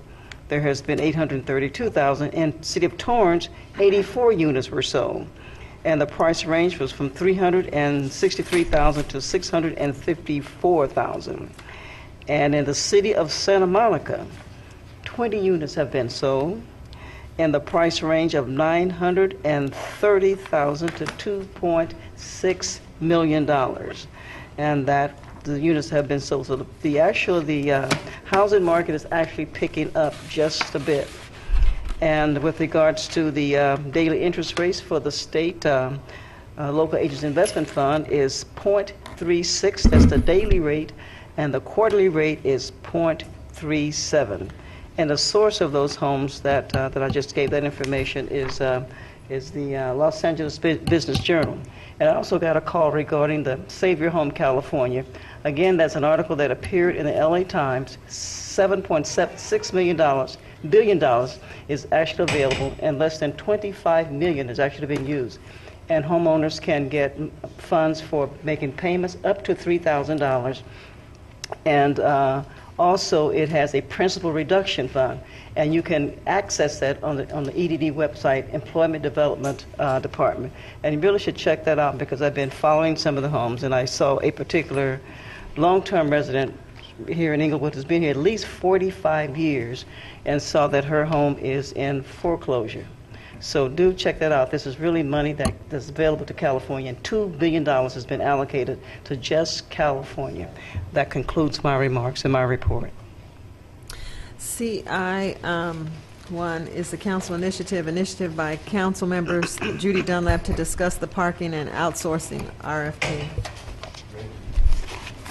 there has been $832,000. In City of Torrance, 84 units were sold, and the price range was from $363,000 to $654,000. And in the City of Santa Monica, 20 units have been sold, in the price range of $930,000 to $2.6 million, and that the units have been sold. So the housing market is actually picking up just a bit. And with regards to the daily interest rates for the state local agents investment fund is 0.36. That's the daily rate, and the quarterly rate is 0.37. And the source of those homes that I just gave that information is the Los Angeles Business Journal. And I also got a call regarding the Save Your Home California. Again, that's an article that appeared in the LA Times. $7.76 billion is actually available, and less than $25 million has actually been used. And homeowners can get funds for making payments up to $3,000. And also, it has a principal reduction fund, and you can access that on the EDD website, Employment Development Department. And you really should check that out, because I've been following some of the homes, and I saw a particular long-term resident here in Inglewood who's been here at least 45 years, and saw that her home is in foreclosure. So do check that out. This is really money that's available to California, and $2 billion has been allocated to just California. That concludes my remarks and my report. CI1 is the council initiative by council members Judy Dunlap to discuss the parking and outsourcing RFP.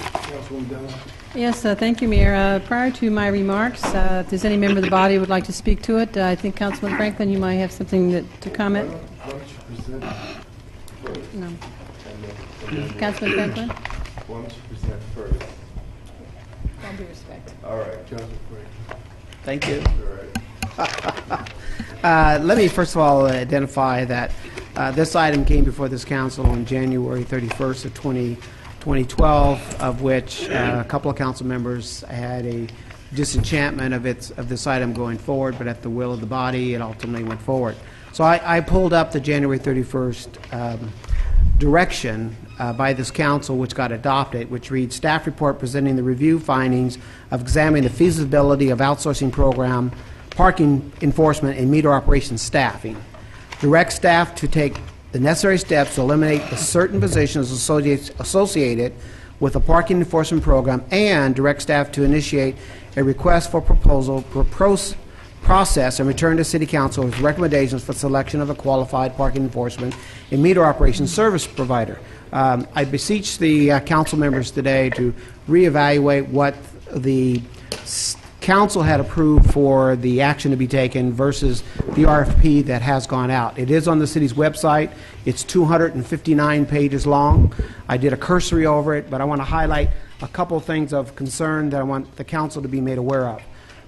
Councilwoman Dunlap. Yes, thank you, Mayor. Prior to my remarks, if there's any member of the body who would like to speak to it, I think Councilman Franklin, you might have something to comment. Why don't you present first? No. And then Councilman Franklin? Why don't you present first? All due respect. All right, Councilman Franklin. Thank you. All right. Let me first of all identify that this item came before this council on January 31st of 2012, of which a couple of council members had a disenchantment of this item going forward, but at the will of the body, it ultimately went forward. So I pulled up the January 31st direction by this council, which got adopted, which reads, staff report presenting the review findings of examining the feasibility of outsourcing program, parking enforcement, and meter operations staffing. Direct staff to take the necessary steps to eliminate the certain positions associated with the parking enforcement program, and direct staff to initiate a request for proposal process and return to City Council with recommendations for selection of a qualified parking enforcement and meter operations service provider. I beseech the council members today to reevaluate what the council had approved for the action to be taken versus the RFP that has gone out. It is on the city's website. It's 259 pages long. I did a cursory over it, but I want to highlight a couple of things of concern that I want the council to be made aware of.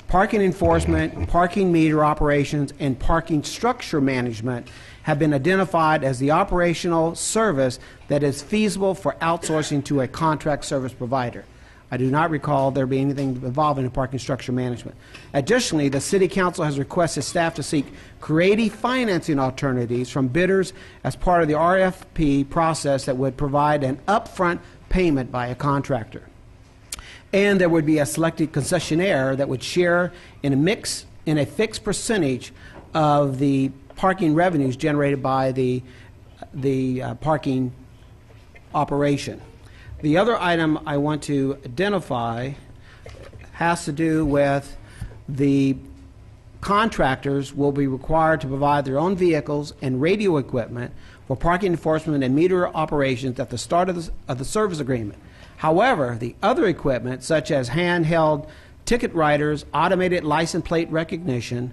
Parking enforcement, parking meter operations, and parking structure management have been identified as the operational service that is feasible for outsourcing to a contract service provider. I do not recall there being anything involving parking structure management. Additionally, the City Council has requested staff to seek creative financing alternatives from bidders as part of the RFP process that would provide an upfront payment by a contractor. And there would be a selected concessionaire that would share in a fixed percentage of the parking revenues generated by the parking operation. The other item I want to identify has to do with the contractors will be required to provide their own vehicles and radio equipment for parking enforcement and meter operations at the start of the service agreement. However, the other equipment, such as handheld ticket writers, automated license plate recognition,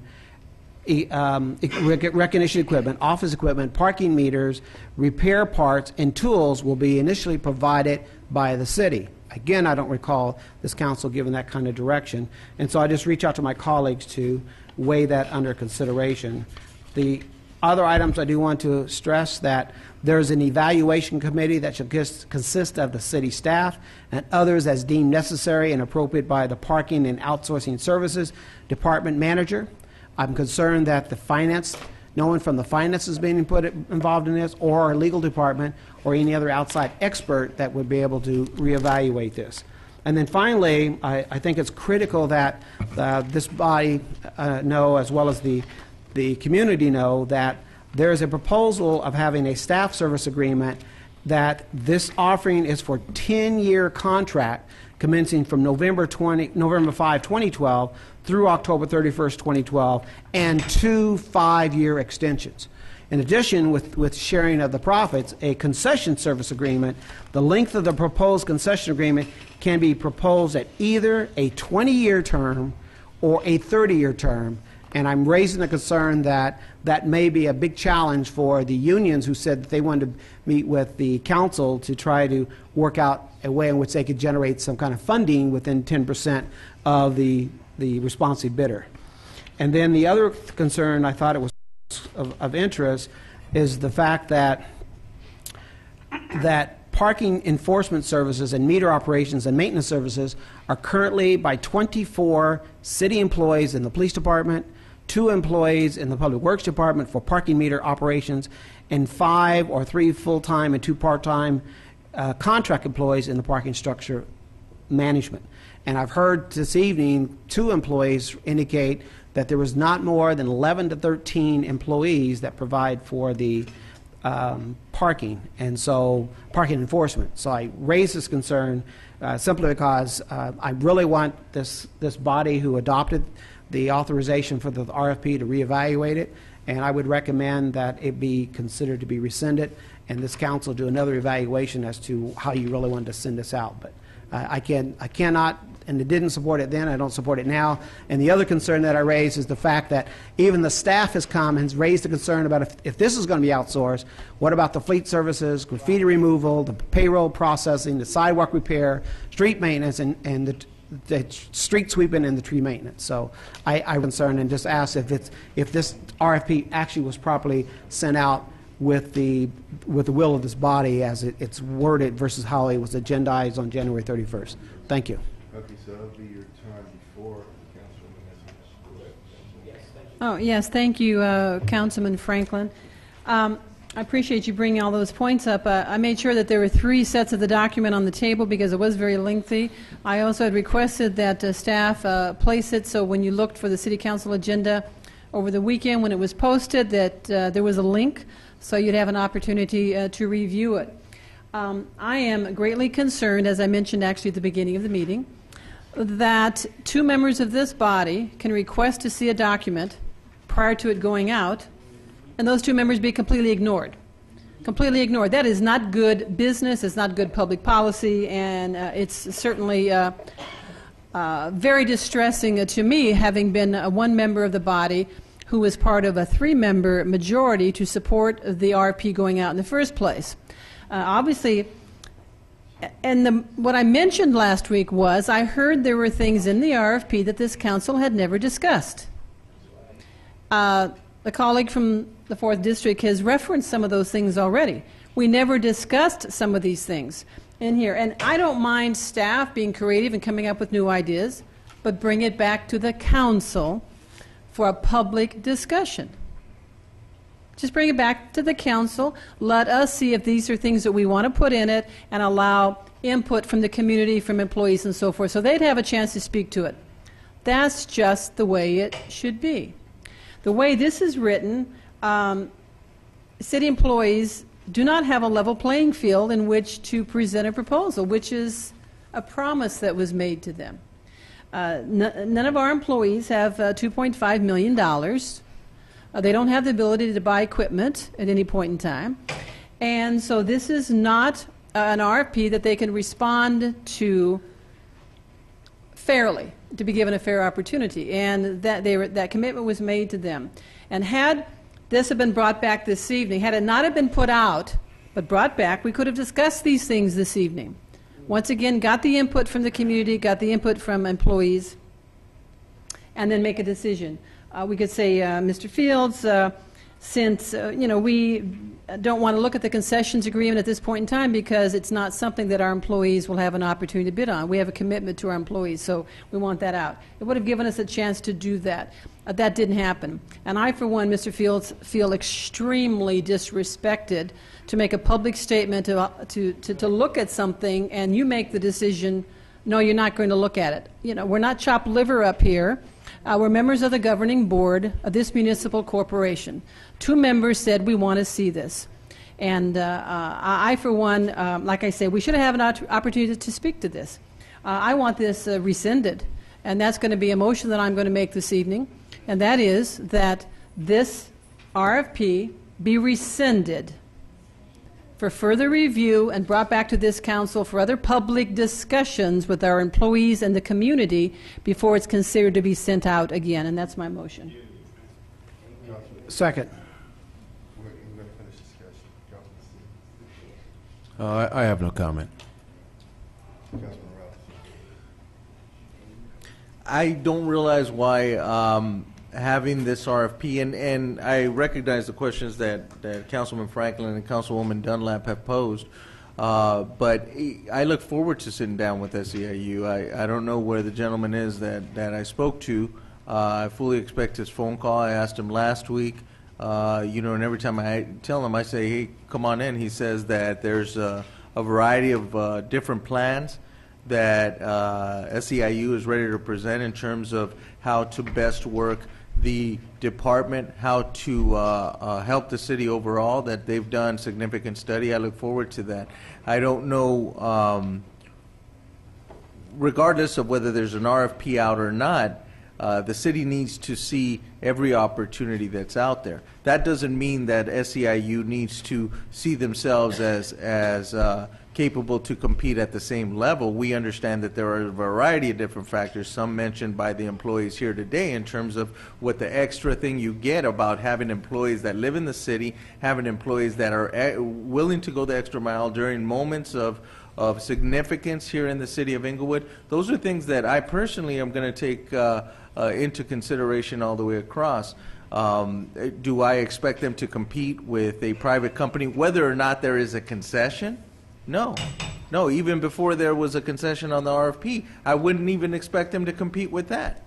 recognition equipment, office equipment, parking meters, repair parts, and tools will be initially provided by the city. Again, I don't recall this council giving that kind of direction, and so I just reach out to my colleagues to weigh that under consideration. The other items I do want to stress that there's an evaluation committee that should consist of the city staff and others as deemed necessary and appropriate by the Parking and Outsourcing Services Department manager. I'm concerned that no one from the finance is being involved in this, or our legal department, or any other outside expert that would be able to reevaluate this. And then finally, I think it's critical that this body know, as well as the the community know that there is a proposal of having a staff service agreement, that this offering is for 10-year contract commencing from November 5, 2012 through October 31st, 2012, and 2 5-year extensions. In addition, with sharing of the profits, a concession service agreement, the length of the proposed concession agreement can be proposed at either a 20-year term or a 30-year term. And I'm raising the concern that that may be a big challenge for the unions who said that they wanted to meet with the council to try to work out a way in which they could generate some kind of funding within 10% of the responsive bidder. And then the other concern, I thought it was of interest, is the fact that parking enforcement services and meter operations and maintenance services are currently by 24 city employees in the police department, 2 employees in the public works department for parking meter operations, and 5 or 3 full-time and 2 part-time contract employees in the parking structure management. And I've heard this evening 2 employees indicate that there was not more than 11 to 13 employees that provide for the parking, and so parking enforcement. So I raise this concern simply because I really want this body who adopted the authorization for the RFP to reevaluate it, and I would recommend that it be considered to be rescinded, and this council do another evaluation as to how you really want to send this out. But I cannot, and it didn't support it then, I don't support it now. And the other concern that I raise is the fact that even the staff has come and has raised the concern about if this is going to be outsourced, what about the fleet services, graffiti removal, the payroll processing, the sidewalk repair, street maintenance, and the street sweeping and the tree maintenance. So I'm concerned and just ask if this RFP actually was properly sent out with the will of this body as it's worded versus how it was agendized on January 31st. Thank you. Okay, so that'll be your time before Councilman. Oh, yes, thank you, Councilman Franklin. I appreciate you bringing all those points up. I made sure that there were 3 sets of the document on the table because it was very lengthy. I also had requested that staff place it so when you looked for the City Council agenda over the weekend when it was posted that there was a link so you'd have an opportunity to review it. I am greatly concerned, as I mentioned actually at the beginning of the meeting, that 2 members of this body can request to see a document prior to it going out, and those 2 members be completely ignored. Completely ignored. That is not good business, it's not good public policy, and it's certainly very distressing to me, having been one member of the body who was part of a 3-member majority to support the RFP going out in the first place. Obviously, and what I mentioned last week was I heard there were things in the RFP that this council had never discussed. A colleague from the 4th District has referenced some of those things already. We never discussed some of these things in here. And I don't mind staff being creative and coming up with new ideas, but bring it back to the council for a public discussion. Just bring it back to the council. Let us see if these are things that we want to put in it and allow input from the community, from employees and so forth, so they'd have a chance to speak to it. That's just the way it should be. The way this is written, city employees do not have a level playing field in which to present a proposal, which is a promise that was made to them. None of our employees have $2.5 million. They don't have the ability to buy equipment at any point in time. And so this is not an RFP that they can respond to fairly, to be given a fair opportunity. And that commitment was made to them. And had this have been brought back this evening, had it not have been put out, but brought back, we could have discussed these things this evening. Once again, got the input from the community, got the input from employees, and then make a decision. We could say, Mr. Fields, since we don't want to look at the concessions agreement at this point in time because it's not something that our employees will have an opportunity to bid on. We have a commitment to our employees, so we want that out. It would have given us a chance to do that. That didn't happen. And I, for one, Mr. Fields, feel extremely disrespected to make a public statement to look at something and you make the decision, no, you're not going to look at it. We're not chopped liver up here. were members of the governing board of this municipal corporation. 2 members said, we want to see this. And I, for one, like I say, we should have an opportunity to speak to this. I want this rescinded, and that's going to be a motion that I'm going to make this evening, and that is that this RFP be rescinded for further review and brought back to this council for other public discussions with our employees and the community before it's considered to be sent out again, and that's my motion. Second. I have no comment. I don't realize why having this RFP, and I recognize the questions that Councilman Franklin and Councilwoman Dunlap have posed, but I look forward to sitting down with SEIU. I don't know where the gentleman is that I spoke to. I fully expect his phone call. I asked him last week. And every time I tell him, I say, hey, come on in. He says that there's a variety of different plans that SEIU is ready to present in terms of how to best work the department, how to help the city overall, that they've done significant study. I look forward to that. I don't know, regardless of whether there's an RFP out or not, the city needs to see every opportunity that's out there. That doesn't mean that SEIU needs to see themselves as capable to compete at the same level. We understand that there are a variety of different factors, some mentioned by the employees here today, in terms of what the extra thing you get about having employees that live in the city, having employees that are willing to go the extra mile during moments of significance here in the city of Inglewood. Those are things that I personally am going to take into consideration all the way across. Do I expect them to compete with a private company, whether or not there is a concession? No. Even before there was a concession on the RFP, I wouldn't even expect them to compete with that.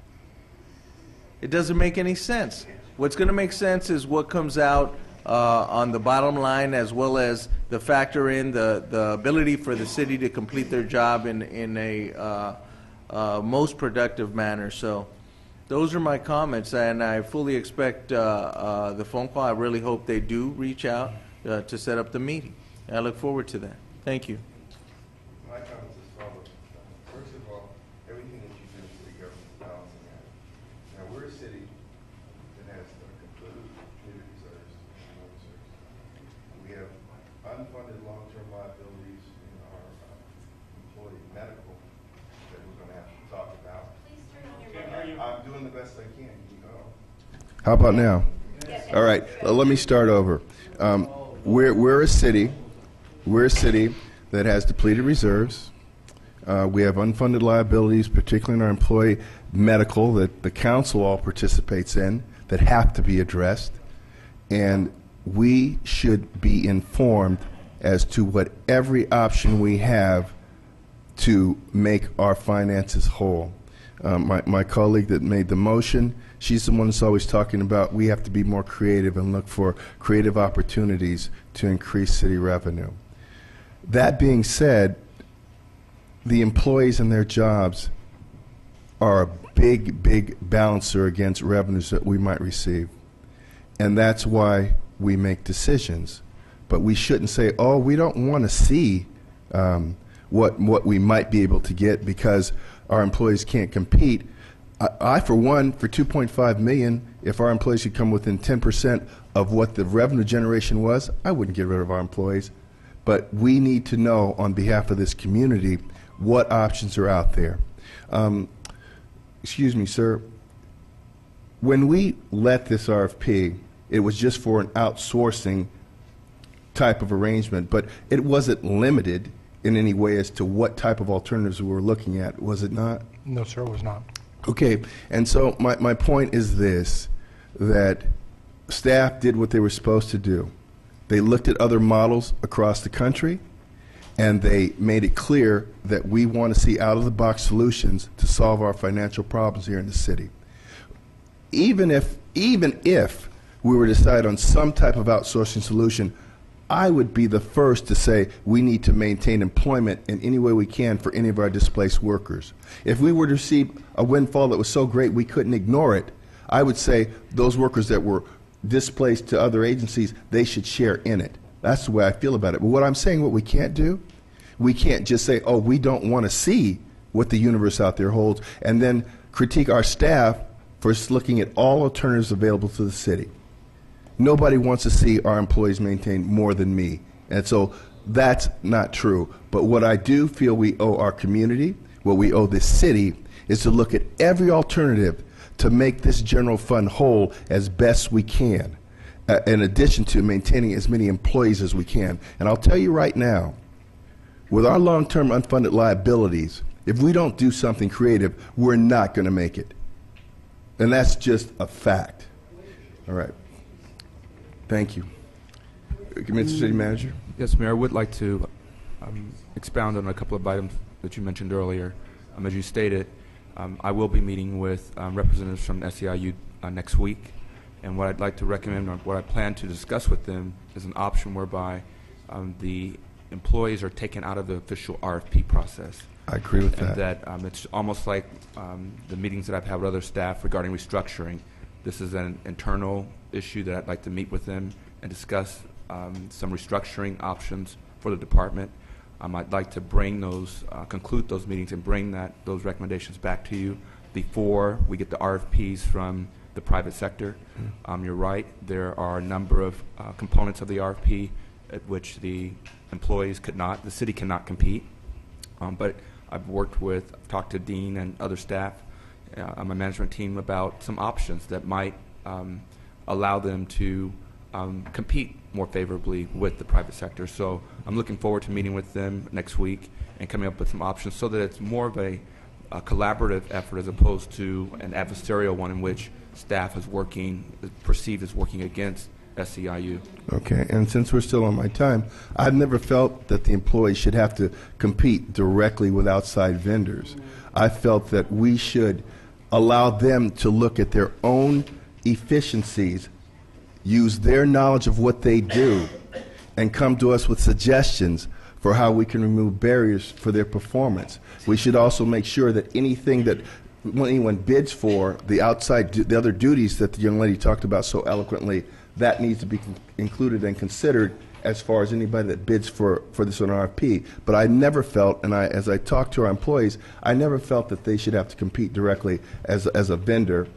It doesn't make any sense. What's going to make sense is what comes out on the bottom line, as well as the factor in the ability for the city to complete their job in a most productive manner. So those are my comments, and I fully expect the phone call. I really hope they do reach out to set up the meeting. I look forward to that. Thank you. My comments as follows. First of all, everything that you do in city government is balancing out. Now, we're a city that has completely community reserves and no reserves. We have unfunded long-term liabilities in our employee medical that we're going to have to talk about. Please turn on your radio. I'm doing the best I can. How about now? Yes. All right. Let me start over. We're a city. We're a city that has depleted reserves. We have unfunded liabilities, particularly in our employee medical, that the council all participates in, that have to be addressed. And we should be informed as to what every option we have to make our finances whole. My colleague that made the motion, she's the one that's always talking about we have to be more creative and look for creative opportunities to increase city revenue. That being said, the employees and their jobs are a big balancer against revenues that we might receive. And that's why we make decisions. But we shouldn't say, oh, we don't want to see what we might be able to get because our employees can't compete. I, for one, for $2.5 million, if our employees could come within 10% of what the revenue generation was, I wouldn't get rid of our employees. But we need to know, on behalf of this community, what options are out there. Excuse me, sir. When we let this RFP, it was just for an outsourcing type of arrangement, but it wasn't limited in any way as to what type of alternatives we were looking at, was it not? No, sir, it was not. Okay, and so my point is this, that staff did what they were supposed to do. They looked at other models across the country, and they made it clear that we want to see out-of-the-box solutions to solve our financial problems here in the city. Even if we were to decide on some type of outsourcing solution, I would be the first to say we need to maintain employment in any way we can for any of our displaced workers. If we were to receive a windfall that was so great we couldn't ignore it, I would say those workers that were displaced to other agencies, they should share in it. That's the way I feel about it. But what I'm saying, what we can't do, we can't just say, oh, we don't want to see what the universe out there holds, and then critique our staff for looking at all alternatives available to the city. Nobody wants to see our employees maintain more than me. And so that's not true. But what I do feel we owe our community, what we owe this city, is to look at every alternative to make this general fund whole as best we can, in addition to maintaining as many employees as we can. And I'll tell you right now, with our long-term unfunded liabilities, if we don't do something creative, we're not going to make it. And that's just a fact. All right. Thank you. Mr. City Manager? Yes, Mayor, I would like to expound on a couple of items that you mentioned earlier. As you stated, I will be meeting with representatives from SEIU next week, and what I'd like to recommend, or what I plan to discuss with them, is an option whereby the employees are taken out of the official RFP process. I agree with and that. It's almost like the meetings that I've had with other staff regarding restructuring. This is an internal issue that I'd like to meet with them and discuss some restructuring options for the department. I'd like to bring those, conclude those meetings and bring those recommendations back to you before we get the RFPs from the private sector. You're right, there are a number of components of the RFP at which the employees the city cannot compete. But I've talked to Dean and other staff on my management team about some options that might allow them to compete more favorably with the private sector. So I'm looking forward to meeting with them next week and coming up with some options so that it's more of a collaborative effort as opposed to an adversarial one in which staff is perceived as working against SEIU. Okay, and since we're still on my time, I've never felt that the employees should have to compete directly with outside vendors. I felt that we should allow them to look at their own efficiencies, use their knowledge of what they do, and come to us with suggestions for how we can remove barriers for their performance. We should also make sure that anything that anyone bids for, the other duties that the young lady talked about so eloquently, that needs to be included and considered as far as anybody that bids for this on RFP. But I never felt, and as I talked to our employees, I never felt that they should have to compete directly as a vendor.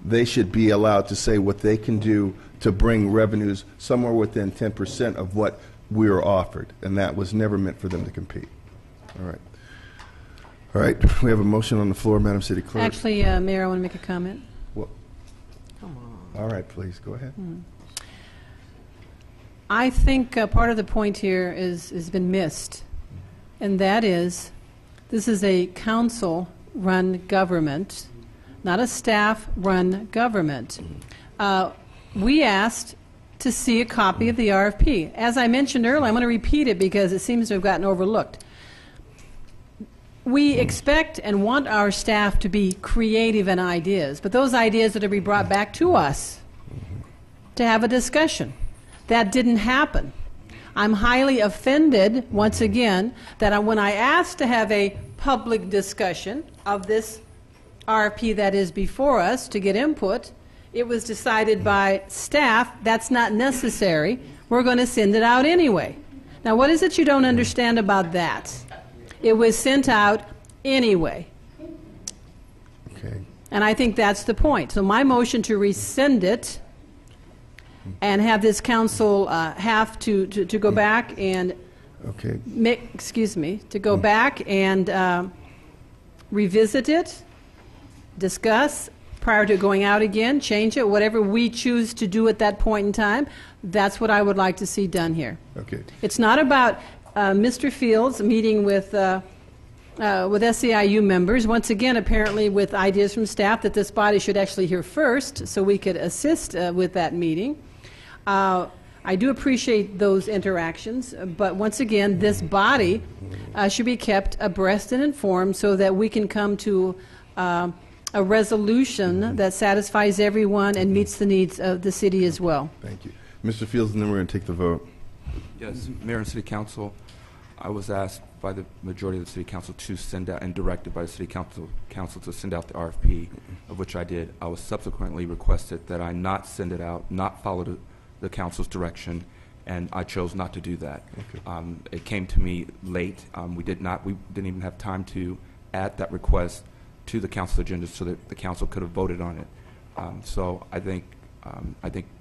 They should be allowed to say what they can do to bring revenues somewhere within 10% of what we were offered, and that was never meant for them to compete. All right. All right, we have a motion on the floor, Madam City Clerk. Actually, Mayor, I want to make a comment. Well, come on. All right, please, go ahead. I think part of the point here has been missed, and that is this is a council-run government, not a staff-run government. We asked to see a copy of the RFP. As I mentioned earlier, I'm going to repeat it because it seems to have gotten overlooked. We expect and want our staff to be creative in ideas, but those ideas are to be brought back to us to have a discussion. That didn't happen. I'm highly offended, once again, that when I asked to have a public discussion of this RFP that is before us to get input, it was decided by staff that's not necessary. We're going to send it out anyway. Now, what is it you don't understand about that? It was sent out anyway. Okay. And I think that's the point. So my motion to rescind it and have this council have to go back and go back and revisit it, discuss prior to going out again, change it, whatever we choose to do at that point in time. That's what I would like to see done here. Okay. It's not about Mr. Fields meeting with SEIU members, once again apparently with ideas from staff that this body should actually hear first so we could assist with that meeting. I do appreciate those interactions, but once again, this body should be kept abreast and informed so that we can come to a resolution that satisfies everyone and meets the needs of the city as well. Thank you. Mr. Fields, and then we're going to take the vote. Yes, Mayor and City Council, I was asked by the majority of the City Council to send out, and directed by the City Council to send out the RFP, of which I did. I was subsequently requested that I not send it out, not follow the council's direction, and I chose not to do that. Okay. It came to me late. We didn't even have time to add that request to the council agenda so that the council could have voted on it. So I think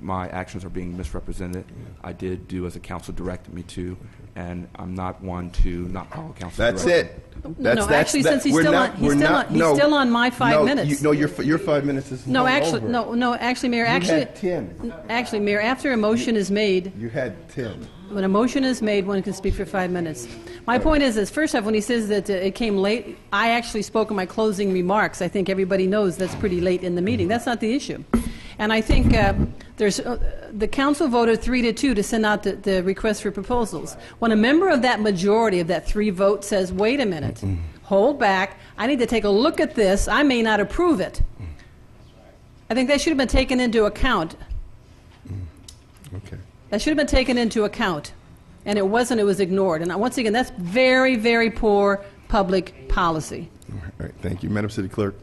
my actions are being misrepresented. I did do as the council directed me to, and I'm not one to not follow council. That's direction. it. Actually, since he's still on my 5 minutes. Your 5 minutes is No, actually, over. actually, Mayor, You actually, had 10. Actually, Mayor, after a motion is made, You had 10. when a motion is made, one can speak for 5 minutes. My point is, first off, when he says that it came late, I actually spoke in my closing remarks. I think everybody knows that's pretty late in the meeting. That's not the issue. And I think the council voted 3-2 to send out the request for proposals. When a member of that majority of that 3 vote says, wait a minute, hold back, I need to take a look at this, I may not approve it. I think that should have been taken into account. Okay. That should have been taken into account. And it wasn't, it was ignored. And once again, that's very, very poor public policy. All right, thank you. Madam City Clerk.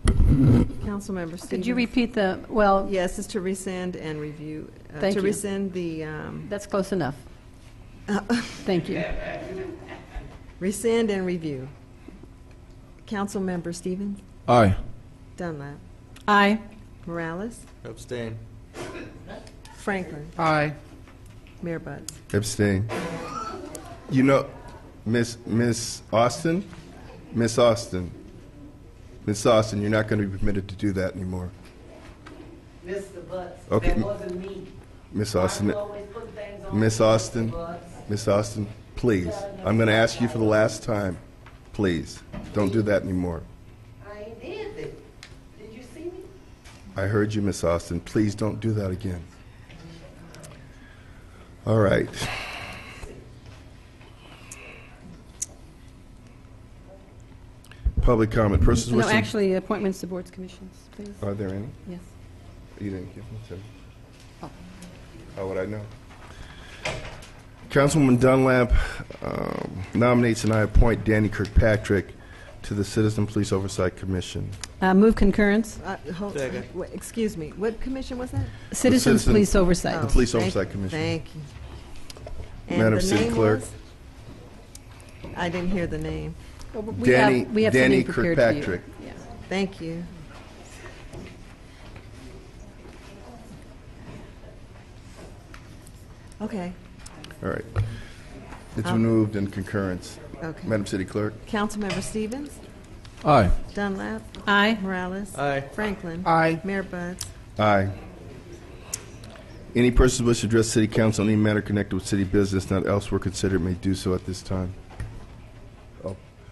Councilmember Stevens. Could you repeat the, well... Yes, it's to rescind and review. Thank you. To rescind the... That's close enough. Thank you. Rescind and review. Councilmember Stevens. Aye. Dunlap. Aye. Morales. Abstain. Franklin. Aye. Mayor Butts. Abstain. You know, Miss Austin, Miss Austin, you're not going to be permitted to do that anymore. Mr. Butts, Okay. that wasn't me. Miss Austin, Why you always put things on Miss me, Austin, Mr. Butts? Miss Austin, please. I'm going to ask you for the last time. Please, don't do that anymore. I ain't did it. Did you see me? I heard you, Miss Austin. Please don't do that again. All right. Public comment. Persons No, wishing- actually, appointments to boards, commissions, please. Are there any? Yes. You didn't give them to me. Oh. How would I know? Councilwoman Dunlap nominates and I appoint Danny Kirkpatrick to the Citizen Police Oversight Commission. Move concurrence. Wait, excuse me. What commission was that? Citizens Police Oversight. The Police thank- Oversight Commission. Thank you. And Madam the City name Clerk. was? I didn't hear the name. We have Danny something prepared for you. Kirkpatrick. Yeah. Thank you. Okay. All right. It's been moved in concurrence. Okay. Madam City Clerk. Councilmember Stevens. Aye. Dunlap. Aye. Morales. Aye. Franklin. Aye. Mayor Butts. Aye. Any persons wish to address City Council on any matter connected with city business not elsewhere considered may do so at this time.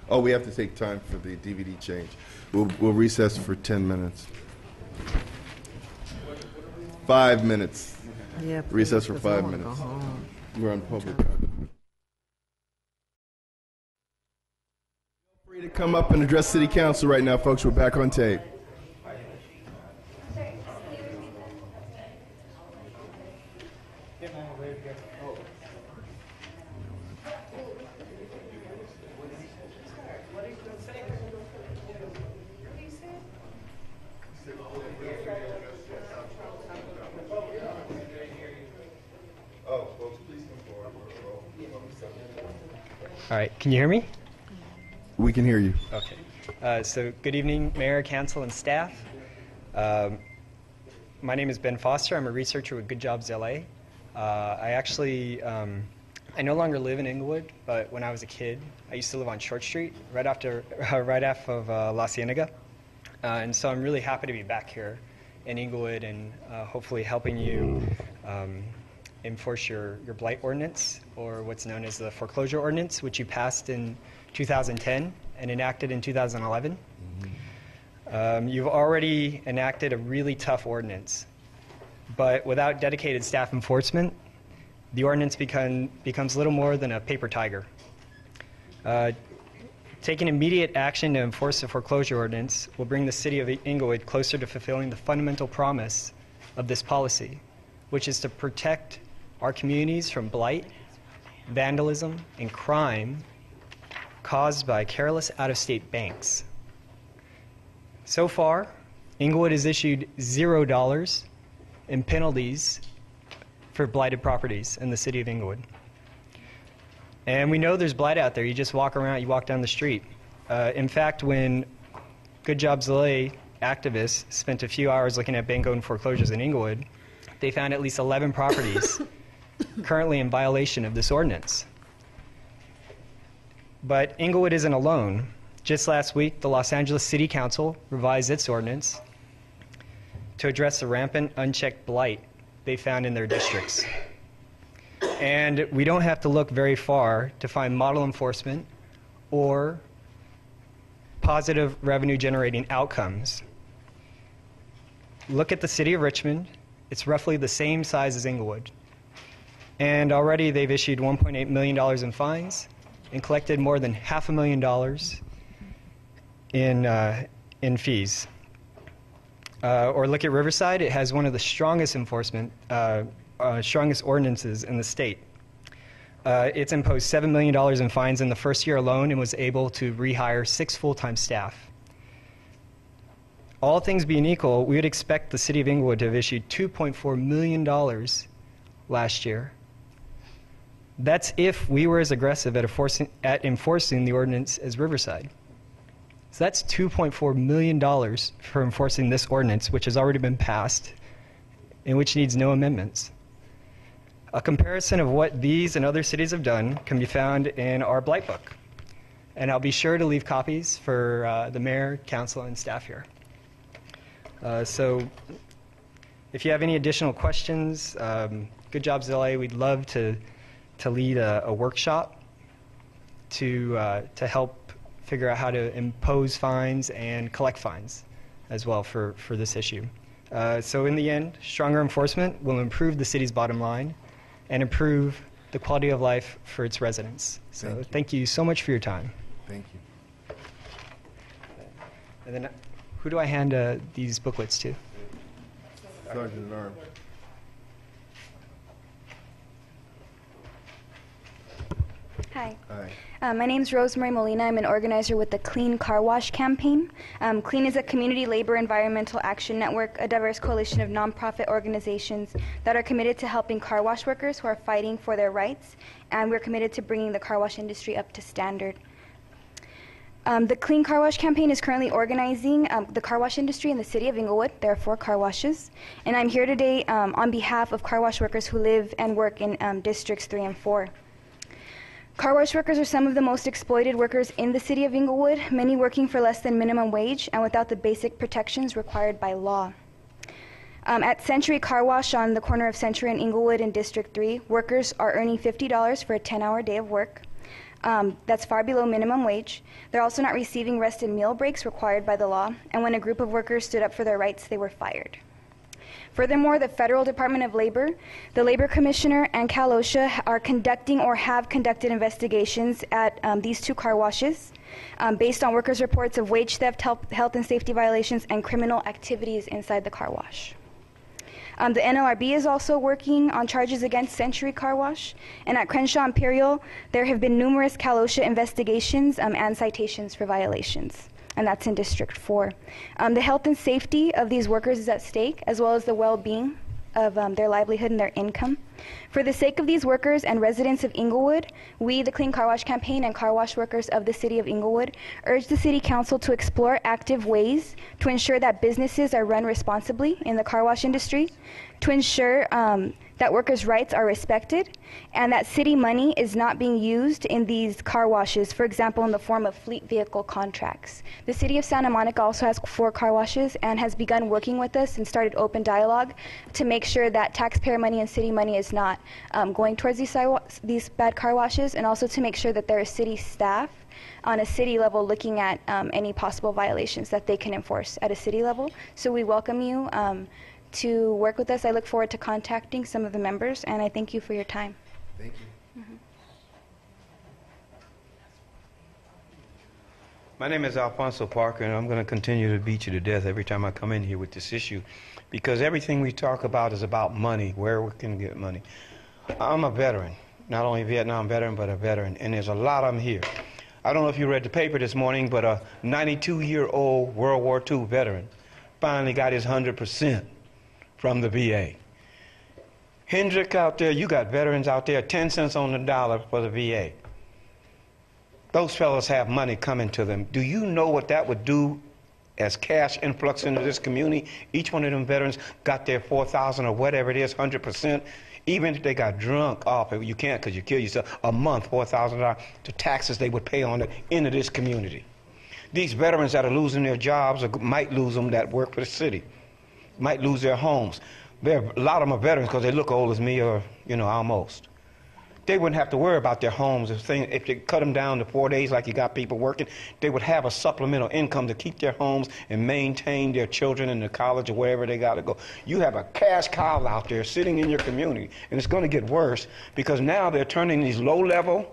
Oh, we have to take time for the DVD change. We'll recess for 10 minutes. 5 minutes. Yeah, Recess please, for 'cause I 5 wanna go minutes. home. We're on public comment. Feel free to come up and address City Council right now, folks. We're back on tape. All right, can you hear me? We can hear you. Okay. So good evening, Mayor, Council, and staff. My name is Ben Foster. I'm a researcher with Good Jobs LA. I no longer live in Inglewood, but when I was a kid, I used to live on Short Street, right off of La Cienega. And so I'm really happy to be back here in Inglewood and hopefully helping you enforce your blight ordinance, or what's known as the foreclosure ordinance, which you passed in 2010 and enacted in 2011. You've already enacted a really tough ordinance, but without dedicated staff enforcement, the ordinance becomes little more than a paper tiger. Taking immediate action to enforce the foreclosure ordinance will bring the city of Inglewood closer to fulfilling the fundamental promise of this policy, which is to protect our communities from blight, vandalism, and crime caused by careless out-of-state banks. So far, Inglewood has issued $0 in penalties for blighted properties in the city of Inglewood. And we know there's blight out there. You just walk around, you walk down the street. In fact, when Good Jobs LA activists spent a few hours looking at bank-owned foreclosures in Inglewood, they found at least 11 properties currently in violation of this ordinance. But Inglewood isn't alone. Just last week, the Los Angeles City Council revised its ordinance to address the rampant, unchecked blight they found in their districts. And we don't have to look very far to find model enforcement or positive revenue-generating outcomes. Look at the city of Richmond. It's roughly the same size as Inglewood. And already they've issued $1.8 million in fines and collected more than $500,000 in fees. Or look at Riverside. It has one of the strongest strongest ordinances in the state. It's imposed $7 million in fines in the first year alone and was able to rehire 6 full-time staff. All things being equal, we would expect the city of Inglewood to have issued $2.4 million last year. That's if we were as aggressive at enforcing the ordinance as Riverside. So that's $2.4 million for enforcing this ordinance, which has already been passed and which needs no amendments. A comparison of what these and other cities have done can be found in our blight book. And I'll be sure to leave copies for the mayor, council, and staff here. So if you have any additional questions, Good Jobs LA, we'd love to lead a workshop to help figure out how to impose fines and collect fines as well for this issue. So in the end, stronger enforcement will improve the city's bottom line and improve the quality of life for its residents. So thank you so much for your time. Thank you. And then who do I hand these booklets to? Sergeant at Arms. Hi. Hi. My name is Rosemary Molina. I'm an organizer with the Clean Car Wash campaign. Clean is a community labor environmental action network, a diverse coalition of nonprofit organizations that are committed to helping car wash workers who are fighting for their rights, and we're committed to bringing the car wash industry up to standard. The Clean Car Wash campaign is currently organizing the car wash industry in the city of Inglewood. There are 4 car washes. And I'm here today on behalf of car wash workers who live and work in districts 3 and 4. Car wash workers are some of the most exploited workers in the city of Inglewood, many working for less than minimum wage and without the basic protections required by law. At Century Car Wash on the corner of Century and Inglewood in District 3, workers are earning $50 for a 10-hour day of work. That's far below minimum wage. They're also not receiving rest and meal breaks required by the law, and when a group of workers stood up for their rights, they were fired. Furthermore, the Federal Department of Labor, the Labor Commissioner, and Cal OSHA are conducting or have conducted investigations at these 2 car washes based on workers' reports of wage theft, health and safety violations, and criminal activities inside the car wash. The NLRB is also working on charges against Century Car Wash, and at Crenshaw Imperial, there have been numerous Cal OSHA investigations and citations for violations. And that's in District 4. The health and safety of these workers is at stake, as well as the well-being of their livelihood and their income. For the sake of these workers and residents of Inglewood, we, the Clean Car Wash campaign and car wash workers of the city of Inglewood, urge the City Council to explore active ways to ensure that businesses are run responsibly in the car wash industry, to ensure that workers' rights are respected, and that city money is not being used in these car washes, for example, in the form of fleet vehicle contracts. The City of Santa Monica also has 4 car washes and has begun working with us and started open dialogue to make sure that taxpayer money and city money is not going towards these bad car washes, and also to make sure that there is city staff on a city level looking at any possible violations that they can enforce at a city level. So we welcome you to work with us. I look forward to contacting some of the members, and I thank you for your time. Thank you. My name is Alfonso Parker, and I'm going to continue to beat you to death every time I come in here with this issue, because everything we talk about is about money, where we can get money. I'm a veteran, not only a Vietnam veteran, but a veteran, and there's a lot of them here. I don't know if you read the paper this morning, but a 92-year-old World War II veteran finally got his 100% from the VA. Hendrick out there, you got veterans out there, 10 cents on the dollar for the VA. Those fellows have money coming to them. Do you know what that would do as cash influx into this community? Each one of them veterans got their 4,000 or whatever it is, 100%. Even if they got drunk off it, you can't because you kill yourself, a month, $4,000, the taxes they would pay on it into this community. These veterans that are losing their jobs or might lose them that work for the city, might lose their homes. A lot of them are veterans because they look old as me or, almost. They wouldn't have to worry about their homes. If they cut them down to 4 days like you got people working, they would have a supplemental income to keep their homes and maintain their children in the college or wherever they got to go. You have a cash cow out there sitting in your community, and it's going to get worse because now they're turning these low-level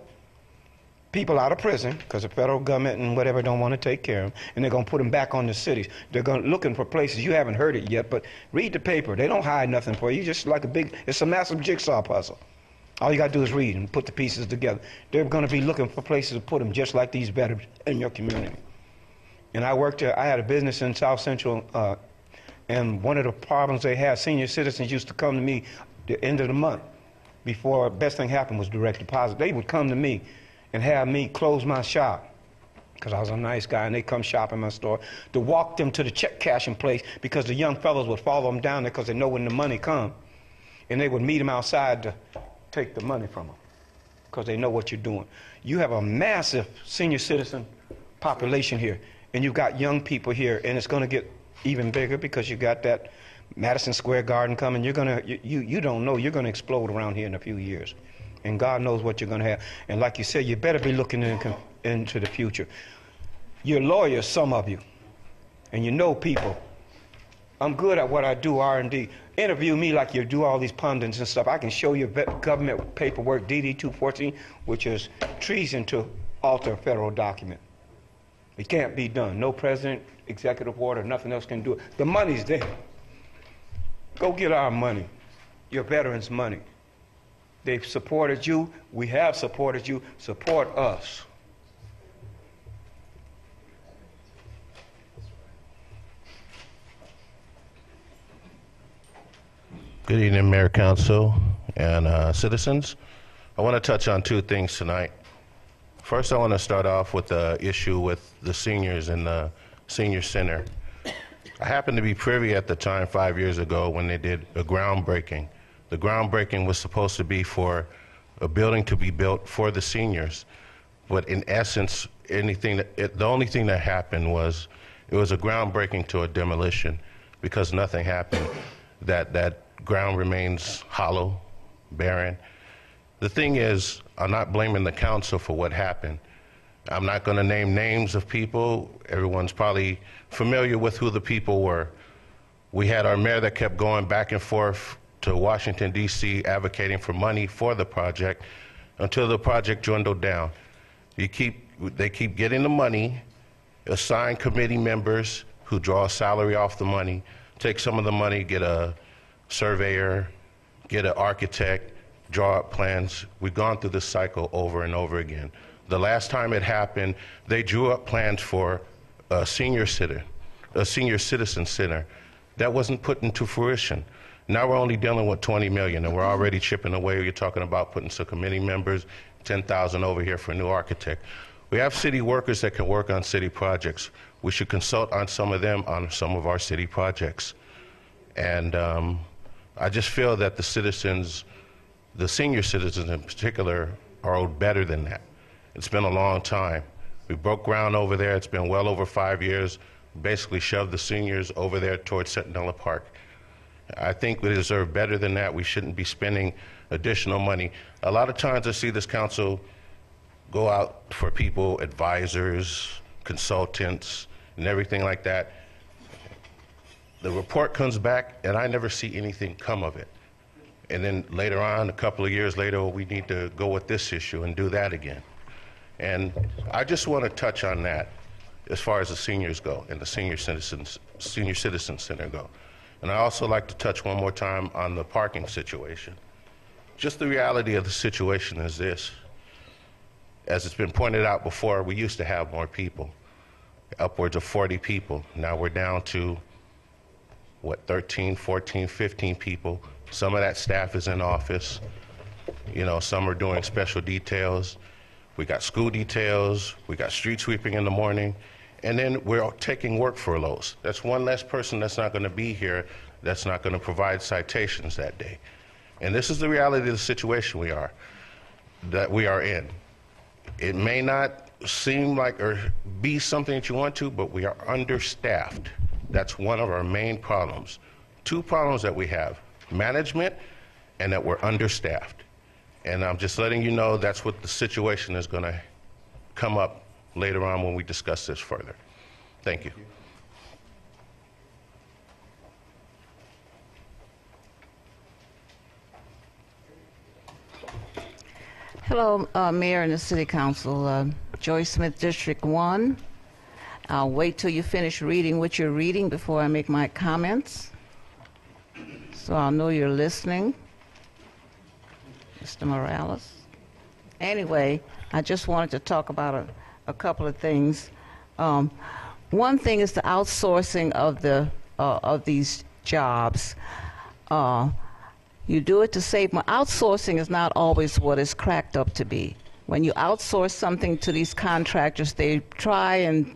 people out of prison because the federal government and whatever don't want to take care of them, and they're going to put them back on the cities. They're looking for places. You haven't heard it yet, but read the paper. They don't hide nothing for you. Just like it's a massive jigsaw puzzle. All you got to do is read and put the pieces together. They're going to be looking for places to put them just like these veterans in your community. And I worked there. I had a business in South Central, and one of the problems they had, senior citizens used to come to me the end of the month. Before best thing happened was direct deposit. They would come to me and have me close my shop because I was a nice guy, and they come shop in my store to walk them to the check cashing place because the young fellows would follow them down there because they know when the money comes. And they would meet them outside to take the money from them because they know what you're doing. You have a massive senior citizen population here, and you've got young people here, and it's going to get even bigger because you got that Madison Square Garden coming. You're going to, you don't know, you're going to explode around here in a few years, and God knows what you're going to have. And like you said, you better be looking into the future. You're lawyers, some of you, and you know people. I'm good at what I do, R&D. Interview me like you do all these pundits and stuff. I can show you government paperwork, DD 214, which is treason to alter a federal document. It can't be done. No president, executive order, nothing else can do it. The money's there. Go get our money, your veterans' money. They've supported you. We have supported you. Support us. Good evening, Mayor, Council, and citizens. I want to touch on two things tonight. First, I want to start off with the issue with the seniors in the senior center. I happened to be privy at the time 5 years ago when they did a groundbreaking. The groundbreaking was supposed to be for a building to be built for the seniors, but in essence, the only thing that happened was it was a groundbreaking to a demolition because nothing happened. That ground remains hollow, barren. The thing is, I'm not blaming the council for what happened. I'm not going to name names of people. Everyone's probably familiar with who the people were. We had our mayor that kept going back and forth to Washington, D.C., advocating for money for the project until the project dwindled down. They keep getting the money, assign committee members who draw a salary off the money, take some of the money, get a surveyor, get an architect, draw up plans. We've gone through this cycle over and over again. The last time it happened, they drew up plans for a senior citizen center. That wasn't put into fruition. Now we're only dealing with $20 million, and we're already chipping away. You're talking about putting some committee members, $10,000 over here for a new architect. We have city workers that can work on city projects. We should consult on some of them on some of our city projects. And I just feel that the citizens, the senior citizens in particular, are owed better than that. It's been a long time. We broke ground over there. It's been well over 5 years. Basically shoved the seniors over there towards Centinela Park. I think we deserve better than that. We shouldn't be spending additional money. A lot of times I see this council go out for people, advisors, consultants, and everything like that. The report comes back, and I never see anything come of it. And then later on, a couple of years later, we need to go with this issue and do that again. And I just want to touch on that as far as the seniors go and the senior citizen center go. And I also like to touch one more time on the parking situation. just the reality of the situation is this. As it's been pointed out before, we used to have more people, upwards of 40 people. Now we're down to, 13, 14, 15 people. Some of that staff is in office. You know, some are doing special details. We got school details. We got street sweeping in the morning. And then we're taking work furloughs. That's one less person that's not going to be here, that's not going to provide citations that day. And this is the reality of the situation we are in. It may not seem like or be something that you want to, but we are understaffed. That's one of our main problems. Two problems that we have: management and that we're understaffed. And I'm just letting you know that's what the situation is going to come up later on when we discuss this further. Thank you. Hello, Mayor and the City Council. Joy Smith, District 1. I'll wait till you finish reading what you're reading before I make my comments, so I'll know you're listening. Mr. Morales. Anyway, I just wanted to talk about a couple of things. One thing is the outsourcing of these jobs. You do it to save money. Outsourcing is not always what it's cracked up to be. When you outsource something to these contractors, they try and,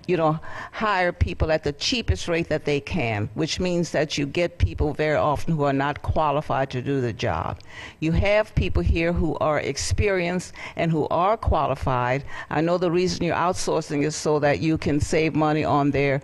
hire people at the cheapest rate that they can, which means that you get people very often who are not qualified to do the job. You have people here who are experienced and who are qualified. I know the reason you're outsourcing is so that you can save money on their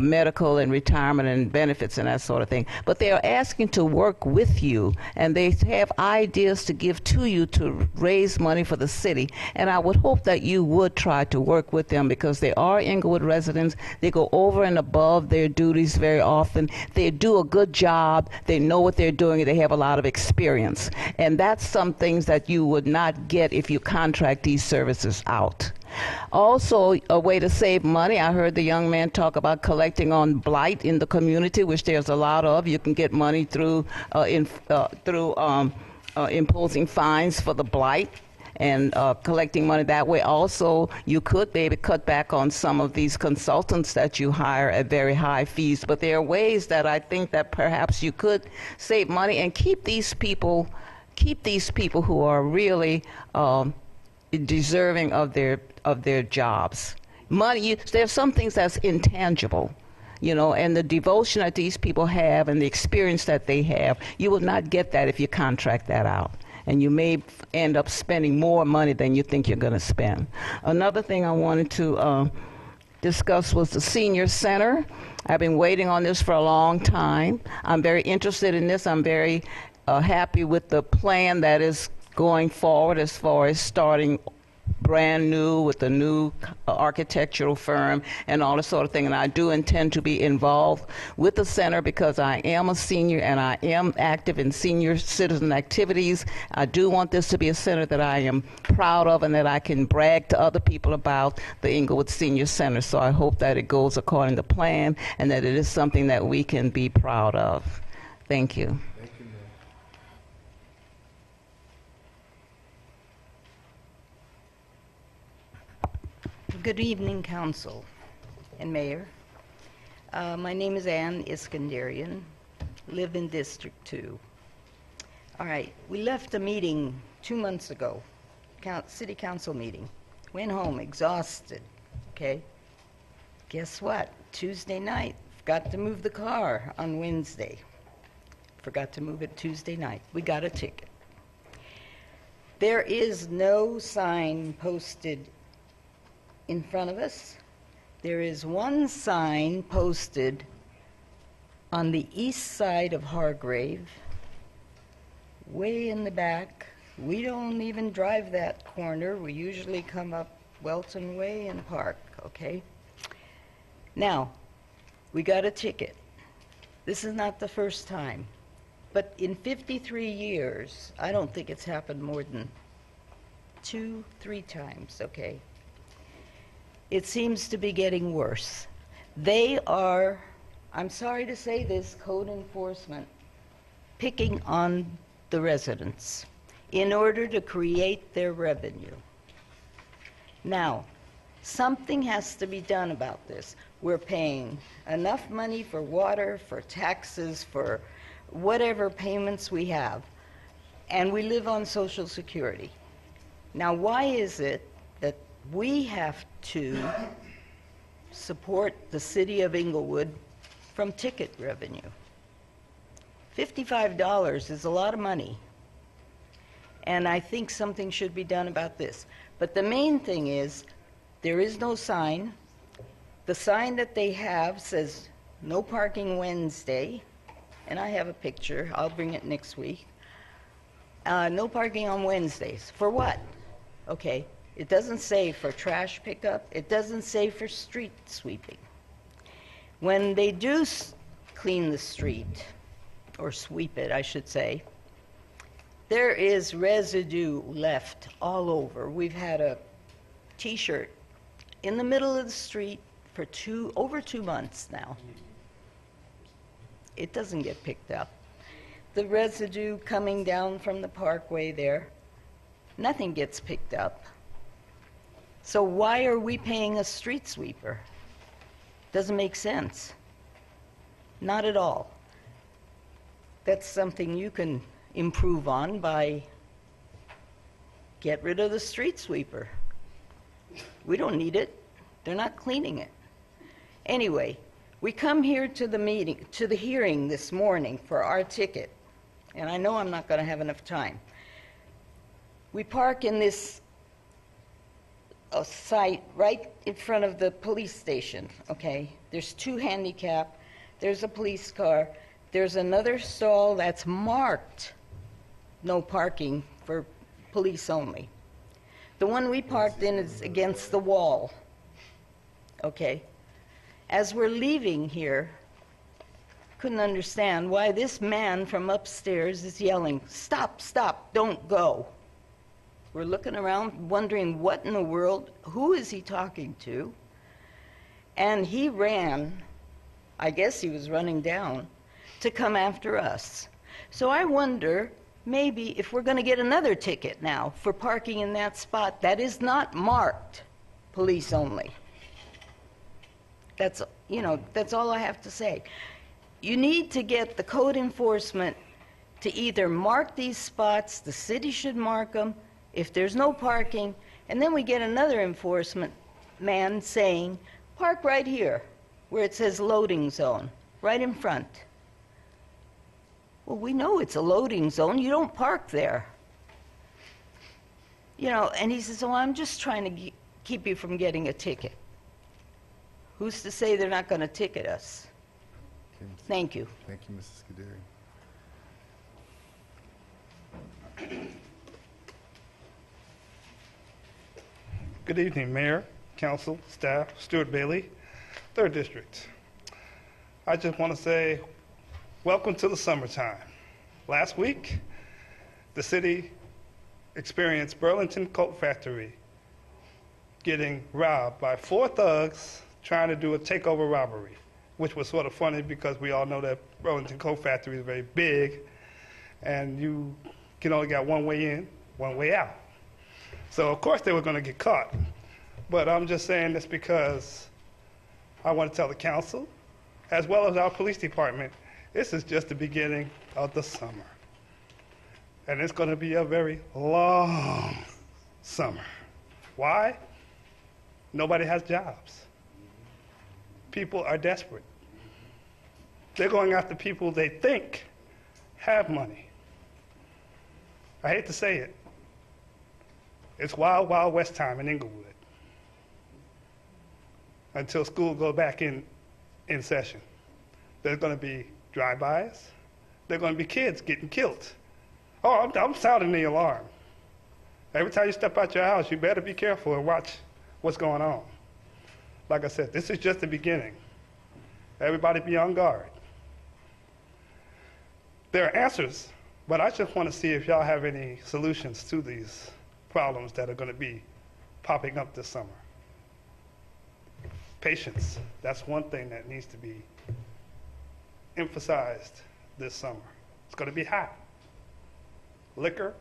medical and retirement and benefits and that sort of thing. But they are asking to work with you, and they have ideas to give to you to raise money for the city. And I would hope that you would try to work with them, because they are Inglewood residents. They go over and above their duties very often. They do a good job. They know what they're doing. They have a lot of experience. And that's some things that you would not get if you contract these services out. Also, a way to save money, I heard the young man talk about collecting on blight in the community, which there's a lot of. You can get money through imposing fines for the blight, and collecting money that way. Also, you could maybe cut back on some of these consultants that you hire at very high fees. But there are ways that I think that perhaps you could save money and keep these people who are really deserving of their jobs. Money, there's some things that's intangible. And the devotion that these people have and the experience that they have, you will not get that if you contract that out. And you may end up spending more money than you think you're going to spend. Another thing I wanted to discuss was the senior center. I've been waiting on this for a long time. I'm very interested in this. I'm very happy with the plan that is going forward as far as starting brand new with a new architectural firm and all this sort of thing. And I do intend to be involved with the center because I am a senior and I am active in senior citizen activities. I do want this to be a center that I am proud of and that I can brag to other people about, the Inglewood Senior Center. So I hope that it goes according to plan and that it is something that we can be proud of. Thank you. Good evening, Council and Mayor. My name is Ann Iskandarian, live in District 2. All right, we left a meeting 2 months ago, City Council meeting. Went home exhausted, okay? Guess what? Tuesday night, forgot to move the car on Wednesday. Forgot to move it Tuesday night. We got a ticket. There is no sign posted in front of us. There is one sign posted on the east side of Hargrave, way in the back. We don't even drive that corner. We usually come up Welton Way and park, okay? Now, we got a ticket. This is not the first time, but in 53 years, I don't think it's happened more than 2-3 times, okay? It seems to be getting worse. They are, I'm sorry to say this, code enforcement, picking on the residents. in order to create their revenue. Now, something has to be done about this. We're paying enough money for water, for taxes, for whatever payments we have, and we live on Social Security. Now, why is it that we have to support the city of Inglewood from ticket revenue? $55 is a lot of money, and I think something should be done about this. But the main thing is, there is no sign. The sign that they have says, no parking Wednesday, and I have a picture. I'll bring it next week. No parking on Wednesdays. For what? Okay, it doesn't say for trash pickup. It doesn't say for street sweeping. When they do clean the street, or sweep it, I should say, there is residue left all over. We've had a T-shirt in the middle of the street for over 2 months now. It doesn't get picked up. The residue coming down from the parkway there, nothing gets picked up. So why are we paying a street sweeper? Doesn't make sense. Not at all. That's something you can improve on by get rid of the street sweeper. We don't need it. They're not cleaning it. Anyway, we come here to the hearing this morning for our ticket, and I know I'm not going to have enough time. We park in this site right in front of the police station, okay? There's 2 handicap, there's a police car, there's another stall that's marked no parking for police only. The one we parked in is against the wall, okay? As we're leaving here, couldn't understand why this man from upstairs is yelling, "Stop, stop, don't go." We're looking around wondering what in the world, who is he talking to? And he ran, I guess he was running down, to come after us. So I wonder, maybe if we're going to get another ticket now for parking in that spot that is not marked police only. That's all I have to say. You need to get the code enforcement to either mark these spots, the city should mark them, if there's no parking, and then we get another enforcement man saying, park right here, where it says loading zone, right in front. Well, we know it's a loading zone. You don't park there. And he says, oh, I'm just trying to keep you from getting a ticket. Who's to say they're not going to ticket us? Okay, Thank you. Thank you, Mrs. Scuderi. Good evening, Mayor, Council, staff, Stuart Bailey, 3rd District. I just want to say welcome to the summertime. Last week, the city experienced Burlington Coat Factory getting robbed by 4 thugs trying to do a takeover robbery, which was sort of funny because we all know that Burlington Coat Factory is very big and you can only get one way in, one way out. So of course they were going to get caught. But I'm just saying this because I want to tell the council, as well as our police department, this is just the beginning of the summer. And it's going to be a very long summer. Why? Nobody has jobs. People are desperate. They're going after people they think have money. I hate to say it. It's wild, wild west time in Inglewood until school goes back in session. There's going to be drive-bys. There are going to be kids getting killed. Oh, I'm sounding the alarm. Every time you step out your house, you better be careful and watch what's going on. Like I said, this is just the beginning. Everybody be on guard. There are answers, but I just want to see if y'all have any solutions to these problems that are going to be popping up this summer. Patience, that's one thing that needs to be emphasized this summer. It's going to be hot. Liquor,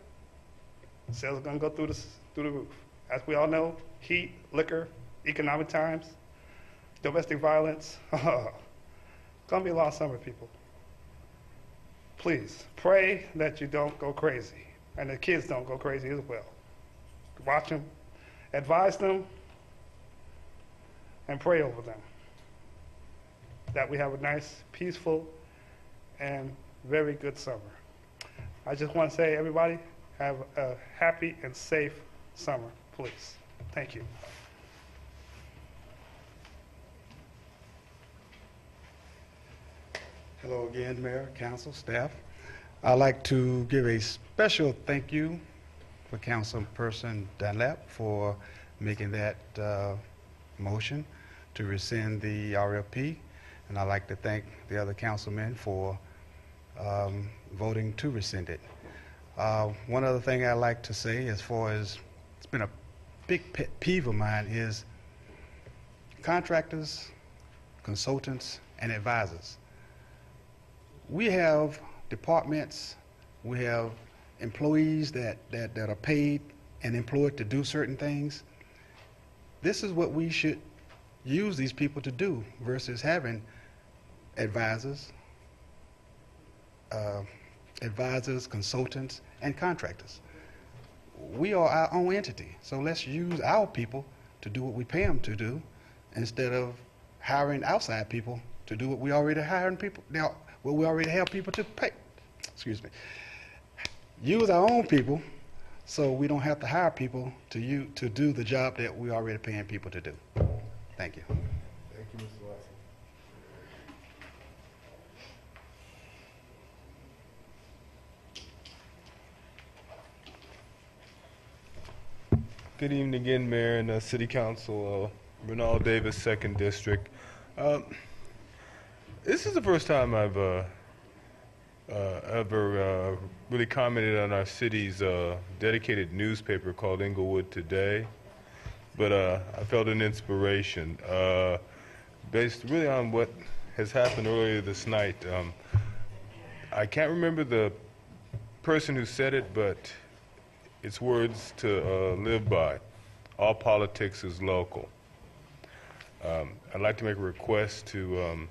Sales are going to go through the roof. As we all know, heat, liquor, economic times, domestic violence. It's going to be a lot of summer, people. Please pray that you don't go crazy and the kids don't go crazy as well. Watch them, advise them, and pray over them that we have a nice, peaceful, and very good summer. I just want to say, everybody, have a happy and safe summer, please. Thank you. Hello again, Mayor, Council, staff. I'd like to give a special thank you for Councilperson Dunlap for making that motion to rescind the RFP, and I'd like to thank the other councilmen for voting to rescind it. One other thing I'd like to say, as far as it's been a big pet peeve of mine, is contractors, consultants, and advisors. We have departments, we have employees that are paid and employed to do certain things. This is what we should use these people to do versus having advisors, consultants, and contractors. We are our own entity, so let's use our people to do what we pay them to do instead of hiring outside people to do what we already hiring people. Now, what we already have people to pay. Excuse me. Use our own people so we don't have to hire people to do the job that we already paying people to do. Thank you. Thank you, Mr. Watson. Good evening again, Mayor and City Council. Renal Davis, 2nd District. This is the first time I've ever really commented on our city's dedicated newspaper called Inglewood Today, but I felt an inspiration based really on what has happened earlier this night. I can't remember the person who said it, but it's words to live by. All politics is local. I'd like to make a request to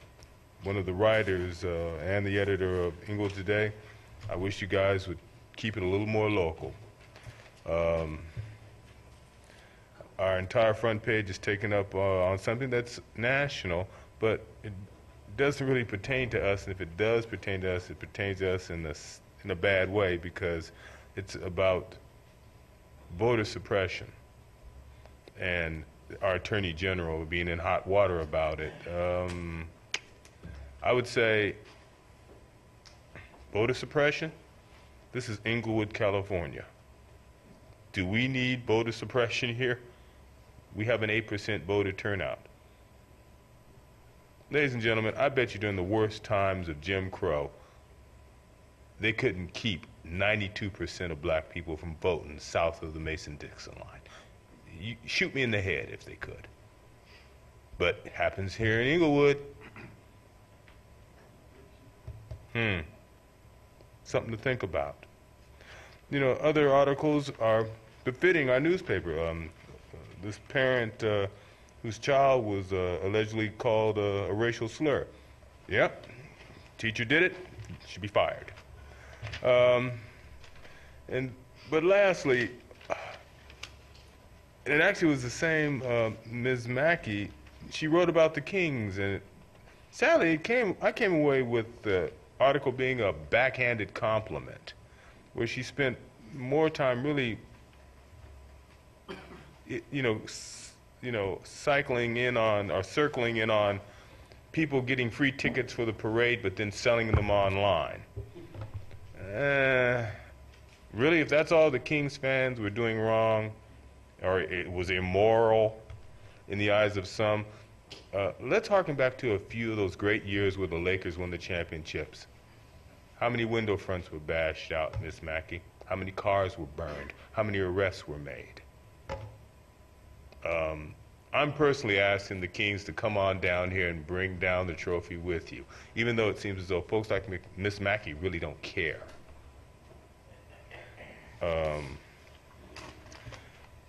one of the writers and the editor of Inglewood Today. I wish you guys would keep it a little more local. Our entire front page is taken up on something that's national, but it doesn't really pertain to us, and if it does pertain to us, it pertains to us in a bad way, because it's about voter suppression and our Attorney General being in hot water about it. I would say voter suppression. This is Inglewood, California. Do we need voter suppression here? We have an 8% voter turnout. Ladies and gentlemen, I bet you during the worst times of Jim Crow, they couldn't keep 92% of black people from voting south of the Mason-Dixon line. You shoot me in the head if they could. But it happens here in Inglewood. Something to think about. You know, other articles are befitting our newspaper. This parent whose child was allegedly called a racial slur. Yep, teacher did it, should be fired. But lastly, it actually was the same Ms. Mackey. She wrote about the Kings, and sadly, I came away with the article being a backhanded compliment, where she spent more time really, cycling in on or circling in on people getting free tickets for the parade, but then selling them online. Really, if that's all the Kings fans were doing wrong, or it was immoral in the eyes of some, let's harken back to a few of those great years where the Lakers won the championships. How many window fronts were bashed out, Miss Mackey? How many cars were burned? How many arrests were made? I'm personally asking the Kings to come on down here and bring down the trophy with you, even though it seems as though folks like Miss Mackey really don't care.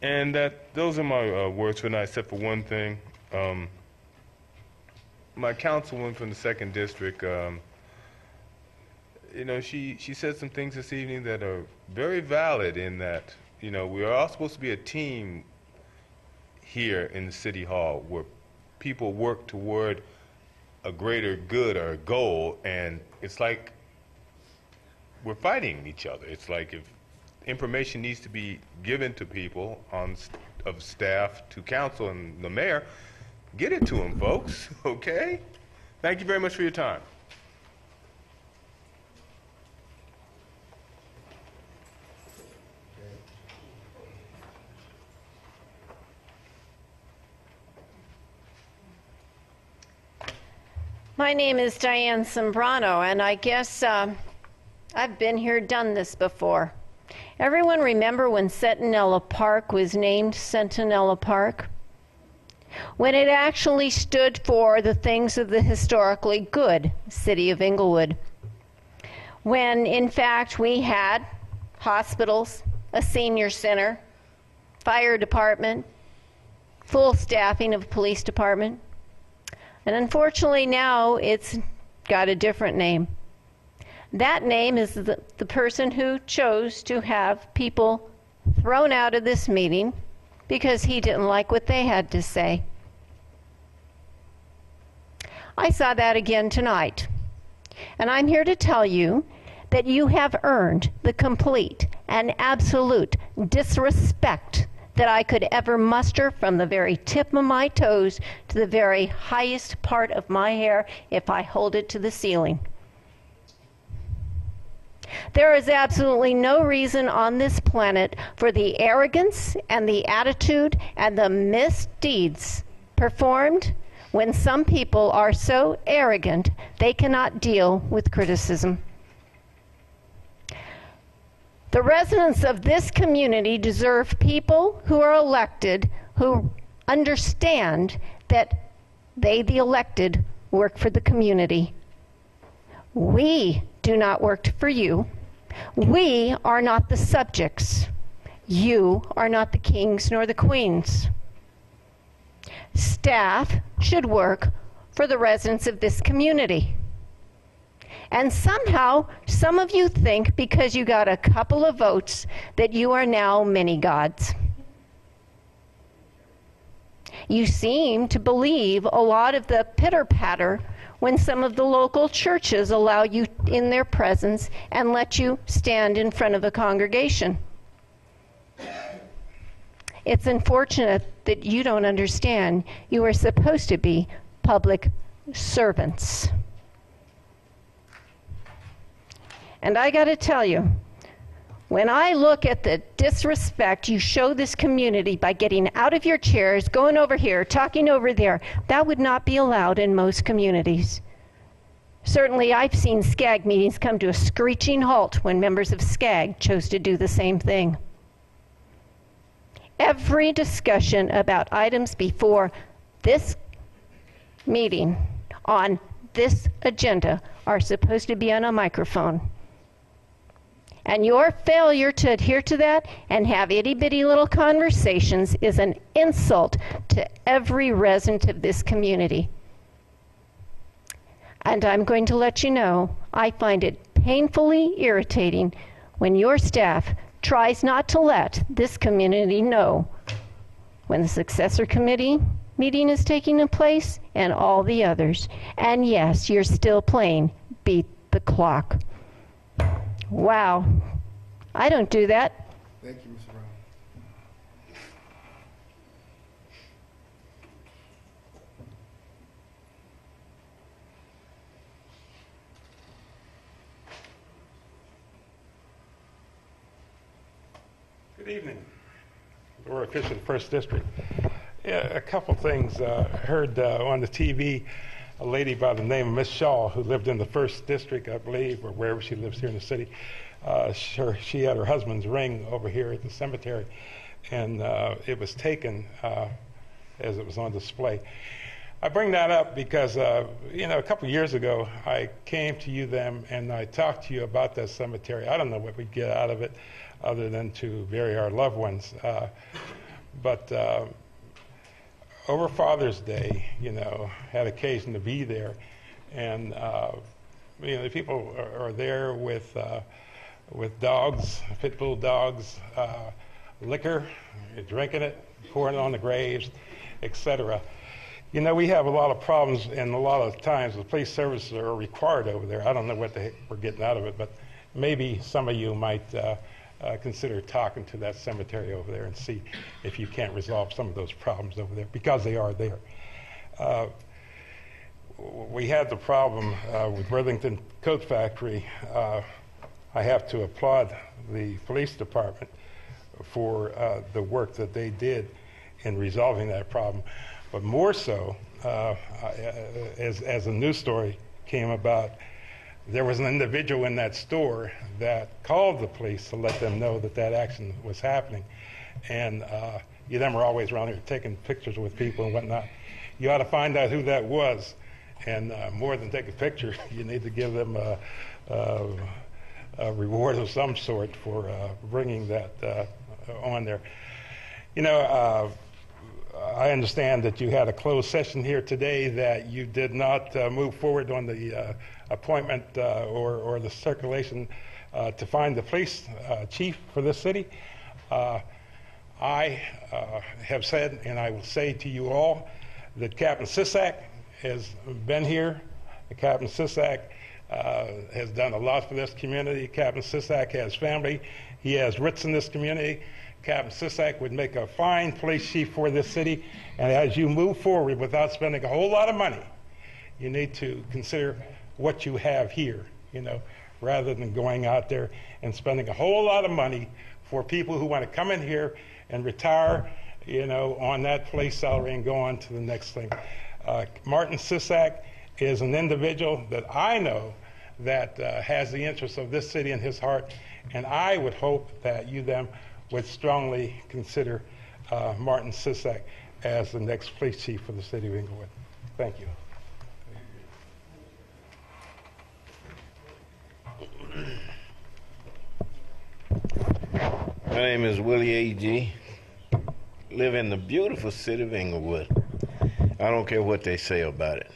And those are my words for tonight, except for one thing. My councilwoman from the 2nd District, she said some things this evening that are very valid in that, we are all supposed to be a team here in the City Hall where people work toward a greater good or a goal, and it's like we're fighting each other. It's like if information needs to be given to people of staff to council and the mayor, get it to them, folks, okay? Thank you very much for your time. My name is Diane Sombrano, and I guess I've been here, done this before. Everyone remember when Centinela Park was named Centinela Park? When it actually stood for the things of the historically good city of Inglewood. When, in fact, we had hospitals, a senior center, fire department, full staffing of police department. And unfortunately now it's got a different name. That name is the person who chose to have people thrown out of this meeting because he didn't like what they had to say. I saw that again tonight. And I'm here to tell you that you have earned the complete and absolute disrespect that I could ever muster from the very tip of my toes to the very highest part of my hair if I hold it to the ceiling. There is absolutely no reason on this planet for the arrogance and the attitude and the misdeeds performed when some people are so arrogant they cannot deal with criticism. The residents of this community deserve people who are elected who understand that they, the elected, work for the community. We do not work for you. We are not the subjects. You are not the kings nor the queens. Staff should work for the residents of this community. And somehow, some of you think because you got a couple of votes that you are now mini-gods. You seem to believe a lot of the pitter-patter when some of the local churches allow you in their presence and let you stand in front of a congregation. It's unfortunate that you don't understand you are supposed to be public servants. And I got to tell you, when I look at the disrespect you show this community by getting out of your chairs, going over here, talking over there, that would not be allowed in most communities. Certainly, I've seen SCAG meetings come to a screeching halt when members of SCAG chose to do the same thing. Every discussion about items before this meeting on this agenda are supposed to be on a microphone. And your failure to adhere to that and have itty-bitty little conversations is an insult to every resident of this community. And I'm going to let you know, I find it painfully irritating when your staff tries not to let this community know when the successor committee meeting is taking place and all the others. And yes, you're still playing beat the clock. Wow. I don't do that. Thank you, Ms. Brown. Good evening. We're official 1st District. Yeah, a couple things. Heard on the TV a lady by the name of Miss Shaw who lived in the 1st District, I believe, or wherever she lives here in the city. She had her husband's ring over here at the cemetery, and it was taken as it was on display. I bring that up because, a couple of years ago, I came to you then and I talked to you about that cemetery. I don't know what we'd get out of it other than to bury our loved ones. But over Father's Day, had occasion to be there, and the people are there with dogs, pit bull dogs, liquor, drinking it, pouring it on the graves, etc. We have a lot of problems, and a lot of times the police services are required over there. I don't know what the heck we're getting out of it, but maybe some of you might consider talking to that cemetery over there and see if you can't resolve some of those problems over there, because they are there. We had the problem with Worthington Coat Factory. I have to applaud the police department for the work that they did in resolving that problem. But more so, as a news story came about, there was an individual in that store that called the police to let them know that action was happening. And you them are always around here taking pictures with people and whatnot. You ought to find out who that was. And more than take a picture, you need to give them a reward of some sort for bringing that on there. I understand that you had a closed session here today, that you did not move forward on the appointment or the circulation to find the police chief for this city. I have said, and I will say to you all, that Captain Sisak has been here. Captain Sisak has done a lot for this community. Captain Sisak has family. He has roots in this community. Captain Sisak would make a fine police chief for this city. And as you move forward without spending a whole lot of money, you need to consider what you have here, rather than going out there and spending a whole lot of money for people who want to come in here and retire, on that police salary and go on to the next thing. Martin Sisak is an individual that I know that has the interests of this city in his heart, and I would hope that you them would strongly consider Martin Sisak as the next police chief for the city of Inglewood. Thank you. My name is Willie A.G. Live in the beautiful city of Inglewood. I don't care what they say about it.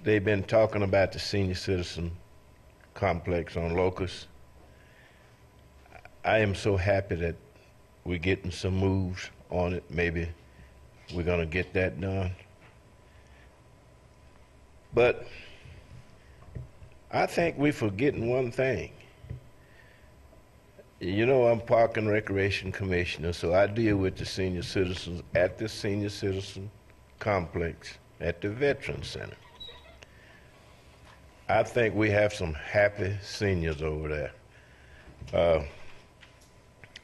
They've been talking about the senior citizen complex on Locust. I am so happy that we're getting some moves on it. Maybe we're going to get that done. But I think we're forgetting one thing. I'm Park and Recreation Commissioner, so I deal with the senior citizens at the senior citizen complex at the Veterans Center. I think we have some happy seniors over there.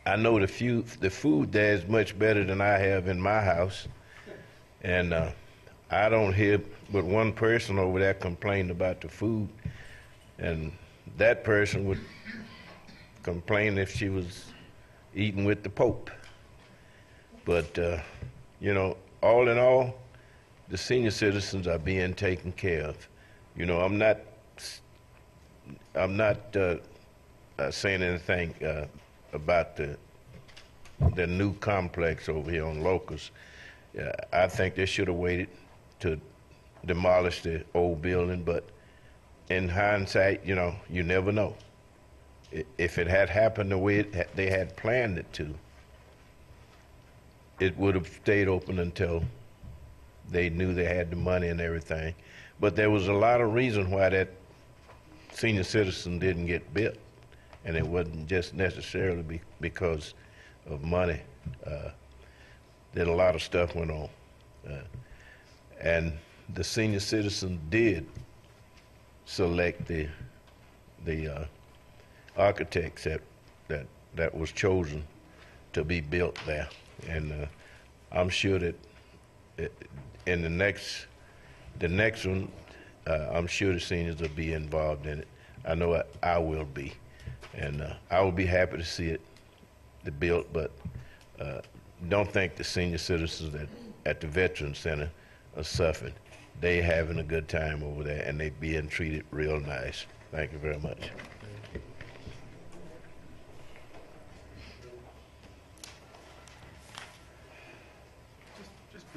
I know the food there is much better than I have in my house, and I don't hear but one person over there complain about the food, and that person would complain if she was eating with the Pope. But all in all, the senior citizens are being taken care of. I'm not saying anything about the new complex over here on Locust. I think they should have waited to demolish the old building, but in hindsight, you never know. If it had happened the way they had planned it to, it would have stayed open until they knew they had the money and everything. But there was a lot of reasons why that senior citizen didn't get built, and it wasn't just necessarily because of money. That a lot of stuff went on, and the senior citizen did select the architects that was chosen to be built there, and I'm sure that in the next one, I'm sure the seniors will be involved in it. I know I will be, and I will be happy to see it built. But don't think the senior citizens at the Veterans Center are suffering. They having a good time over there, and they being treated real nice. Thank you very much.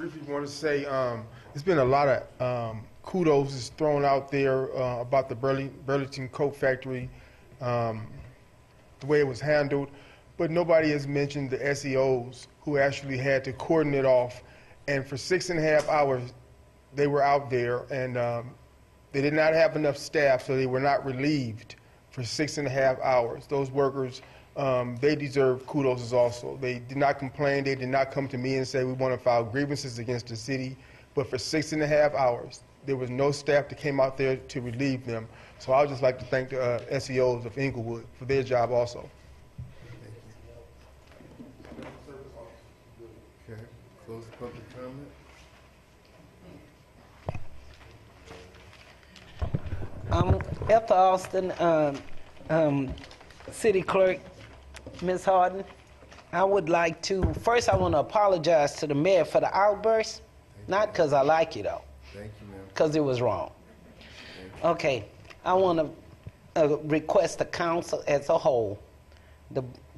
briefly want to say there's been a lot of kudos is thrown out there about the Burlington Coat Factory, the way it was handled, but nobody has mentioned the SEOs who actually had to cordon it off, and for 6.5 hours they were out there, and they did not have enough staff, so they were not relieved for 6.5 hours. Those workers, they deserve kudos as also. They did not complain. They did not come to me and say we want to file grievances against the city. But for 6.5 hours, there was no staff that came out there to relieve them. So I would just like to thank the SEOs of Inglewood for their job also. Okay, close the public comment. Ethel Austin, City Clerk, Ms. Harden. I would like to, first I want to apologize to the mayor for the outburst, not because I like you though, Thank you, ma'am. because it was wrong. Okay, I want to request the council as a whole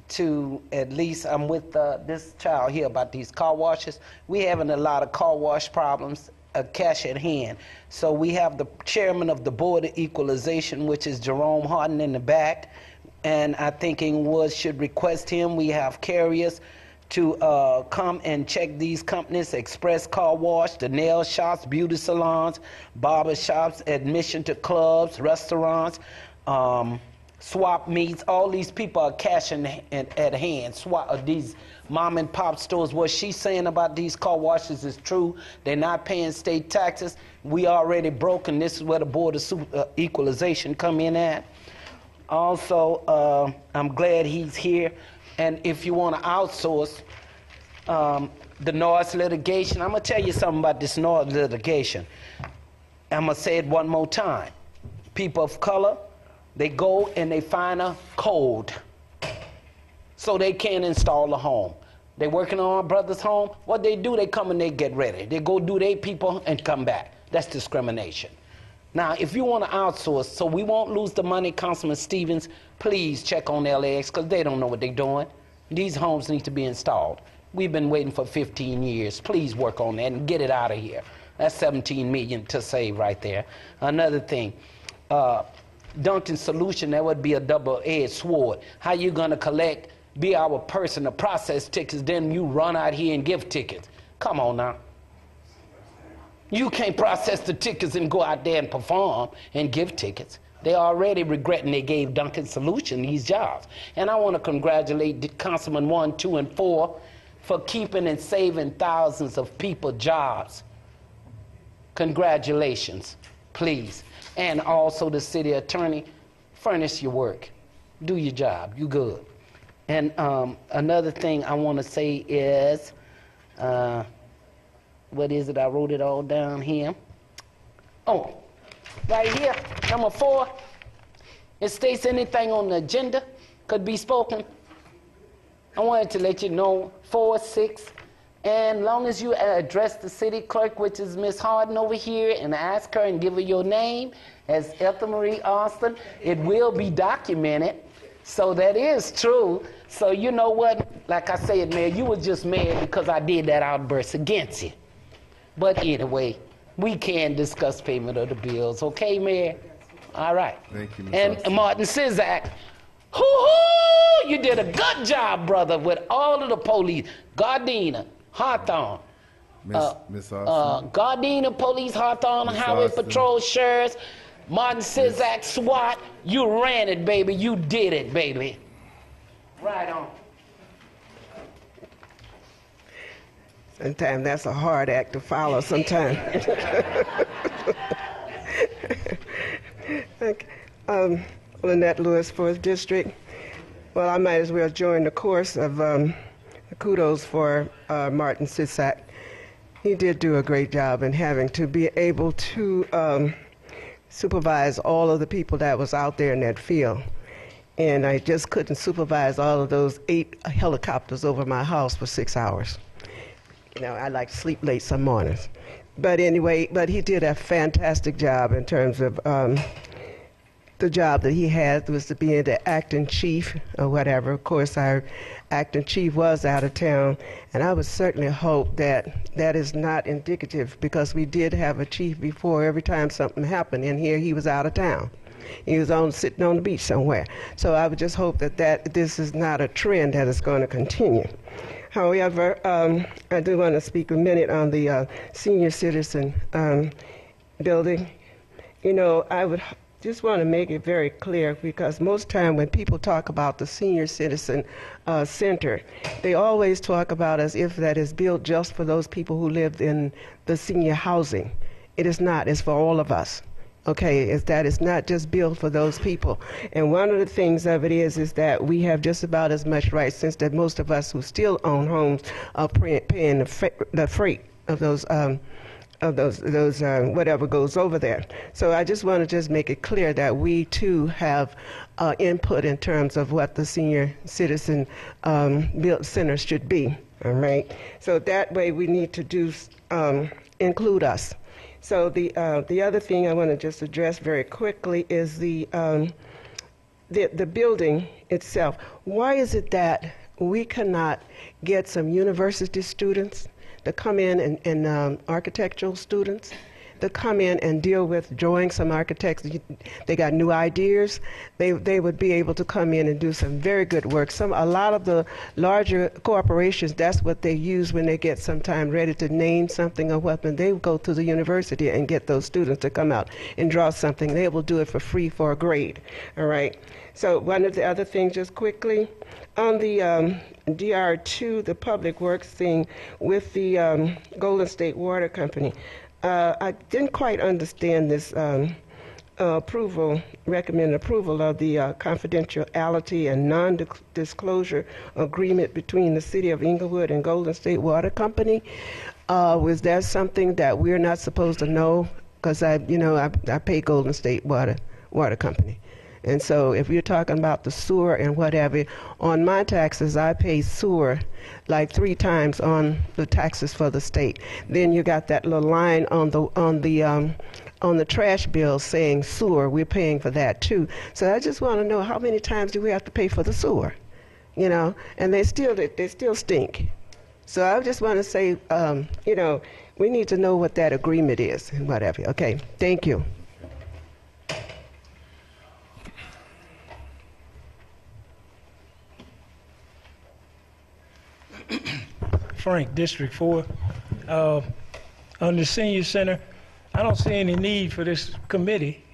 to at least, I'm with this child here about these car washes. We having a lot of car wash problems, cash at hand. So we have the chairman of the Board of Equalization, which is Jerome Harden in the back, and I think Inglewood should request him. We have carriers to come and check these companies: Express Car Wash, the nail shops, beauty salons, barber shops, admission to clubs, restaurants, swap meets. All these people are cash at hand. These mom and pop stores. What she's saying about these car washes is true. They're not paying state taxes. We already broken. This is where the Board of Equalization come in at. Also, I'm glad he's here. And if you want to outsource the noise litigation, I'm going to tell you something about this noise litigation. I'm going to say it one more time. People of color, they go and they find a code so they can't install a home. They working on our brother's home. What they do, they come and they get ready. They go do their people and come back. That's discrimination. Now, if you want to outsource, so we won't lose the money, Councilman Stevens, please check on LAX because they don't know what they're doing. These homes need to be installed. We've been waiting for 15 years. Please work on that and get it out of here. That's $17 million to save right there. Another thing, Duncan Solution, that would be a double-edged sword. How you going to be our person to process tickets, then you run out here and give tickets? Come on now. You can't process the tickets and go out there and perform and give tickets. They're already regretting they gave Duncan Solution these jobs. And I want to congratulate Councilman 1, 2, and 4 for keeping and saving thousands of people jobs. Congratulations, please. And also the city attorney, furnish your work. Do your job. You good. And another thing I want to say is, what is it? I wrote it all down here. Oh, right here, number 4. It states anything on the agenda could be spoken. I wanted to let you know 4, 6, and long as you address the city clerk, which is Ms. Harden over here, and ask her and give her your name as Ethel Marie Austin, it will be documented. So that is true. So you know what? Like I said, Mayor, you were just mad because I did that outburst against you. But anyway, we can discuss payment of the bills. Okay, Mayor? All right. Thank you, Ms. And Austin. Martin Sizak, hoo-hoo! You did a good job, brother, with all of the police. Gardena, Hawthorne. Miss Austin. Gardena Police, Hawthorne, Miss Highway Austin. Patrol, Sheriffs, Martin Sizak, SWAT. You ran it, baby. You did it, baby. Right on. Sometimes that's a hard act to follow sometimes. Lynette Lewis, 4th District. Well, I might as well join the chorus of kudos for Martin Sisak. He did do a great job in having to be able to supervise all of the people that was out there in that field. And I just couldn't supervise all of those 8 helicopters over my house for 6 hours. You know, I like to sleep late some mornings. But anyway, he did a fantastic job in terms of the the job that he had was to be the acting chief or whatever. Of course, our acting chief was out of town, and I would certainly hope that that is not indicative, because we did have a chief before. Every time something happened in here, he was out of town. He was sitting on the beach somewhere. So I would just hope that this is not a trend that is going to continue. However, I do want to speak a minute on the senior citizen building. You know, I would just want to make it very clear, because most time when people talk about the senior citizen center, they always talk about as if that is built just for those people who live in the senior housing. It is not. It's for all of us. Okay, it's not just built for those people. And one of the things of it is that we have just about as much right, since that most of us who still own homes are paying the freight of those whatever goes over there. So I just want to just make it clear that we too have input in terms of what the senior citizen built center should be. All right. So that way we need to include us. So the other thing I want to just address very quickly is the building itself. Why is it that we cannot get some university students to come in and architectural students to come in and deal with drawing? Some architects, they got new ideas. They would be able to come in and do some very good work. A lot of the larger corporations, that's what they use when they get sometime ready to name something or weapon. They go to the university and get those students to come out and draw something. They will do it for free for a grade. All right. So one of the other things, just quickly, on the DR2, the public works thing with the Golden State Water Company, I didn't quite understand this recommended approval of the confidentiality and non-disclosure agreement between the City of Inglewood and Golden State Water Company. Was that something that we're not supposed to know? Because I pay Golden State Water Company. And so if you're talking about the sewer and whatever, on my taxes, I pay sewer like 3 times on the taxes for the state. Then you got that little line on the trash bill saying sewer. We're paying for that too. So I just want to know, how many times do we have to pay for the sewer? You know, and they still stink. So I just want to say, we need to know what that agreement is and whatever. Okay, thank you. Frank, District 4. On the senior center, I don't see any need for this committee.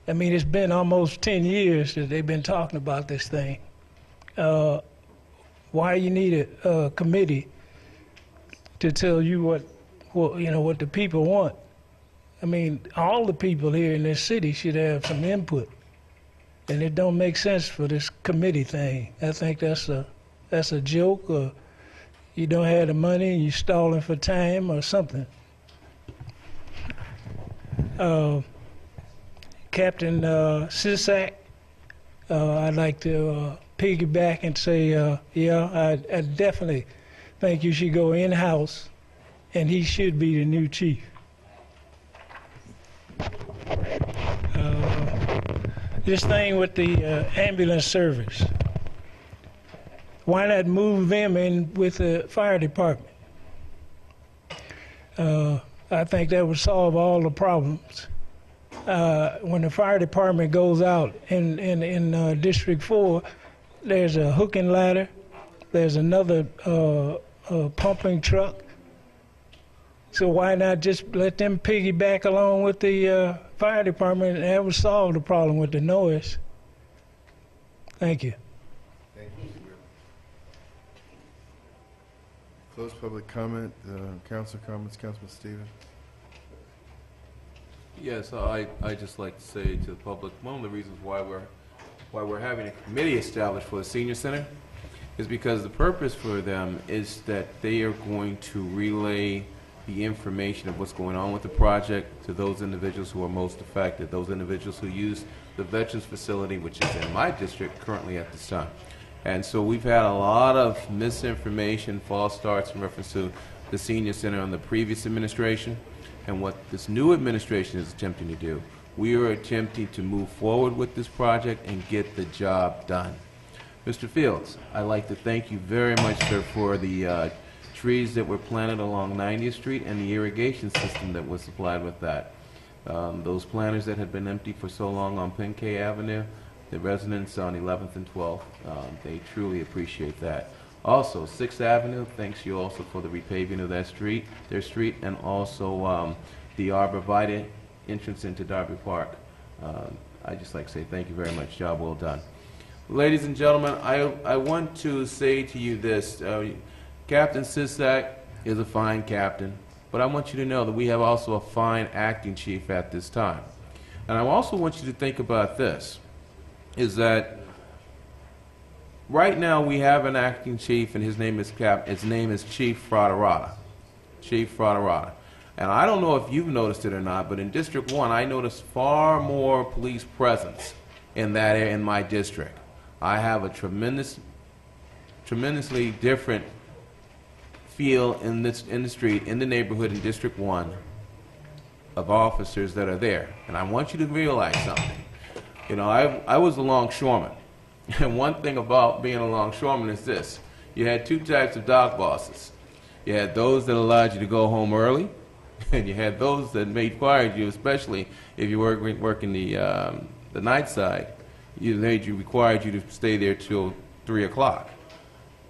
I mean, it's been almost 10 years that they've been talking about this thing. Why you need a committee to tell you what the people want? I mean, all the people here in this city should have some input, and it don't make sense for this committee thing. I think that's a joke, or you don't have the money and you're stalling for time or something. Captain Sisak, I'd like to piggyback and say, I definitely think you should go in-house, and he should be the new chief. This thing with the ambulance service, why not move them in with the fire department? I think that would solve all the problems. When the fire department goes out in District 4, there's a hook and ladder, there's another pumping truck. So why not just let them piggyback along with the fire department, and that would solve the problem with the noise. Thank you. Close public comment. Council comments. Councilman Stevens. Yes, I'd just like to say to the public, one of the reasons why we're having a committee established for the senior center is because the purpose for them is that they are going to relay the information of what's going on with the project to those individuals who are most affected, those individuals who use the veterans facility, which is in my district currently at this time. And so we've had a lot of misinformation, false starts in reference to the senior center on the previous administration. And what this new administration is attempting to do, We are attempting to move forward with this project and get the job done. Mr. Fields, I'd like to thank you very much, sir, for the trees that were planted along 90th Street and the irrigation system that was supplied with that. Those planters that had been empty for so long on Pinkay Avenue, the residents on 11th and 12th, they truly appreciate that. Also, 6th Avenue, thanks you also for the repaving of that street, and also the arborvitae entrance into Darby Park. I'd just like to say thank you very much. Job well done. Ladies and gentlemen, I want to say to you this. Captain Sisak is a fine captain, but I want you to know that we have also a fine acting chief at this time. And I also want you to think about this, is that right now we have an acting chief, and his name is Chief Fraterata. Chief Fraterata. And I don't know if you've noticed it or not, but in District 1, I noticed far more police presence in that area in my district. I have a tremendously different feel in the street, in the neighborhood in District 1 of officers that are there. And I want you to realize something. You know, I was a longshoreman. And one thing about being a longshoreman is this. You had two types of dock bosses. You had those that allowed you to go home early, and you had those that required you, especially if you were working the night side, required you to stay there till 3 o'clock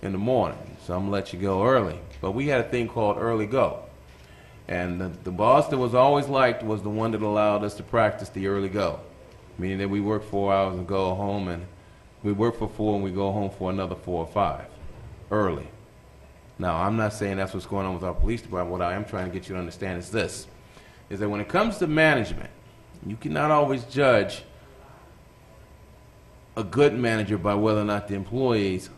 in the morning. Some let you go early. But we had a thing called early go. And the boss that was always liked was the one that allowed us to practice the early go, meaning that we work 4 hours and go home, and we work for 4 and we go home for another 4 or 5 early. Now, I'm not saying that's what's going on with our police department. What I am trying to get you to understand is this, is that when it comes to management, you cannot always judge a good manager by whether or not the employees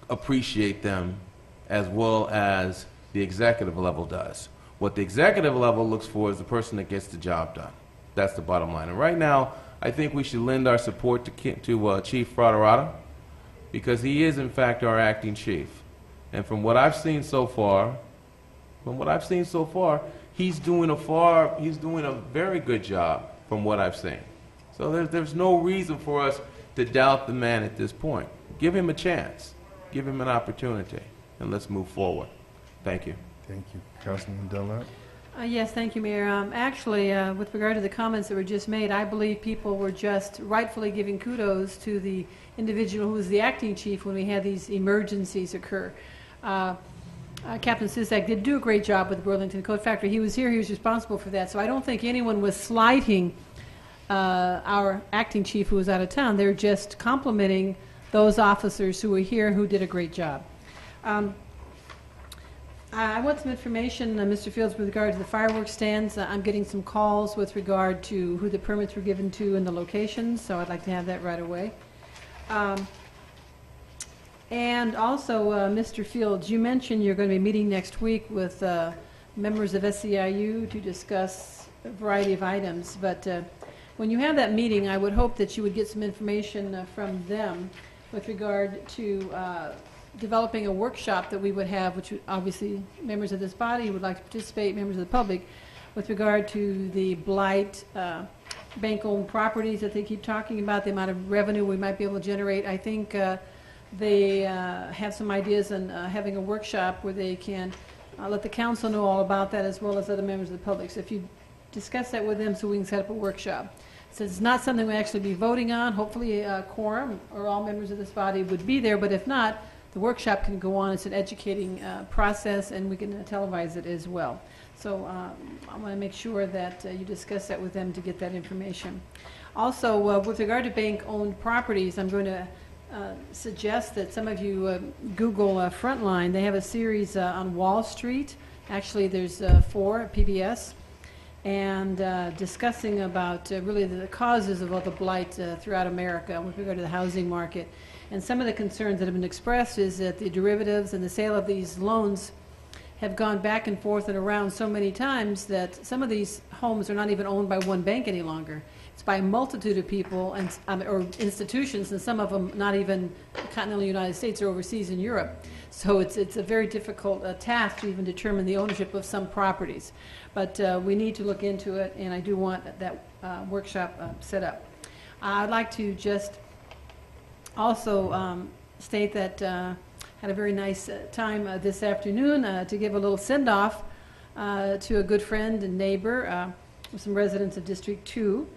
appreciate them as well as the executive level does. What the executive level looks for is the person that gets the job done. That's the bottom line. And right now, I think we should lend our support to Chief Fraterata, because he is, in fact, our acting chief. And from what I've seen so far, he's doing a very good job from what I've seen. So there's no reason for us to doubt the man at this point. Give him a chance. Give him an opportunity, and let's move forward. Thank you. Thank you. Councilman Dunlap? Yes, thank you, Mayor. Actually, with regard to the comments that were just made, I believe people were just rightfully giving kudos to the individual who was the acting chief when we had these emergencies occur. Captain Sisak did do a great job with the Burlington Coat Factory. He was here, he was responsible for that. So I don't think anyone was slighting our acting chief who was out of town. They're just complimenting those officers who were here who did a great job. I want some information, Mr. Fields, with regard to the fireworks stands. I'm getting some calls with regard to who the permits were given to and the locations, so I'd like to have that right away. And also, Mr. Fields, you mentioned you're going to be meeting next week with members of SEIU to discuss a variety of items, but when you have that meeting, I would hope that you would get some information from them with regard to developing a workshop that we would have, which obviously members of this body would like to participate, members of the public, with regard to the blight, bank-owned properties that they keep talking about, the amount of revenue we might be able to generate. I think they have some ideas on having a workshop where they can let the council know all about that, as well as other members of the public. So if you discuss that with them, so we can set up a workshop. So it's not something we actually be voting on. Hopefully a quorum or all members of this body would be there, but if not, the workshop can go on. It's an educating process, and we can televise it as well. So I want to make sure that you discuss that with them to get that information. Also, with regard to bank-owned properties, I'm going to suggest that some of you Google Frontline. They have a series on Wall Street. Actually, there's 4 at PBS, and discussing about really the causes of all the blight throughout America with regard to the housing market. And some of the concerns that have been expressed is that the derivatives and the sale of these loans have gone back and forth and around so many times that some of these homes are not even owned by one bank any longer. It's by a multitude of people and or institutions, and some of them not even continental United States or overseas in Europe. So it's a very difficult task to even determine the ownership of some properties. But we need to look into it, and I do want that workshop set up. I'd like to just also state that had a very nice time this afternoon to give a little send-off to a good friend and neighbor, some residents of District 2,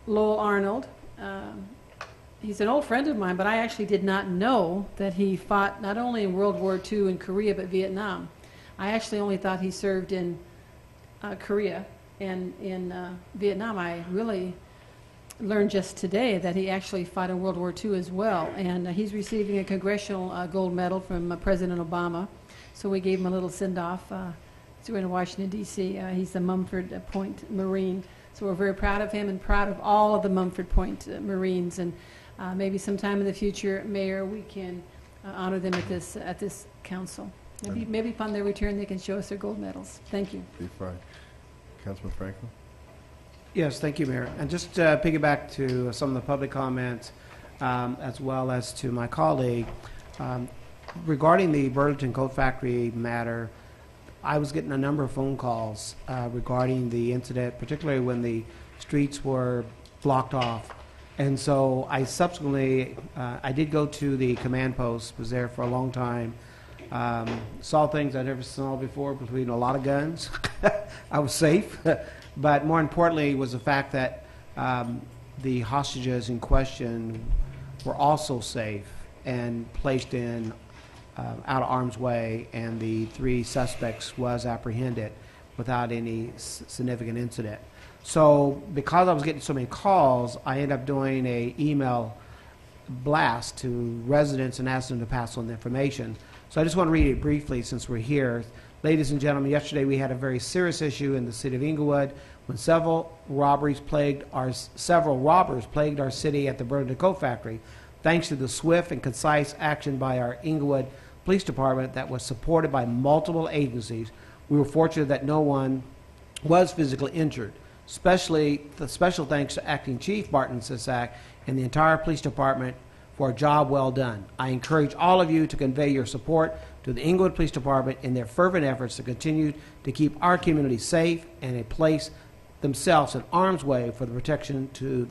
Lowell Arnold. He's an old friend of mine, but I actually did not know that he fought not only in World War II in Korea, but Vietnam. I actually only thought he served in Korea, and in Vietnam I really learned just today that he actually fought in World War II as well, and he's receiving a congressional gold medal from President Obama, so we gave him a little send-off. So we're in Washington, D.C. He's the Mumford Point Marine, so we're very proud of him and proud of all of the Mumford Point Marines, and maybe sometime in the future, Mayor, we can honor them at this council. Maybe upon their return, they can show us their gold medals. Thank you. Be fine. Councilman Franklin? Yes, thank you, Mayor. And just to piggyback to some of the public comments, as well as to my colleague, regarding the Burlington Coat Factory matter, I was getting a number of phone calls regarding the incident, particularly when the streets were blocked off. And so I subsequently, I did go to the command post, was there for a long time, saw things I never saw before, between a lot of guns. I was safe. But more importantly was the fact that the hostages in question were also safe and placed in out of harm's way, and the 3 suspects was apprehended without any significant incident. So because I was getting so many calls, I ended up doing an email blast to residents and asked them to pass on the information. So I just want to read it briefly since we're here. Ladies and gentlemen, yesterday we had a very serious issue in the city of Inglewood when several robbers plagued our city at the Burlington Coat Factory. Thanks to the swift and concise action by our Inglewood Police Department that was supported by multiple agencies, we were fortunate that no one was physically injured. Special thanks to Acting Chief Martin Sisak and the entire police department for a job well done. I encourage all of you to convey your support to the Inglewood Police Department in their fervent efforts to continue to keep our community safe and a place themselves in harm's way for the protection to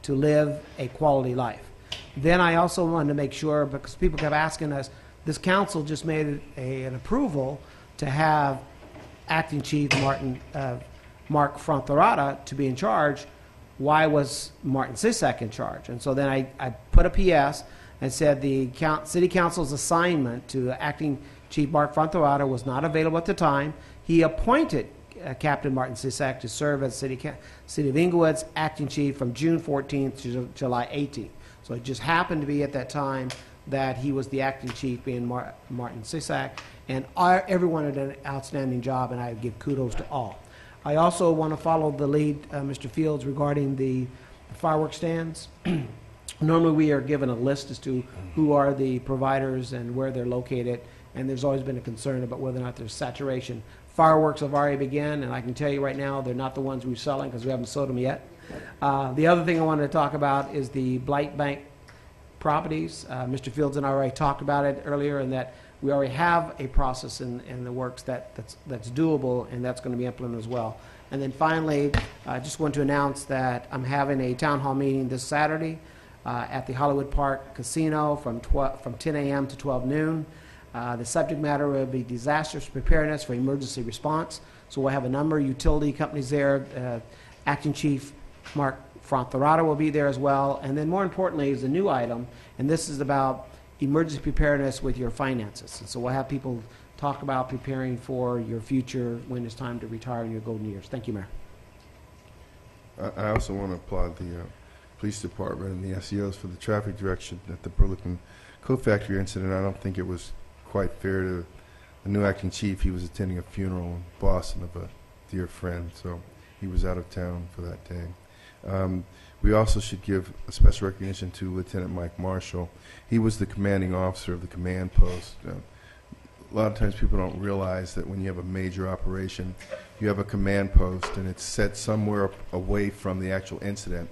live a quality life. Then I also wanted to make sure, because people kept asking us, this council just made an approval to have Acting Chief Mark Fronterata to be in charge. Why was Martin Sisak in charge? And so then I put a PS and said the City Council's assignment to Acting Chief Mark Fronterata was not available at the time. He appointed Captain Martin Sisak to serve as City of Inglewood's Acting Chief from June 14th to July 18th. So it just happened to be at that time that he was the Acting Chief, being Martin Sisak, and everyone did an outstanding job, and I give kudos to all. I also want to follow the lead, Mr. Fields, regarding the fireworks stands. Normally we are given a list as to who are the providers and where they're located, and there's always been a concern about whether or not there's saturation. Fireworks have already begun, and I can tell you right now they're not the ones we're selling because we haven't sold them yet. The other thing I wanted to talk about is the Blight Bank properties. Mr. Fields and I already talked about it earlier, and that we already have a process in the works that's doable, and that's going to be implemented as well. And then finally, I just want to announce that I'm having a town hall meeting this Saturday at the Hollywood Park Casino from 10 a.m. to 12 noon. The subject matter will be disasters preparedness for emergency response. So we'll have a number of utility companies there. Acting Chief Mark Fronterata will be there as well. And then more importantly is a new item, and this is about emergency preparedness with your finances. And so we'll have people talk about preparing for your future when it's time to retire in your golden years. Thank you, Mayor. I also want to applaud the police department and the SEOs for the traffic direction at the Burlington Coat Factory incident. I don't think it was quite fair to the new acting chief. He was attending a funeral in Boston of a dear friend, so he was out of town for that day. We also should give a special recognition to Lieutenant Mike Marshall. He was the commanding officer of the command post. A lot of times people don't realize that when you have a major operation, you have a command post and it's set somewhere away from the actual incident.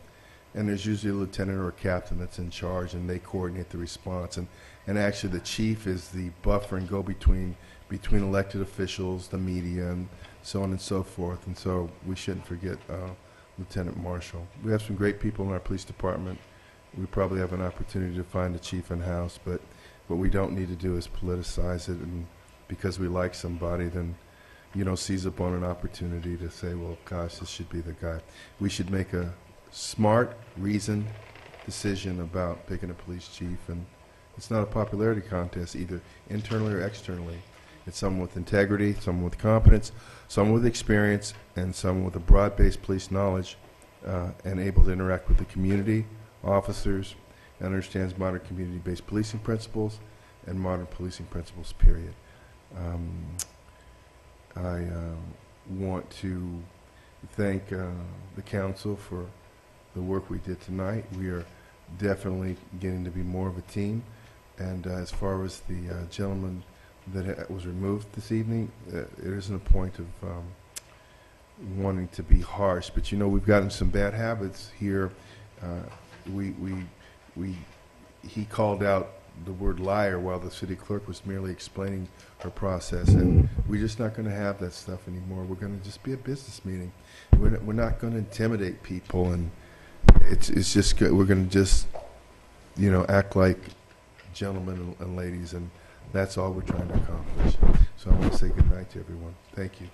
and there's usually a lieutenant or a captain that's in charge, and they coordinate the response. And actually, the chief is the buffer and go-between between elected officials, the media, and so on and so forth. And so we shouldn't forget Lieutenant Marshall. We have some great people in our police department. We probably have an opportunity to find a chief in-house, but what we don't need to do is politicize it, and because we like somebody, then seize upon an opportunity to say, well, gosh, this should be the guy. We should make a smart, reasoned decision about picking a police chief, and it's not a popularity contest either internally or externally. It's someone with integrity, someone with competence, someone with experience, and someone with a broad-based police knowledge and able to interact with the community, officers, and understands modern community-based policing principles and modern policing principles, period. I want to thank the council for the work we did tonight. We are definitely getting to be more of a team. And as far as the gentleman that was removed this evening, it isn't a point of wanting to be harsh, but we've gotten some bad habits here. He called out the word liar while the city clerk was merely explaining her process, and we're just not going to have that stuff anymore. We're going to just be a business meeting. We're not going to intimidate people, and it's just we're going to just act like gentlemen and ladies, and that's all we're trying to accomplish. So I want to say good night to everyone. Thank you.